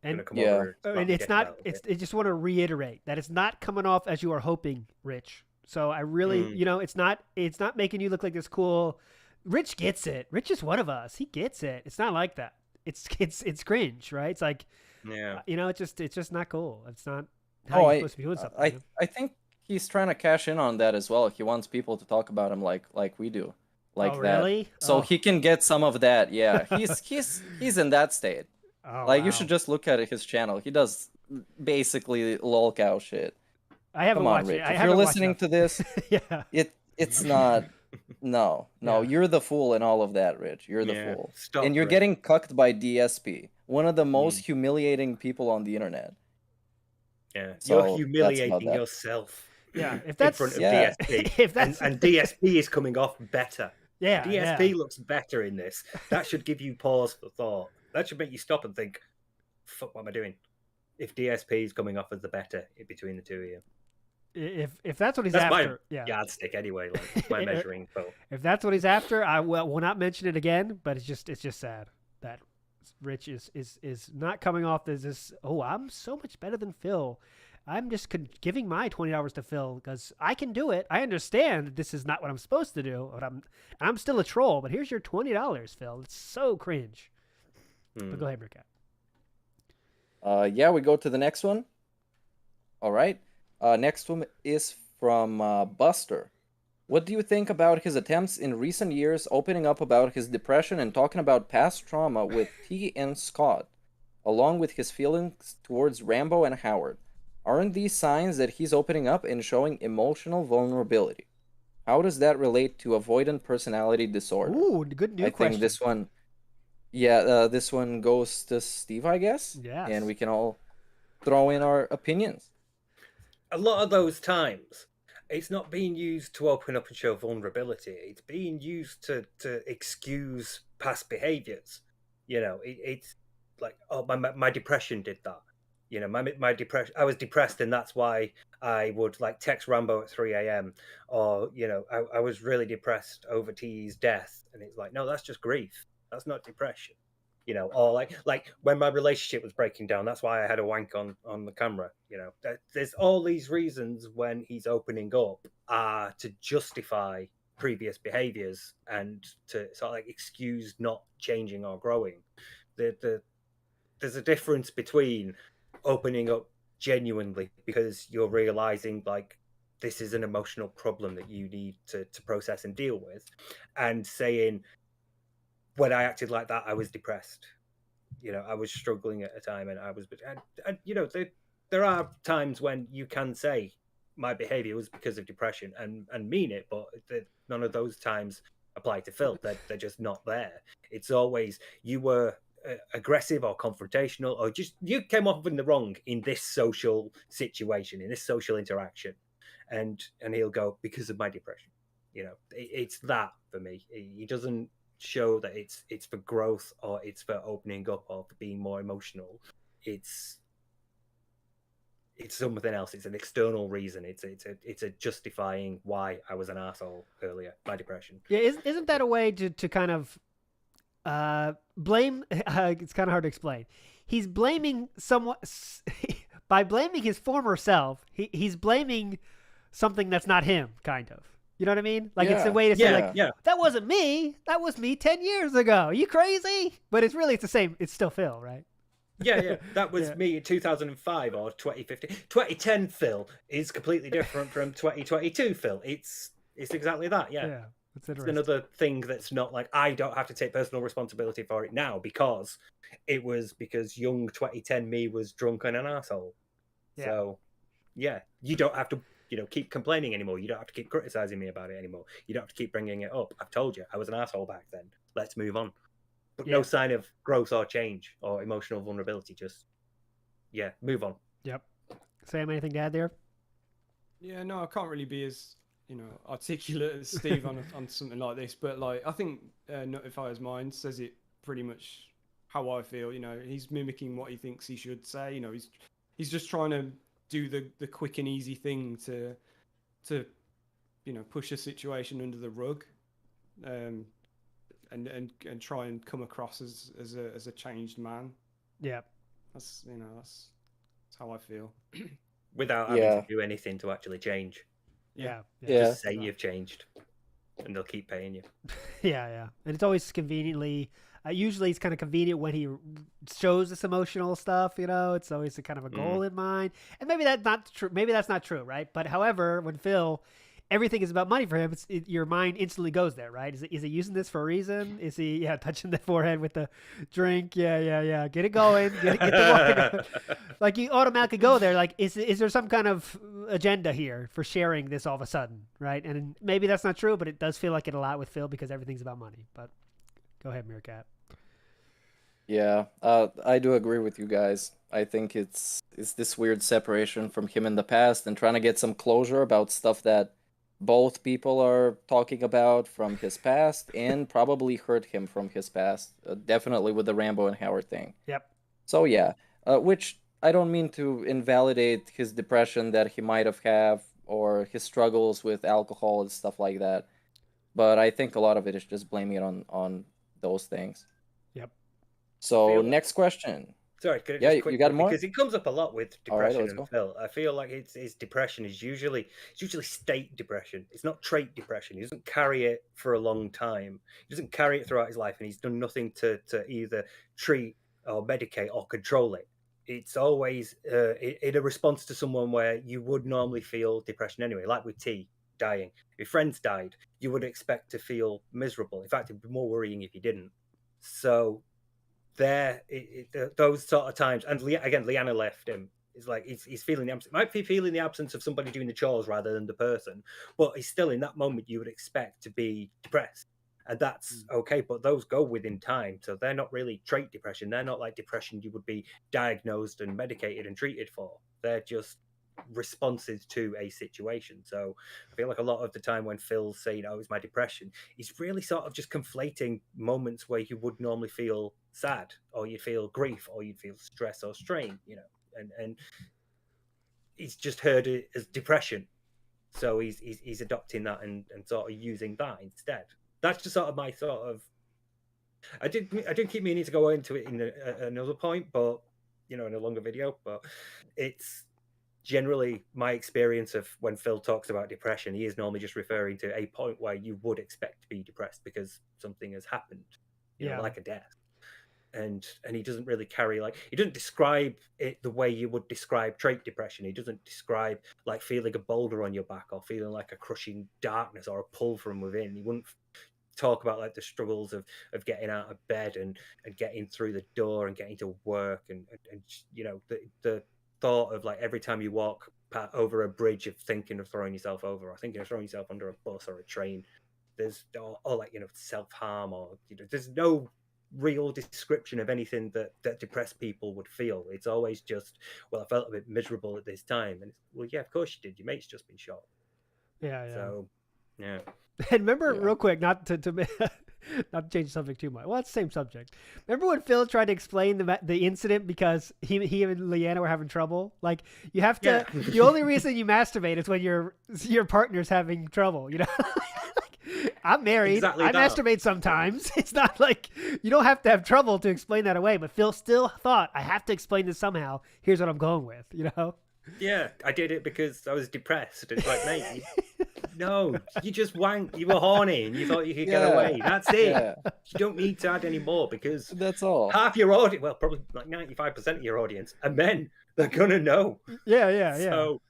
And come over and it's not. I just want to reiterate that it's not coming off as you are hoping, Rich. So I really, it's not making you look like this cool. Rich gets it. Rich is one of us. He gets it. It's not like that. It's cringe, right? It's like, it's just not cool. It's not how you're supposed to be doing something. I think he's trying to cash in on that as well. He wants people to talk about him like we do, like that. Really? So he can get some of that. Yeah, he's in that state. Oh, like you should just look at his channel. He does basically lol cow shit. I haven't watched it. If you're listening to this, yeah, it's not. No, you're the fool in all of that, Rich. You're the fool, and you're getting cucked by DSP, one of the most humiliating people on the internet. Yeah, so you're humiliating yourself. Yeah, if that's in front of DSP, and DSP is coming off better. Yeah, DSP looks better in this. That should give you pause for thought. That should make you stop and think, "Fuck, what am I doing?" If DSP is coming off as the better between the two of you. If that's what he's that's after, my yardstick anyway. Like my measuring pole. If that's what he's after, I will not mention it again. But it's just sad that Rich is not coming off as this. Oh, I'm so much better than Phil. I'm just giving my $20 to Phil because I can do it. I understand that this is not what I'm supposed to do, but I'm still a troll. But here's your $20, Phil. It's so cringe. But go ahead, Rick. We go to the next one. All right. Next one is from Buster. What do you think about his attempts in recent years opening up about his depression and talking about past trauma with T and Scott, along with his feelings towards Rambo and Howard? Aren't these signs that he's opening up and showing emotional vulnerability? How does that relate to avoidant personality disorder? Ooh, good new question. I think this one, this one goes to Steve, I guess. Yes. And we can all throw in our opinions. A lot of those times, it's not being used to open up and show vulnerability. It's being used to excuse past behaviors. It's like, oh, my depression did that. My depression. I was depressed, and that's why I would like text Rambo at 3 a.m. Or I was really depressed over T's death, and it's like, no, that's just grief. That's not depression. Or like when my relationship was breaking down, that's why I had a wank on the camera. There's all these reasons when he's opening up to justify previous behaviors and to sort of like excuse not changing or growing. There's a difference between opening up genuinely because you're realizing like this is an emotional problem that you need to process and deal with, and saying, when I acted like that, I was depressed. I was struggling at a time, and I was. And there are times when you can say my behavior was because of depression and mean it, but none of those times apply to Phil. They're just not there. It's always you were aggressive or confrontational, or just you came off in the wrong in this social situation, in this social interaction, and he'll go because of my depression. It's that for me. He doesn't show that it's for growth or it's for opening up or for being more emotional. It's something else. It's an external reason. It's a justifying why I was an asshole earlier. My depression. Yeah, isn't that a way to kind of blame? It's kind of hard to explain. He's blaming someone by blaming his former self. He's blaming something that's not him, kind of. You know what I mean? Like it's a way to say that wasn't me. That was me 10 years ago. Are you crazy? But it's the same. It's still Phil, right? Yeah. That was me in 2005 or 2015. 2010 Phil is completely different from 2022 Phil. It's exactly that. Yeah. It's another thing that's not like I don't have to take personal responsibility for it now because it was because young 2010 me was drunk and an asshole. Yeah. So, you don't have to keep complaining anymore. You don't have to keep criticizing me about it anymore. You don't have to keep bringing it up. I've told you I was an asshole back then. Let's move on. But no sign of growth or change or emotional vulnerability. Just move on. Yep. Sam, anything to add there? Yeah, no, I can't really be as articulate as Steve on something like this, but like I think Notifier's mind says it pretty much how I feel. He's mimicking what he thinks he should say. He's just trying to do the quick and easy thing to push a situation under the rug, and try and come across as a changed man. Yeah, that's how I feel. Without having to do anything to actually change. Yeah. Just say you've changed, and they'll keep paying you. Yeah. And it's always conveniently. Usually, it's kind of convenient when he shows this emotional stuff. It's always a kind of a goal in mind. And maybe that's not true. Maybe that's not true, right? But however, when Phil, everything is about money for him. Your mind instantly goes there, right? Is he using this for a reason? Is he touching the forehead with the drink? Yeah. Get it going. Get the water. Like you automatically go there. Like is there some kind of agenda here for sharing this all of a sudden, right? And maybe that's not true, but it does feel like it a lot with Phil because everything's about money. But go ahead, Meerkat. Yeah, I do agree with you guys. I think it's this weird separation from him in the past and trying to get some closure about stuff that both people are talking about from his past and probably hurt him from his past. Definitely with the Rambo and Howard thing. Yep. So yeah, which I don't mean to invalidate his depression that he might have had or his struggles with alcohol and stuff like that. But I think a lot of it is just blaming it on those things. Yep. So next question. Sorry, you got more? Because it comes up a lot with depression right, and Phil. I feel like it's depression is usually state depression. It's not trait depression. He doesn't carry it for a long time. He doesn't carry it throughout his life, and he's done nothing to either treat or medicate or control it. It's always in a response to someone where you would normally feel depression anyway, like with T dying. If your friends died, you would expect to feel miserable. In fact, it'd be more worrying if you didn't. So those sort of times, and again, Leanna left him. It's like he's feeling the absence. Might be feeling the absence of somebody doing the chores rather than the person, but he's still in that moment. You would expect to be depressed, and that's okay. But those go within time, so they're not really trait depression. They're not like depression you would be diagnosed and medicated and treated for. They're just responses to a situation. So I feel like a lot of the time when Phil's saying, "Oh, it's my depression," he's really sort of just conflating moments where you would normally feel sad, or you'd feel grief, or you'd feel stress or strain, and he's just heard it as depression. So he's adopting that and sort of using that instead. That's just sort of my sort of. I did keep meaning to go into it in another point, but in a longer video. But it's generally my experience of when Phil talks about depression, he is normally just referring to a point where you would expect to be depressed because something has happened, like a death. And he doesn't really he doesn't describe it the way you would describe trait depression. He doesn't describe like feeling a boulder on your back or feeling like a crushing darkness or a pull from within. He wouldn't talk about like the struggles of getting out of bed and getting through the door and getting to work and the thought of like every time you walk over a bridge of thinking of throwing yourself over or thinking of throwing yourself under a bus or a train. There's or like self-harm or there's no real description of anything that depressed people would feel. It's always just, well, I felt a bit miserable at this time, and it's, well, yeah, of course you did. Your mate's just been shot. Yeah. So yeah. And remember, real quick, not to not change the subject too much. Well, it's the same subject. Remember when Phil tried to explain the incident because he and Leanna were having trouble? Like, you have to. Yeah. The only reason you masturbate is when your partner's having trouble. I'm married. Exactly I masturbate sometimes. It's not like you don't have to have trouble to explain that away. But Phil still thought, I have to explain this somehow. Here's what I'm going with. Yeah, I did it because I was depressed. It's like, mate, no, you just wanked. You were horny and you thought you could get away. That's it. Yeah. You don't need to add any more because that's all. Half your audience, well, probably like 95% of your audience are men. They're gonna know. Yeah. So,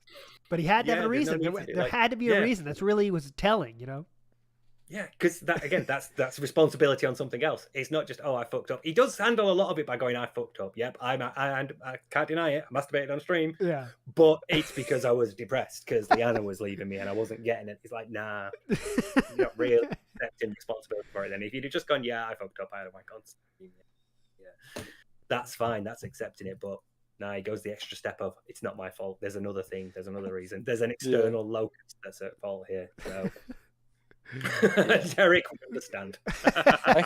but he had to have a reason. There had to be a reason. That's really was telling, Yeah, because that's responsibility on something else. It's not just, oh, I fucked up. He does handle a lot of it by going, I fucked up. Yep, I can't deny it. I masturbated on stream. Yeah. But it's because I was depressed because Leanna was leaving me and I wasn't getting it. It's like, nah, you're not really accepting responsibility for it. Then if you'd have just gone, yeah, I fucked up. I had my constant. Yeah, that's fine. That's accepting it. But Nah, he goes the extra step of, it's not my fault. There's another thing. There's another reason. There's an external locus that's at fault here. So Derek would understand. I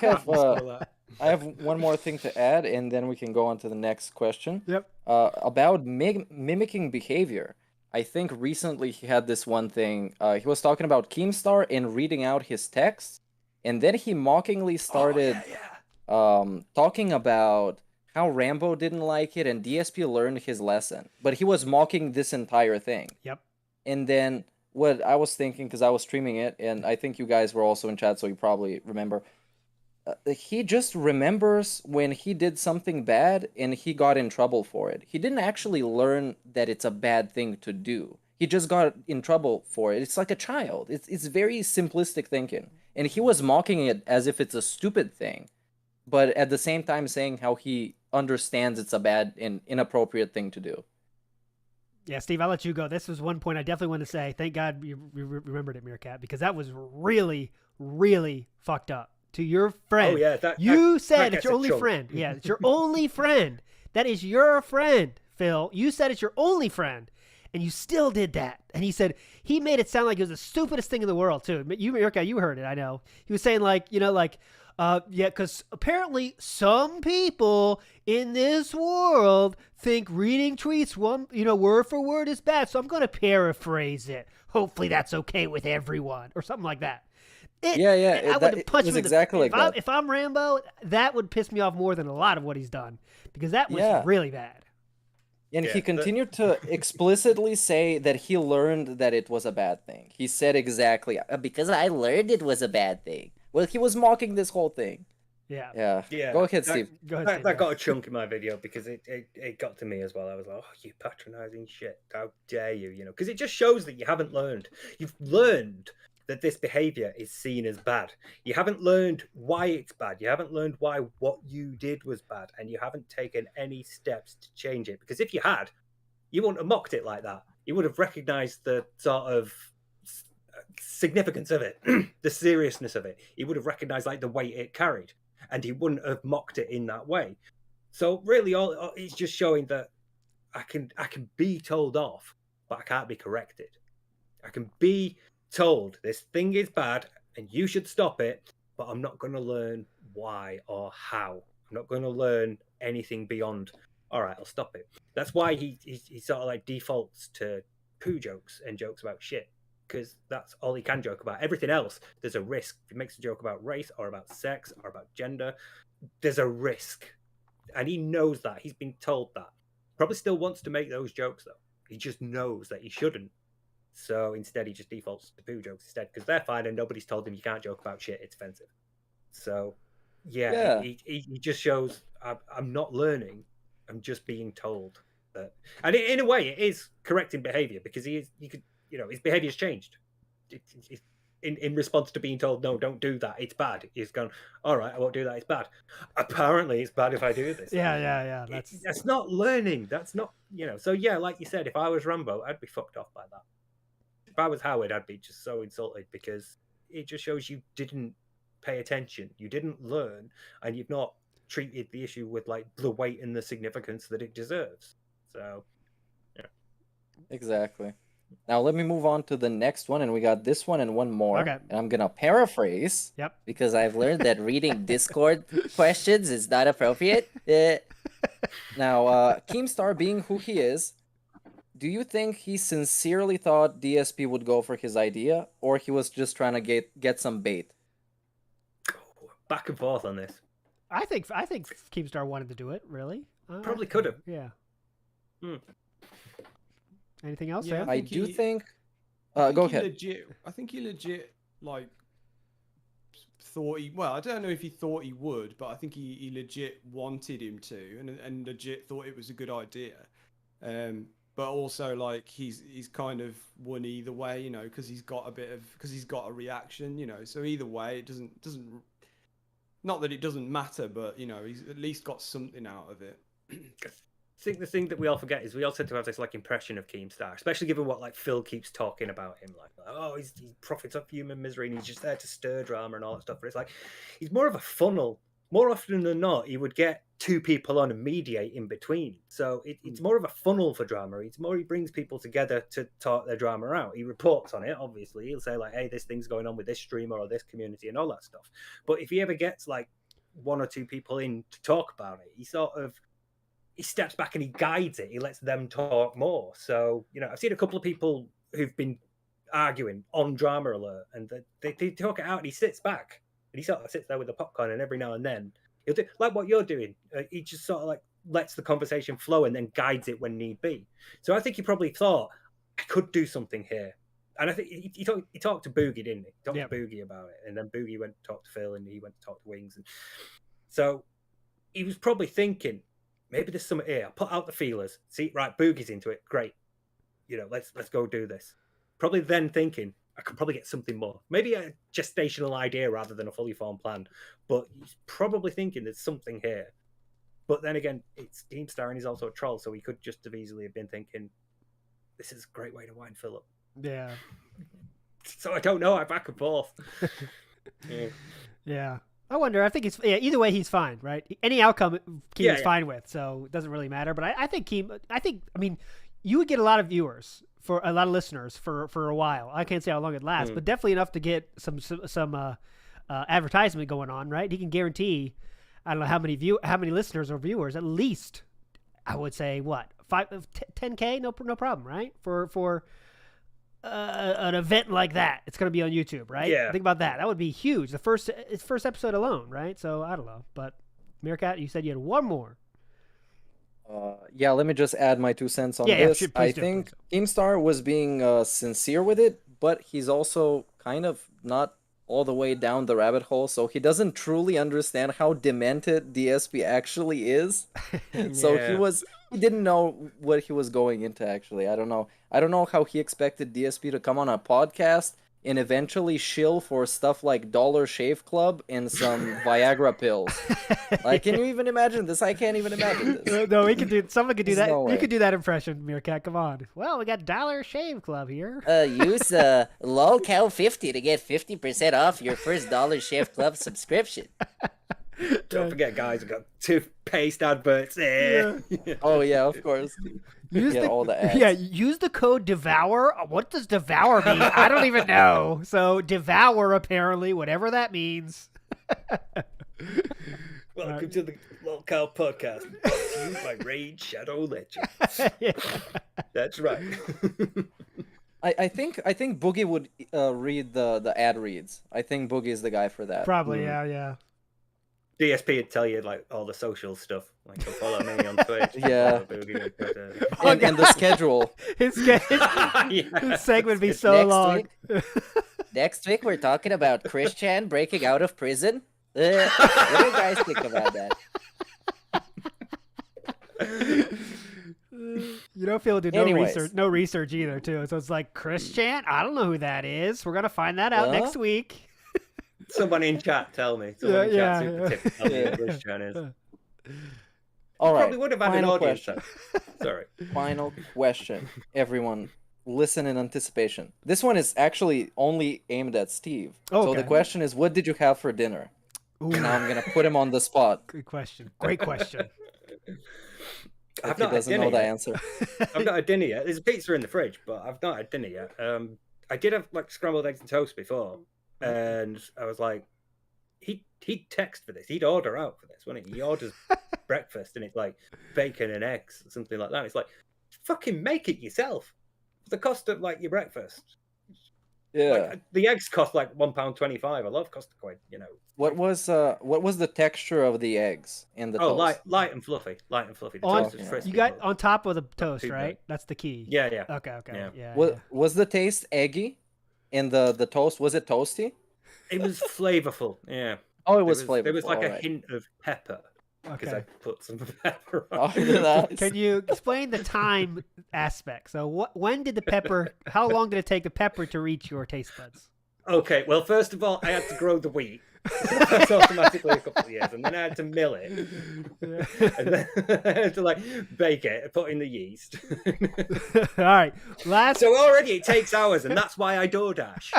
have one more thing to add, and then we can go on to the next question. Yep. About mimicking behavior. I think recently he had this one thing. He was talking about Keemstar and reading out his text, and then he mockingly started talking about how Rambo didn't like it and DSP learned his lesson. But he was mocking this entire thing. Yep. And then what I was thinking, because I was streaming it, and I think you guys were also in chat, so you probably remember. He just remembers when he did something bad and he got in trouble for it. He didn't actually learn that it's a bad thing to do. He just got in trouble for it. It's like a child. It's very simplistic thinking. And he was mocking it as if it's a stupid thing, but at the same time saying how he understands it's a bad and inappropriate thing to do. Yeah, Steve, I'll let you go. This was one point I definitely want to say. Thank God you remembered it, Meerkat, because that was really, really fucked up. To your friend. Oh, yeah. You said it's your only friend. Yeah, it's your only friend. That is your friend, Phil. You said it's your only friend, and you still did that. And he said, he made it sound like it was the stupidest thing in the world, too. You, Meerkat, you heard it, I know. He was saying, like, yeah, because apparently some people in this world think reading tweets word for word is bad, so I'm going to paraphrase it. Hopefully that's okay with everyone, or something like that. I would have punched him exactly like that. If I'm Rambo, that would piss me off more than a lot of what he's done, because that was really bad. And he continued to explicitly say that he learned that it was a bad thing. He said exactly, because I learned it was a bad thing. Well, he was mocking this whole thing. Yeah. Go ahead, Steve. That got a chunk in my video because it got to me as well. I was like, oh, you patronizing shit. How dare you, because it just shows that you haven't learned. You've learned that this behavior is seen as bad. You haven't learned why it's bad. You haven't learned why what you did was bad, and you haven't taken any steps to change it. Because if you had, you wouldn't have mocked it like that. You would have recognized the sort of significance of it, the seriousness of it. You would have recognized like the weight it carried, and he wouldn't have mocked it in that way. So really, all it's just showing that I can be told off, but I can't be corrected. I can be told this thing is bad and you should stop it, but I'm not going to learn why or how. I'm not going to learn anything beyond, all right, I'll stop it. That's why he sort of like defaults to poo jokes and jokes about shit, because that's all he can joke about. Everything else, there's a risk. If he makes a joke about race or about sex or about gender, there's a risk. And he knows that. He's been told that. Probably still wants to make those jokes, though. He just knows that he shouldn't. So instead, he just defaults to poo jokes instead, because they're fine and nobody's told him you can't joke about shit. It's offensive. So, he just shows I'm not learning. I'm just being told that. And in a way, it is correcting behavior, because his behavior's changed. In response to being told, no, don't do that, it's bad. He's gone, all right, I won't do that, it's bad. Apparently, it's bad if I do this. Yeah. That's not learning. That's not, So, yeah, like you said, if I was Rambo, I'd be fucked off by that. If I was Howard, I'd be just so insulted, because it just shows you didn't pay attention. You didn't learn, and you've not treated the issue with, like, the weight and the significance that it deserves. So, yeah. Exactly. Now let me move on to the next one, and we got this one and one more. Okay. And I'm gonna paraphrase. Yep. Because I've learned that reading Discord questions is not appropriate. Now, Keemstar being who he is, do you think he sincerely thought DSP would go for his idea, or he was just trying to get some bait? Back and forth on this. I think Keemstar wanted to do it. Really? Probably could have. Yeah. Anything else? Yeah, Sam? I do think. I Go think ahead. I think he legit like thought he. Well, I don't know if he thought he would, but I think he legit wanted him to, and legit thought it was a good idea. But also like he's kind of won either way, because he's got a reaction, So either way, it doesn't. Not that it doesn't matter, but he's at least got something out of it. I think the thing that we all forget is we all tend to have this like impression of Keemstar, especially given what like Phil keeps talking about him, like oh he profits off human misery and he's just there to stir drama and all that stuff. But it's like he's more of a funnel more often than not, he would get two people on and mediate in between. So it's more of a funnel for drama. He brings people together to talk their drama out. He reports on it, obviously. He'll say, like, hey, this thing's going on with this streamer or this community and all that stuff. But if he ever gets, like, one or two people in to talk about it, he steps back and he guides it. He lets them talk more. So, I've seen a couple of people who've been arguing on Drama Alert, and they talk it out, and he sits back and he sort of sits there with the popcorn, and every now and then he'll do like what you're doing. He just sort of like lets the conversation flow and then guides it when need be. So I think he probably thought, I could do something here. And I think he talked to Boogie, didn't he? He talked to Boogie about it, and then Boogie went to talk to Phil, and he went to talk to Wings. And so he was probably thinking, maybe there's something here. I'll put out the feelers. See, right, Boogie's into it. Great. Let's go do this. Probably then thinking, I could probably get something more. Maybe a gestational idea rather than a fully formed plan. But he's probably thinking there's something here. But then again, it's Keemstar and he's also a troll, so he could just have easily have been thinking, this is a great way to wind Phil up. Yeah. So I don't know. I'm back and forth. Yeah. I wonder. I think either way, he's fine, right? Any outcome, Keem is fine with, so it doesn't really matter. But I think Keem, I mean, you would get a lot of viewers, for a lot of listeners for a while. I can't say how long it lasts, but definitely enough to get some advertisement going on, right? He can guarantee, I don't know how many listeners or viewers, at least, I would say, what, 10K, no problem, right? For an event like that, it's going to be on YouTube, right? Yeah. Think about that. That would be huge. The first episode alone, right? So I don't know, but Meerkat, you said you had one more. Yeah, let me just add my 2 cents on this. I think Keemstar was being sincere with it, but he's also kind of not all the way down the rabbit hole, so he doesn't truly understand how demented DSP actually is. So he didn't know what he was going into, actually. I don't know how he expected DSP to come on a podcast and eventually shill for stuff like Dollar Shave Club and some Viagra pills. Like, can you even imagine this? I can't even imagine this. No, someone could do that. You could do that impression, Meerkat. Come on. Well, we got Dollar Shave Club here. Use LOLCOW50 to get 50% off your first Dollar Shave Club subscription. Don't forget, guys, we've got toothpaste adverts here. Yeah. Oh, yeah, of course. All the ads. Yeah, use the code DEVOUR. What does DEVOUR mean? I don't even know. So DEVOUR, apparently, whatever that means. Welcome to the Lol Cow Podcast, brought to you by Raid Shadow Legends. That's right. I think Boogie would read the ad reads. I think Boogie is the guy for that. Probably, yeah. DSP would tell you like all the social stuff, like follow me on Twitch. Yeah, and the schedule. His segment would be so long. Next week we're talking about Christian breaking out of prison. What do you guys think about that? You don't feel to do no research either, too. So it's like, Christian? I don't know who that is. We're gonna find that out next week. Someone in chat tell me. Someone in chat super tip tell me who Christian is. All right. Probably would have had an audience. Sorry. Final question. Everyone, listen in anticipation. This one is actually only aimed at Steve. So the question is, what did you have for dinner? Ooh. Now I'm gonna put him on the spot. Good question. Great question. He doesn't know the answer. I've not had dinner yet. There's a pizza in the fridge, but I've not had dinner yet. I did have like scrambled eggs and toast before, and I was like, he'd text for this. He'd order out for this, wouldn't he? He orders breakfast, and it's like bacon and eggs, or something like that. It's like, fucking make it yourself. For the cost of like your breakfast. Yeah. Like, the eggs cost like £1.25. A lot cost quite, What was the texture of the eggs in the toast? light and fluffy. The toast is crispy. You got on top of the toast, right? That's the key. Yeah. Okay. Yeah. Was the taste eggy in the toast? Was it toasty? It was flavorful. Yeah. Oh, it was flavorful. There was like a hint of pepper. Because I put some pepper on. Can you explain the time aspect? So when did the pepper, how long did it take the pepper to reach your taste buds? Okay, well, first of all, I had to grow the wheat. So that's automatically a couple of years. And then I had to mill it. And then I had to bake it, put in the yeast. All right. So already it takes hours, and that's why I DoorDash.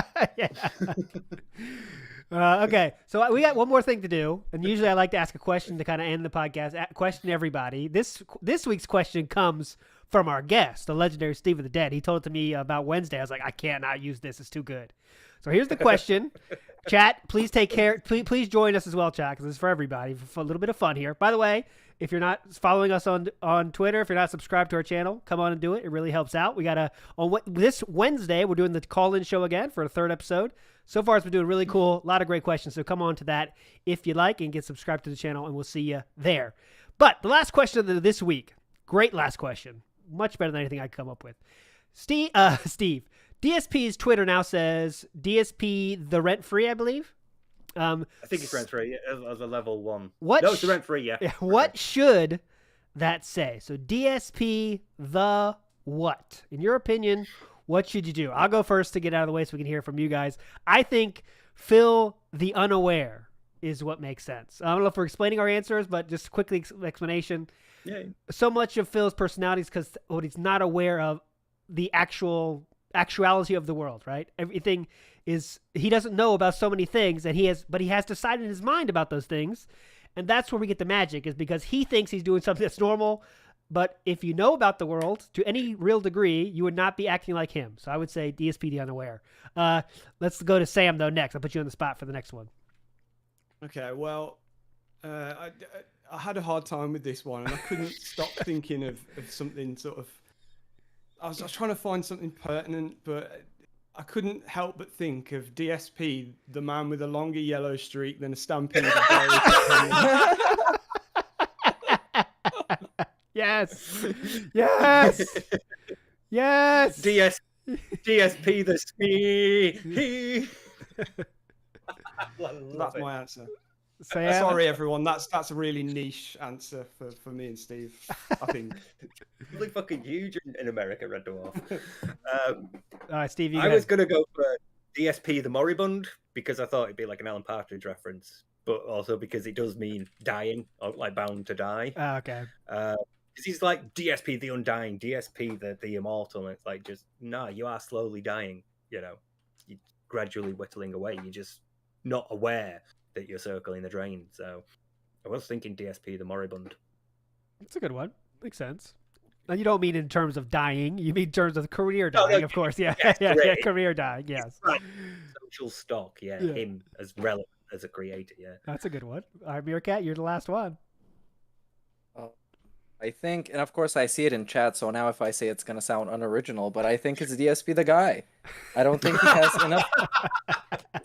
Okay, so we got one more thing to do, and usually I like to ask a question to kind of end the podcast. Question everybody. This week's question comes from our guest, the legendary Steve of the Dead. He told it to me about Wednesday. I was like, I can't not use this. It's too good. So here's the question. Chat, please take care. Please join us as well, chat, because it's for everybody. For a little bit of fun here. By the way, if you're not following us on Twitter, if you're not subscribed to our channel, come on and do it. It really helps out. We got this Wednesday, we're doing the call-in show again for a third episode. So far, it's been doing really cool. A lot of great questions. So come on to that if you like and get subscribed to the channel, and we'll see you there. But the last question of this week, great last question. Much better than anything I could come up with. Steve, DSP's Twitter now says DSP the rent-free, I believe. I think it's rent-free as a level 1. No, it's the rent-free, yeah. What should that say? So DSP the what? In your opinion, what should you do? I'll go first to get out of the way so we can hear from you guys. I think Phil the unaware is what makes sense. I don't know if we're explaining our answers, but just quickly explanation. Yeah. So much of Phil's personality is because what he's not aware of the actuality of the world, right? Everything is, he doesn't know about so many things, and but he has decided in his mind about those things, and that's where we get the magic, is because he thinks he's doing something that's normal, but if you know about the world to any real degree, you would not be acting like him. So I would say DSP the unaware. Let's go to Sam though next. I'll put you on the spot for the next one. Okay, well, I had a hard time with this one, and I couldn't stop thinking of something sort of. I was trying to find something pertinent, but I couldn't help but think of DSP, the man with a longer yellow streak than a stampede. Yes. Yes. Yes. DSP the ski. That's my answer. Sam? Sorry, everyone. That's a really niche answer for me and Steve, I think. Really fucking huge in America, Red Dwarf. All right, Steve, I was going to go for DSP the moribund because I thought it'd be like an Alan Partridge reference, but also because it does mean dying, or like bound to die. Okay. Because he's like DSP the undying, DSP the immortal, and it's like, just, nah, you are slowly dying, you know. You're gradually whittling away. You're just not aware that you're circling the drain. So I was thinking DSP the moribund. That's a good one. Makes sense. And you don't mean in terms of dying. You mean in terms of career dying, of course. Yeah, yes, yeah, career dying, yes. Right. Social stock, yeah. Him as relevant as a creator, yeah. That's a good one. All right, Meerkat, you're the last one. I think, and of course I see it in chat, so now if I say it's going to sound unoriginal, but I think it's DSP the guy. I don't think he has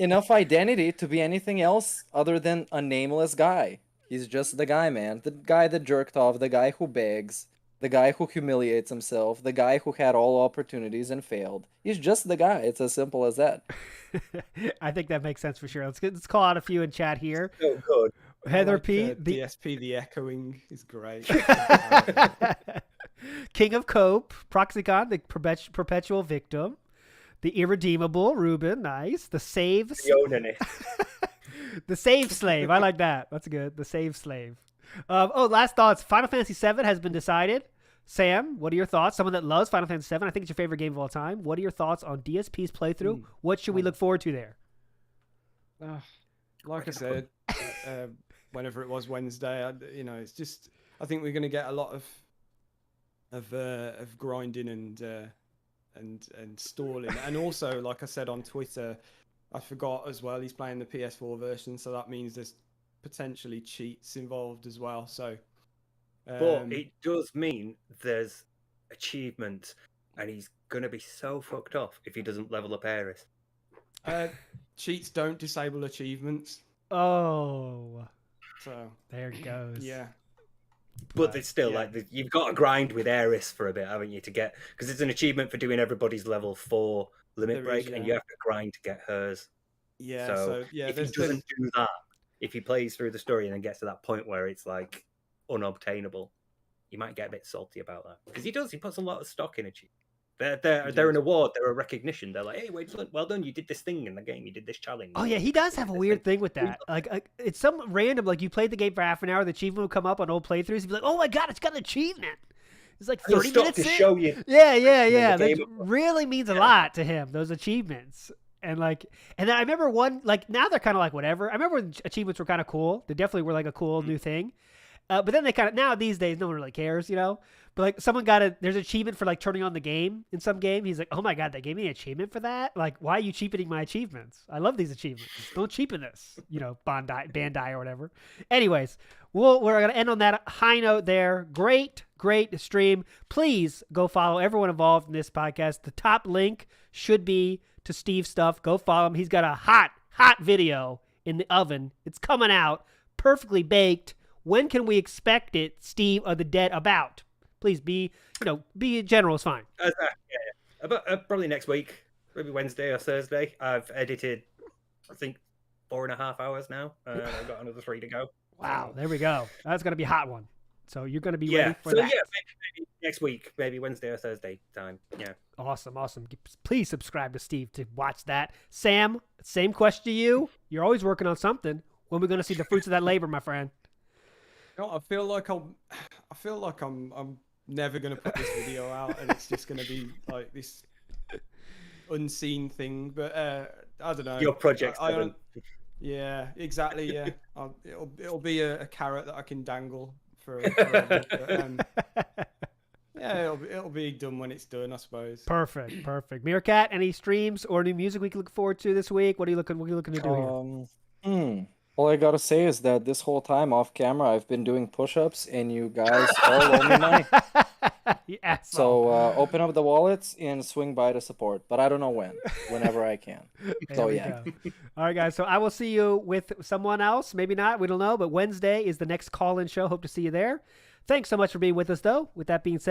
enough identity to be anything else other than a nameless guy. He's just the guy, man. The guy that jerked off, the guy who begs, the guy who humiliates himself, the guy who had all opportunities and failed. He's just the guy. It's as simple as that. I think that makes sense for sure. Let's call out a few in chat here. So good. Heather like P. DSP the echoing is great. King of Cope, Proxicon, the perpetual victim, the irredeemable Ruben, nice. The save, the save slave. I like that. That's good. The save slave. Last thoughts. Final Fantasy VII has been decided. Sam, what are your thoughts? Someone that loves Final Fantasy VII, I think it's your favorite game of all time. What are your thoughts on DSP's playthrough? What should we look forward to there? Like I said, whenever it was Wednesday, it's just, I think we're going to get a lot of grinding and stalling, and also, like I said on Twitter, I forgot as well, he's playing the PS4 version, so that means there's potentially cheats involved as well. So, but it does mean there's achievements, and he's gonna be so fucked off if he doesn't level up Aeris. Cheats don't disable achievements. Oh. So there it goes. Yeah. But it's still like you've got to grind with Aeris for a bit, haven't you, to get, because it's an achievement for doing everybody's level 4 limit break, and you have to grind to get hers. Yeah. So if he doesn't do that, if he plays through the story and then gets to that point where it's like unobtainable, you might get a bit salty about that, because he puts a lot of stock in achievements. They're an award. They're a recognition. They're like, hey, well done. You did this thing in the game. You did this challenge. Oh yeah, he does have a weird thing with that. Like it's some random. Like you played the game for half an hour, the achievement would come up on old playthroughs. He'd be like, oh my god, it's got an achievement. It's like 30 minutes to in. show you. Yeah. That really means a lot to him. Those achievements. And then I remember one, now they're kind of like whatever. I remember when achievements were kind of cool. They definitely were like a cool new thing. But then they now these days, no one really cares, But like someone there's an achievement for like turning on the game in some game. He's like, oh my God, they gave me an achievement for that? Like, why are you cheapening my achievements? I love these achievements. Don't cheapen this, Bandai or whatever. Anyways, we're going to end on that high note there. Great stream. Please go follow everyone involved in this podcast. The top link should be to Steve's stuff. Go follow him. He's got a hot video in the oven. It's coming out perfectly baked. When can we expect it, Steve of the Dead, about? Please be general is fine. About probably next week, maybe Wednesday or Thursday. I've edited, I think, 4.5 hours now. I've got another 3 to go. Wow, there we go. That's going to be a hot one. So you're going to be ready for that. Yeah, maybe next week, maybe Wednesday or Thursday time. Yeah. Awesome. Please subscribe to Steve to watch that. Sam, same question to you. You're always working on something. When are we going to see the fruits of that labor, my friend? I feel like I'm never gonna put this video out, and it's just gonna be like this unseen thing. But I don't know. Your project. Yeah, exactly. Yeah, it'll be a carrot that I can dangle for a bit, but, yeah, it'll be done when it's done, I suppose. Perfect. Meerkat, any streams or new music we can look forward to this week? What are you looking to do here? All I gotta say is that this whole time off camera, I've been doing push-ups, and you guys all owe me money. So open up the wallets and swing by to support. But I don't know whenever I can. So yeah. All right, guys. So I will see you with someone else. Maybe not. We don't know. But Wednesday is the next call-in show. Hope to see you there. Thanks so much for being with us, though. With that being said.